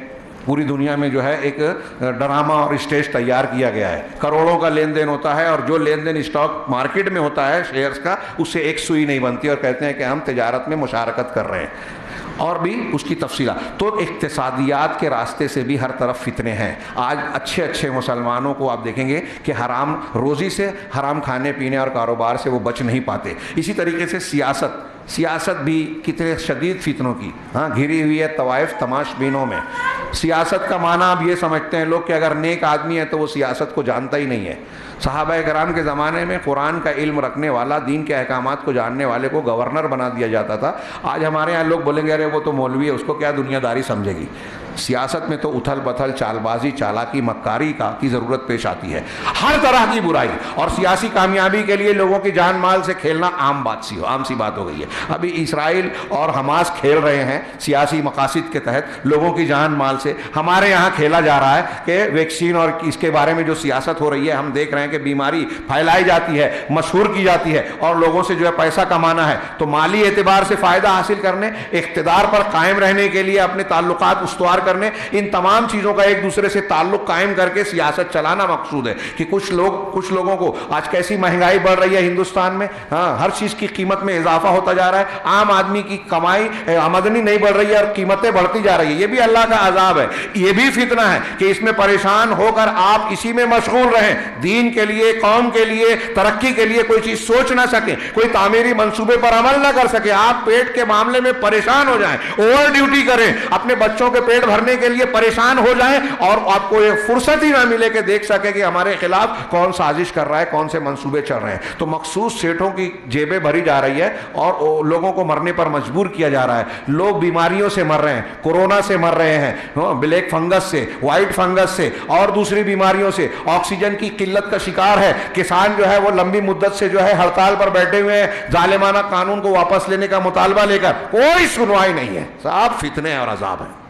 پوری دنیا میں جو ہے ایک ڈرامہ اور اسٹیج تیار کیا گیا ہے. کروڑوں کا لین دین ہوتا ہے اور جو لین دین اسٹاک مارکیٹ میں ہوتا ہے شیئرز کا, اس سے ایک سوئی نہیں بنتی, اور کہتے ہیں کہ ہم تجارت میں مشارکت کر رہے ہیں. اور بھی اس کی تفصیلات. تو اقتصادیات کے راستے سے بھی ہر طرف فتنے ہیں. آج اچھے اچھے مسلمانوں کو آپ دیکھیں گے کہ حرام روزی سے, حرام کھانے پینے اور کاروبار سے وہ بچ نہیں پاتے. اسی طریقے سے سیاست بھی کتنے شدید فتنوں کی گھری ہوئی ہے طوائف تماش بینوں میں. سیاست کا معنی آپ یہ سمجھتے ہیں لوگ کہ اگر نیک آدمی ہے تو وہ سیاست کو جانتا ہی نہیں ہے. صحابہ کرام کے زمانے میں قرآن کا علم رکھنے والا, دین کے احکامات کو جاننے والے کو گورنر بنا دیا جاتا تھا. آج ہمارے یہاں لوگ بولیں گے ارے وہ تو مولوی ہے, اس کو کیا دنیا داری سمجھے گی. سیاست میں تو اتھل پتھل, چال بازی, چالاکی, مکاری کی ضرورت پیش آتی ہے, ہر طرح کی برائی. اور سیاسی کامیابی کے لیے لوگوں کی جان مال سے کھیلنا عام سی بات ہو گئی ہے. ابھی اسرائیل اور حماس کھیل رہے ہیں سیاسی مقاصد کے تحت لوگوں کی جان مال سے. ہمارے یہاں کھیلا جا رہا ہے کہ ویکسین اور اس کے بارے میں جو سیاست ہو رہی ہے, ہم دیکھ رہے ہیں کہ بیماری پھیلائی جاتی ہے, مشہور کی جاتی ہے, اور لوگوں سے جو ہے پیسہ کمانا ہے. تو مالی اعتبار سے فائدہ حاصل کرنے, اقتدار پر قائم رہنے کے لیے اپنے تعلقات استوار کرنے, ان تمام چیزوں کا ایک دوسرے سے تعلق قائم کر کے سیاست چلانا مقصود ہے. کہ کچھ لوگوں کو آج کیسی مہنگائی بڑھ رہی ہے ہندوستان میں, ہر چیز کی قیمت میں اضافہ ہوتا جا رہا ہے, عام آدمی کی کمائی آمدنی نہیں بڑھ رہی ہے اور قیمتیں بڑھتی جا رہی ہے. یہ بھی اللہ کا عذاب ہے, یہ بھی فتنہ ہے کہ اس میں پریشان ہو کر آپ اسی میں مشغول رہیں, دین کے لیے, قوم کے لیے, ترقی کے لیے کوئی چیز سوچ نہ سکیں, کوئی تعمیری منصوبے پر عمل نہ کر سکیں. آپ پیٹ کے معاملے میں پریشان ہو جائیں, اوور ڈیوٹی کریں, اپنے بچوں کے پیٹ بھرنے کے لیے پریشان ہو جائیں اور آپ کو یہ فرصت ہی نہ ملے کہ دیکھ سکے کہ ہمارے خلاف کون سازش کر رہا ہے, کون سے منصوبے چل رہے ہیں. تو مخصوص سیٹوں کی جیبیں بھری جا رہی ہے اور لوگوں کو مرنے پر مجبور کیا جا رہا ہے. لوگ بیماریوں سے مر رہے ہیں, کورونا سے مر رہے ہیں, بلیک فنگس سے, وائٹ فنگس سے اور دوسری بیماریوں سے. آکسیجن کی قلت کا شکار ہے. کسان جو ہے وہ لمبی مدت سے جو ہے ہڑتال پر بیٹھے ہوئے ہیں ظالمانہ قانون کو واپس لینے کا مطالبہ لے کر. کوئی سنوائی نہیں ہے, سب فتنے اور عذاب ہیں.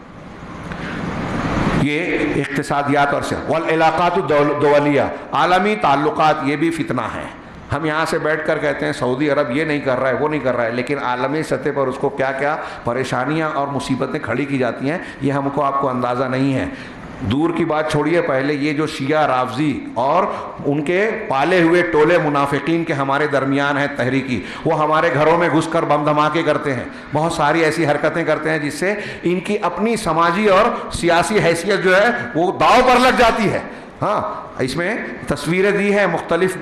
یہ اقتصادیات اور والعلاقات الدولیہ, عالمی تعلقات, یہ بھی فتنہ ہے. ہم یہاں سے بیٹھ کر کہتے ہیں سعودی عرب یہ نہیں کر رہا ہے, وہ نہیں کر رہا ہے, لیکن عالمی سطح پر اس کو کیا کیا پریشانیاں اور مصیبتیں کھڑی کی جاتی ہیں, یہ ہم کو آپ کو اندازہ نہیں ہے. دور کی بات چھوڑیے, پہلے یہ جو شیعہ رافضی اور ان کے پالے ہوئے ٹولے منافقین کے ہمارے درمیان ہیں تحریکی, وہ ہمارے گھروں میں گھس کر بم دھماکے کرتے ہیں, بہت ساری ایسی حرکتیں کرتے ہیں جس سے ان کی اپنی سماجی اور سیاسی حیثیت جو ہے وہ داؤ پر لگ جاتی ہے. ہاں, اس میں تصویریں دی ہیں مختلف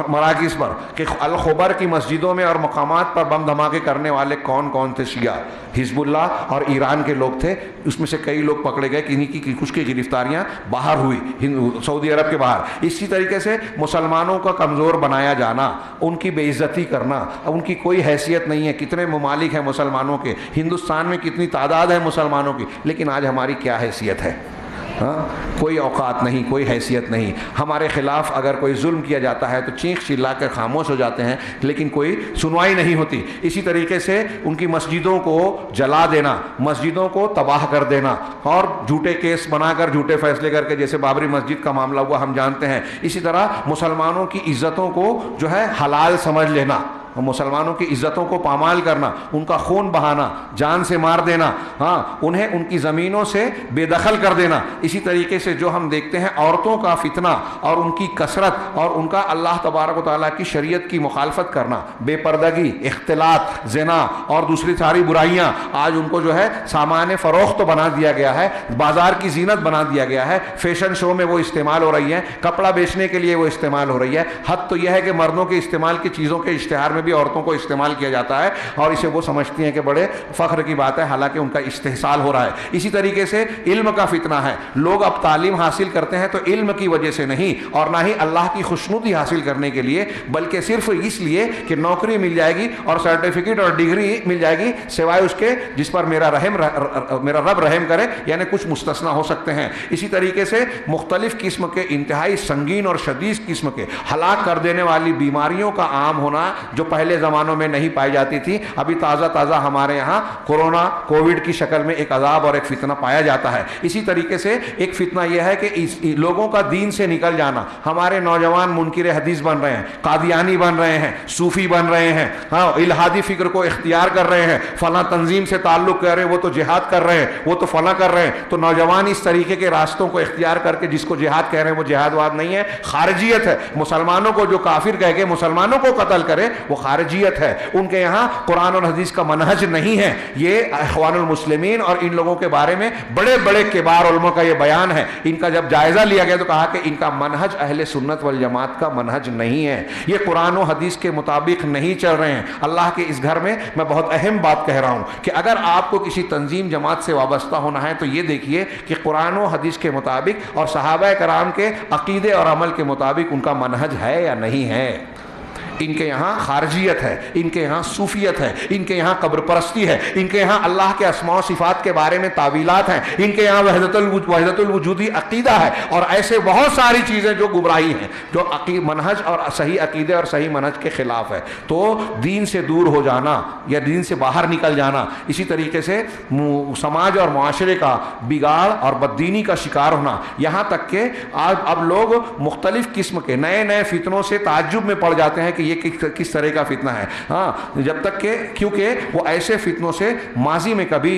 مراکز پر کہ الخبر کی مسجدوں میں اور مقامات پر بم دھماکے کرنے والے کون کون تھے. شیعہ, حزب اللہ اور ایران کے لوگ تھے. اس میں سے کئی لوگ پکڑے گئے, کنہیں کی کچھ کی گرفتاریاں باہر ہوئی سعودی عرب کے باہر. اسی طریقے سے مسلمانوں کا کمزور بنایا جانا, ان کی بے عزتی کرنا, ان کی کوئی حیثیت نہیں ہے. کتنے ممالک ہیں مسلمانوں کے, ہندوستان میں کتنی تعداد ہے مسلمانوں کی, لیکن آج ہماری کیا حیثیت ہے؟ ہاں, کوئی اوقات نہیں, کوئی حیثیت نہیں. ہمارے خلاف اگر کوئی ظلم کیا جاتا ہے تو چیخ چلا کر خاموش ہو جاتے ہیں, لیکن کوئی سنوائی نہیں ہوتی. اسی طریقے سے ان کی مسجدوں کو جلا دینا, مسجدوں کو تباہ کر دینا اور جھوٹے کیس بنا کر جھوٹے فیصلے کر کے, جیسے بابری مسجد کا معاملہ ہوا ہم جانتے ہیں. اسی طرح مسلمانوں کی عزتوں کو جو ہے حلال سمجھ لینا, مسلمانوں کی عزتوں کو پامال کرنا, ان کا خون بہانا, جان سے مار دینا, ہاں, انہیں ان کی زمینوں سے بے دخل کر دینا. اسی طریقے سے جو ہم دیکھتے ہیں عورتوں کا فتنہ اور ان کی کثرت اور ان کا اللہ تبارک و تعالیٰ کی شریعت کی مخالفت کرنا, بے پردگی, اختلاط, زنا اور دوسری ساری برائیاں, آج ان کو جو ہے سامان فروخت بنا دیا گیا ہے, بازار کی زینت بنا دیا گیا ہے. فیشن شو میں وہ استعمال ہو رہی ہیں, کپڑا بیچنے کے لیے وہ استعمال ہو رہی ہے. حد تو یہ ہے کہ مردوں کے استعمال کی چیزوں کے اشتہار میں بھی عورتوں کو استعمال کیا جاتا ہے اور اسے وہ سمجھتی ہیں کہ بڑے فخر کی بات ہے, حالانکہ ان کا استحصال ہو رہا ہے. اسی طریقے سے علم کا فتنہ ہے. لوگ اب تعلیم حاصل کرتے ہیں تو علم کی وجہ سے نہیں, اور نہ ہی اللہ کی خوشنودی حاصل کرنے کے لیے, بلکہ صرف اس لیے کہ نوکری مل جائے گی اور سرٹیفکیٹ اور ڈگری مل جائے گی, سوائے اس کے جس پر میرا رب رحم کرے, یعنی کچھ مستثنا ہو سکتے ہیں. اسی طریقے سے مختلف قسم کے انتہائی سنگین اور شدید قسم کے ہلاک کر دینے والی بیماریوں کا عام ہونا, جو پہلے زمانوں میں نہیں پائی جاتی تھی, ابھی تازہ ہمارے یہاں کورونا کووڈ کی شکل میں ایک عذاب اور ایک فتنہ پایا جاتا ہے. اسی طریقے سے ایک فتنہ یہ ہے کہ لوگوں کا دین سے نکل جانا. ہمارے نوجوان منکر حدیث بن رہے ہیں, قادیانی بن رہے ہیں, صوفی بن رہے ہیں, ہاں, الہادی فکر کو اختیار کر رہے ہیں, فلاں تنظیم سے تعلق کر رہے ہیں, وہ تو جہاد کر رہے ہیں, وہ تو فلاں کر رہے ہیں. تو نوجوان اس طریقے کے راستوں کو اختیار کر کے جس کو جہاد کہہ رہے ہیں وہ جہاد واد نہیں ہے, خارجیت ہے. مسلمانوں کو جو کافر کہہ کے مسلمانوں کو قتل کرے وہ خارجیت ہے. ان کے یہاں قرآن اور حدیث کا منہج نہیں ہے. یہ اخوان المسلمین اور ان لوگوں کے بارے میں بڑے بڑے کبار علماء کا یہ بیان ہے. ان کا جب جائزہ لیا گیا تو کہا کہ ان کا منہج اہل سنت والجماعت کا منہج نہیں ہے, یہ قرآن و حدیث کے مطابق نہیں چل رہے ہیں. اللہ کے اس گھر میں میں بہت اہم بات کہہ رہا ہوں کہ اگر آپ کو کسی تنظیم جماعت سے وابستہ ہونا ہے تو یہ دیکھیے کہ قرآن و حدیث کے مطابق اور صحابہ کرام کے عقیدے اور عمل کے مطابق ان کا منہج ہے یا نہیں ہے. ان کے یہاں خارجیت ہے, ان کے یہاں صوفیت ہے, ان کے یہاں قبر پرستی ہے, ان کے یہاں اللہ کے اسماء و صفات کے بارے میں تعویلات ہیں, ان کے یہاں وحدت الوجودی عقیدہ ہے, اور ایسے بہت ساری چیزیں جو گمراہی ہیں, جو منہج اور صحیح عقیدے اور صحیح منہج کے خلاف ہے. تو دین سے دور ہو جانا یا دین سے باہر نکل جانا, اسی طریقے سے سماج اور معاشرے کا بگاڑ اور بددینی کا شکار ہونا, یہاں تک کہ اب لوگ مختلف قسم کے نئے نئے فتنوں سے تعجب میں پڑ جاتے ہیں کہ یہ کس طرح کا فتنہ ہے. ہاں, جب تک کہ کیونکہ وہ ایسے فتنوں سے ماضی میں کبھی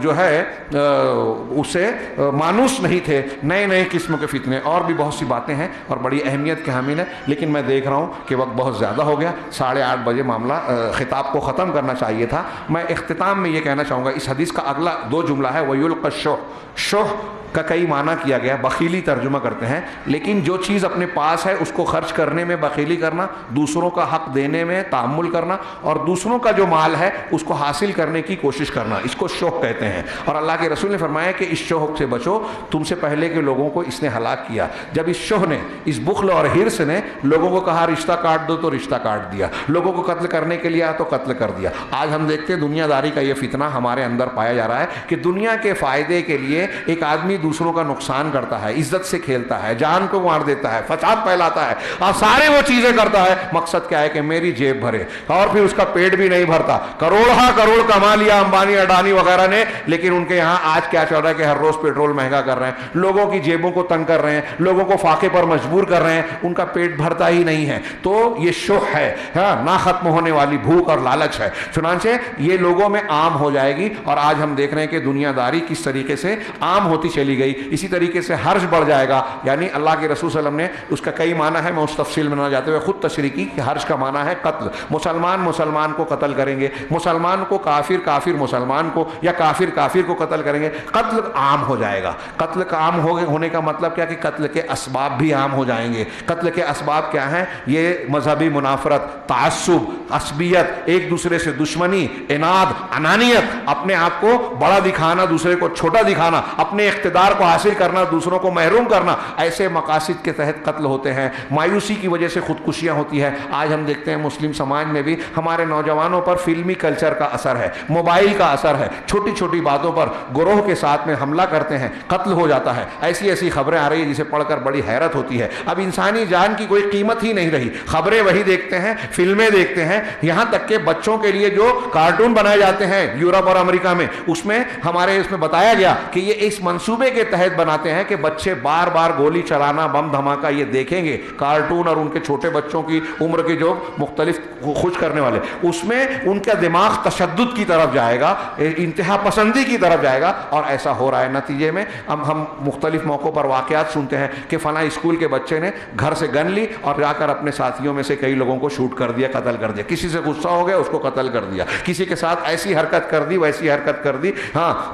جو ہے اس سے مانوس نہیں تھے. نئے نئے قسم کے فتنے, اور بھی بہت سی باتیں ہیں اور بڑی اہمیت کے حامل ہیں, لیکن میں دیکھ رہا ہوں کہ وقت بہت زیادہ ہو گیا. 8:30 بجے معاملہ خطاب کو ختم کرنا چاہیے تھا. میں اختتام میں یہ کہنا چاہوں گا, اس حدیث کا اگلا 2 جملہ ہے وَيُلْقَى الشُّحُ, شح کا کئی معنی کیا گیا، بخیلی ترجمہ کرتے ہیں، لیکن جو چیز اپنے پاس ہے اس کو خرچ کرنے میں بخیلی کرنا، دوسروں کا حق دینے میں تعامل کرنا، اور دوسروں کا جو مال ہے اس کو حاصل کرنے کی کوشش کرنا، اس کو شوق کہتے ہیں۔ اور اللہ کے رسول نے فرمایا کہ اس شوق سے بچو، تم سے پہلے کے لوگوں کو اس نے ہلاک کیا۔ جب اس شوق نے، اس بخل اور حرص نے لوگوں کو کہا رشتہ کاٹ دو تو رشتہ کاٹ دیا، لوگوں کو قتل کرنے کے لیے آیا تو قتل کر دیا۔ آج ہم دیکھتے ہیں دنیا داری کا یہ فتنہ ہمارے اندر پایا جا رہا ہے کہ دنیا کے فائدے کے لیے ایک آدمی دوسروں کا نقصان کرتا ہے، عزت سے کھیلتا ہے، جان کو مار دیتا ہے، فساد پھیلاتا ہے، اور سارے وہ چیزیں کرتا ہے، مقصد کیا ہے کہ میری جیب بھرے، اور پھر اس کا پیٹ بھی نہیں بھرتا۔ کروڑ کروڑ کما لیا امبانی اڈانی وغیرہ نے، لیکن ان کے یہاں آج کیا چل رہا ہے کہ ہر روز پیٹرول مہنگا کر رہے ہیں، لوگوں کی جیبوں کو تنگ کر رہے ہیں، لوگوں کو فاقے پر مجبور کر رہے ہیں، ان کا پیٹ بھرتا ہی نہیں ہے۔ تو یہ شح ہے، نہ ختم ہونے والی بھوک اور لالچ ہے، چنانچہ یہ لوگوں میں عام ہو جائے گی۔ اور آج ہم دیکھ رہے ہیں کہ دنیا داری کس طریقے سے عام ہوتی چلی گئی، اسی طریقے سے حرج بڑھ جائے گا۔ یعنی اللہ کے رسول صلی اللہ علیہ وسلم نے اس کا کئی معنی ہے، میں اس تفصیل میں نہ جاتے ہوئے خود تشریح کی کہ حرج کا معنی ہے قتل، مسلمان مسلمان کو قتل کریں گے، مسلمان کو کافر، کافر مسلمان کو، یا کافر کافر کو قتل کریں گے، قتل عام ہو جائے گا۔ قتل کا عام ہونے کا مطلب کیا کہ قتل کے اسباب بھی عام ہو جائیں گے۔ قتل کے اسباب کیا ہیں؟ یہ مذہبی منافرت، تعصب، عصبیت، ایک دوسرے سے دشمنی، اناد، انانیت، اپنے آپ کو بڑا دکھانا، دوسرے کو چھوٹا دکھانا، اپنے اقتدار کو حاصل کرنا، دوسروں کو محروم کرنا، ایسے مقاصد کے تحت قتل ہوتے ہیں۔ مایوسی کی وجہ سے خودکشیاں ہوتی ہیں۔ آج ہم دیکھتے ہیں مسلم سماج میں بھی ہمارے نوجوانوں پر فلمی کلچر کا اثر ہے، موبائل کا اثر ہے، چھوٹی چھوٹی باتوں پر گروہ کے ساتھ میں حملہ کرتے ہیں، قتل ہو جاتا ہے۔ ایسی ایسی خبریں آ رہی ہیں جسے پڑھ کر بڑی حیرت ہوتی ہے۔ اب انسانی جان کی کوئی قیمت ہی نہیں رہی، خبریں وہی دیکھتے ہیں، فلمیں دیکھتے ہیں، یہاں تک کہ بچوں کے لیے جو کارٹون بنائے جاتے ہیں یورپ اور امریکہ میں، اس میں ہمارے اس میں بتایا گیا کہ یہ اس منصوبے کے تحت بناتے ہیں کہ بچے بار بار گولی چلانا، بم دھماکہ یہ دیکھیں گے، کارٹون، اور ان کے چھوٹے بچوں کی عمر کے جو مختلف خوش کرنے والے، اس میں ان کا دماغ تشدد کی طرف جائے گا، انتہا پسندی کی طرف جائے گا، اور ایسا ہو رہا ہے۔ نتیجے میں ہم مختلف موقعوں پر واقعات سنتے ہیں کہ فلاں اسکول کے بچے نے گھر سے گن لی اور جا کر اپنے ساتھیوں میں سے کئی لوگوں کو شوٹ کر دیا، قتل کر دیا، کسی سے غصہ ہو گیا اس کو قتل کر دیا، کسی کے ساتھ ایسی حرکت کر دی، ویسی حرکت کر دی،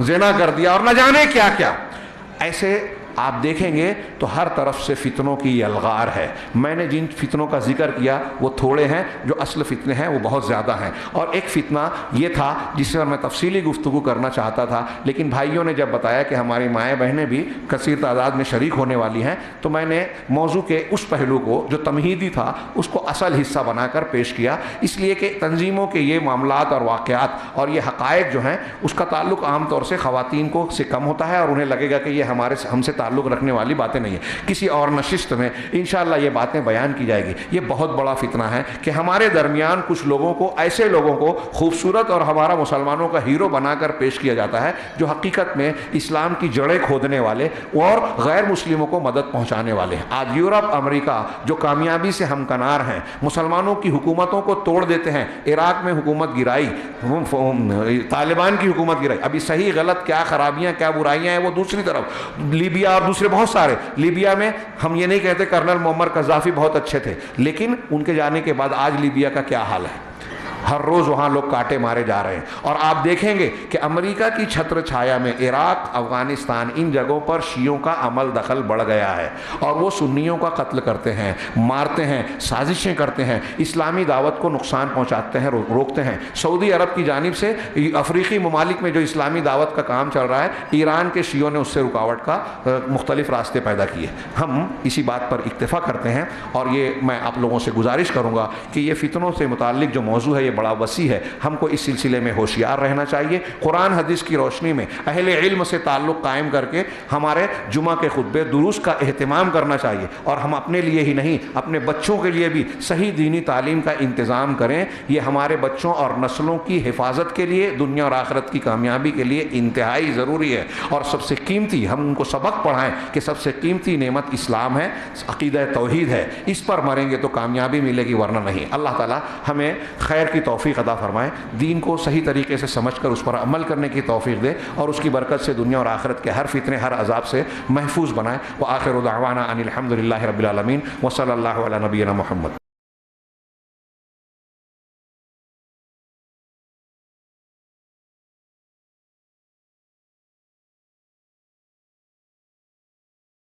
زنا کر دیا، اور نہ جانے کیا کیا۔ ایسے آپ دیکھیں گے تو ہر طرف سے فتنوں کی یلغار ہے۔ میں نے جن فتنوں کا ذکر کیا وہ تھوڑے ہیں، جو اصل فتنے ہیں وہ بہت زیادہ ہیں۔ اور ایک فتنہ یہ تھا جس پر میں تفصیلی گفتگو کرنا چاہتا تھا، لیکن بھائیوں نے جب بتایا کہ ہماری مائیں بہنیں بھی کثیر تعداد میں شریک ہونے والی ہیں، تو میں نے موضوع کے اس پہلو کو جو تمہیدی تھا اس کو اصل حصہ بنا کر پیش کیا، اس لیے کہ تنظیموں کے یہ معاملات اور واقعات اور یہ حقائق جو ہیں اس کا تعلق عام طور سے خواتین کو سے کم ہوتا ہے، اور انہیں لگے گا کہ یہ ہم سے تعلق رکھنے والی باتیں نہیں ہیں۔ کسی اور نشست میں انشاءاللہ یہ باتیں بیان کی جائے گی۔ یہ بہت بڑا فتنہ ہے کہ ہمارے درمیان کچھ لوگوں کو، ایسے لوگوں کو خوبصورت اور ہمارا مسلمانوں کا ہیرو بنا کر پیش کیا جاتا ہے جو حقیقت میں اسلام کی جڑیں کھودنے والے اور غیر مسلموں کو مدد پہنچانے والے ہیں۔ آج یورپ، امریکہ جو کامیابی سے ہمکنار ہیں، مسلمانوں کی حکومتوں کو توڑ دیتے ہیں، عراق میں حکومت گرائی، طالبان کی حکومت گرائی، ابھی صحیح غلط کیا خرابیاں کیا برائیاں ہیں وہ دوسری طرف، لیبیا اور دوسرے بہت سارے۔ لیبیا میں ہم یہ نہیں کہتے کرنل معمر قذافی بہت اچھے تھے، لیکن ان کے جانے کے بعد آج لیبیا کا کیا حال ہے؟ ہر روز وہاں لوگ کاٹے مارے جا رہے ہیں۔ اور آپ دیکھیں گے کہ امریکہ کی چھتر چھایا میں عراق، افغانستان، ان جگہوں پر شیعوں کا عمل دخل بڑھ گیا ہے، اور وہ سنیوں کا قتل کرتے ہیں، مارتے ہیں، سازشیں کرتے ہیں، اسلامی دعوت کو نقصان پہنچاتے ہیں، روکتے ہیں۔ سعودی عرب کی جانب سے افریقی ممالک میں جو اسلامی دعوت کا کام چل رہا ہے، ایران کے شیعوں نے اس سے رکاوٹ کا مختلف راستے پیدا کیے۔ ہم اسی بات پر اکتفا کرتے ہیں، اور یہ میں آپ لوگوں سے گزارش کروں گا کہ یہ فتنوں سے متعلق جو موضوع ہے بڑا وسیع ہے، ہم کو اس سلسلے میں ہوشیار رہنا چاہیے۔ قرآن حدیث کی روشنی میں اہل علم سے تعلق قائم کر کے ہمارے جمعہ کے خطبے دروس کا اہتمام کرنا چاہیے، اور ہم اپنے لیے ہی نہیں اپنے بچوں کے لیے بھی صحیح دینی تعلیم کا انتظام کریں۔ یہ ہمارے بچوں اور نسلوں کی حفاظت کے لیے، دنیا اور آخرت کی کامیابی کے لیے انتہائی ضروری ہے۔ اور سب سے قیمتی ہم ان کو سبق پڑھائیں کہ سب سے قیمتی نعمت اسلام ہے، عقیدہ توحید ہے، اس پر مریں گے تو کامیابی ملے گی، ورنہ نہیں۔ اللہ تعالی ہمیں خیر کی توفیق عطا فرمائے، دین کو صحیح طریقے سے سمجھ کر اس پر عمل کرنے کی توفیق دے، اور اس کی برکت سے دنیا اور آخرت کے ہر فتنے، ہر عذاب سے محفوظ بنائے۔ وآخر دعوانا ان الحمد للہ رب العالمین، وصلی اللہ علی نبینا محمد۔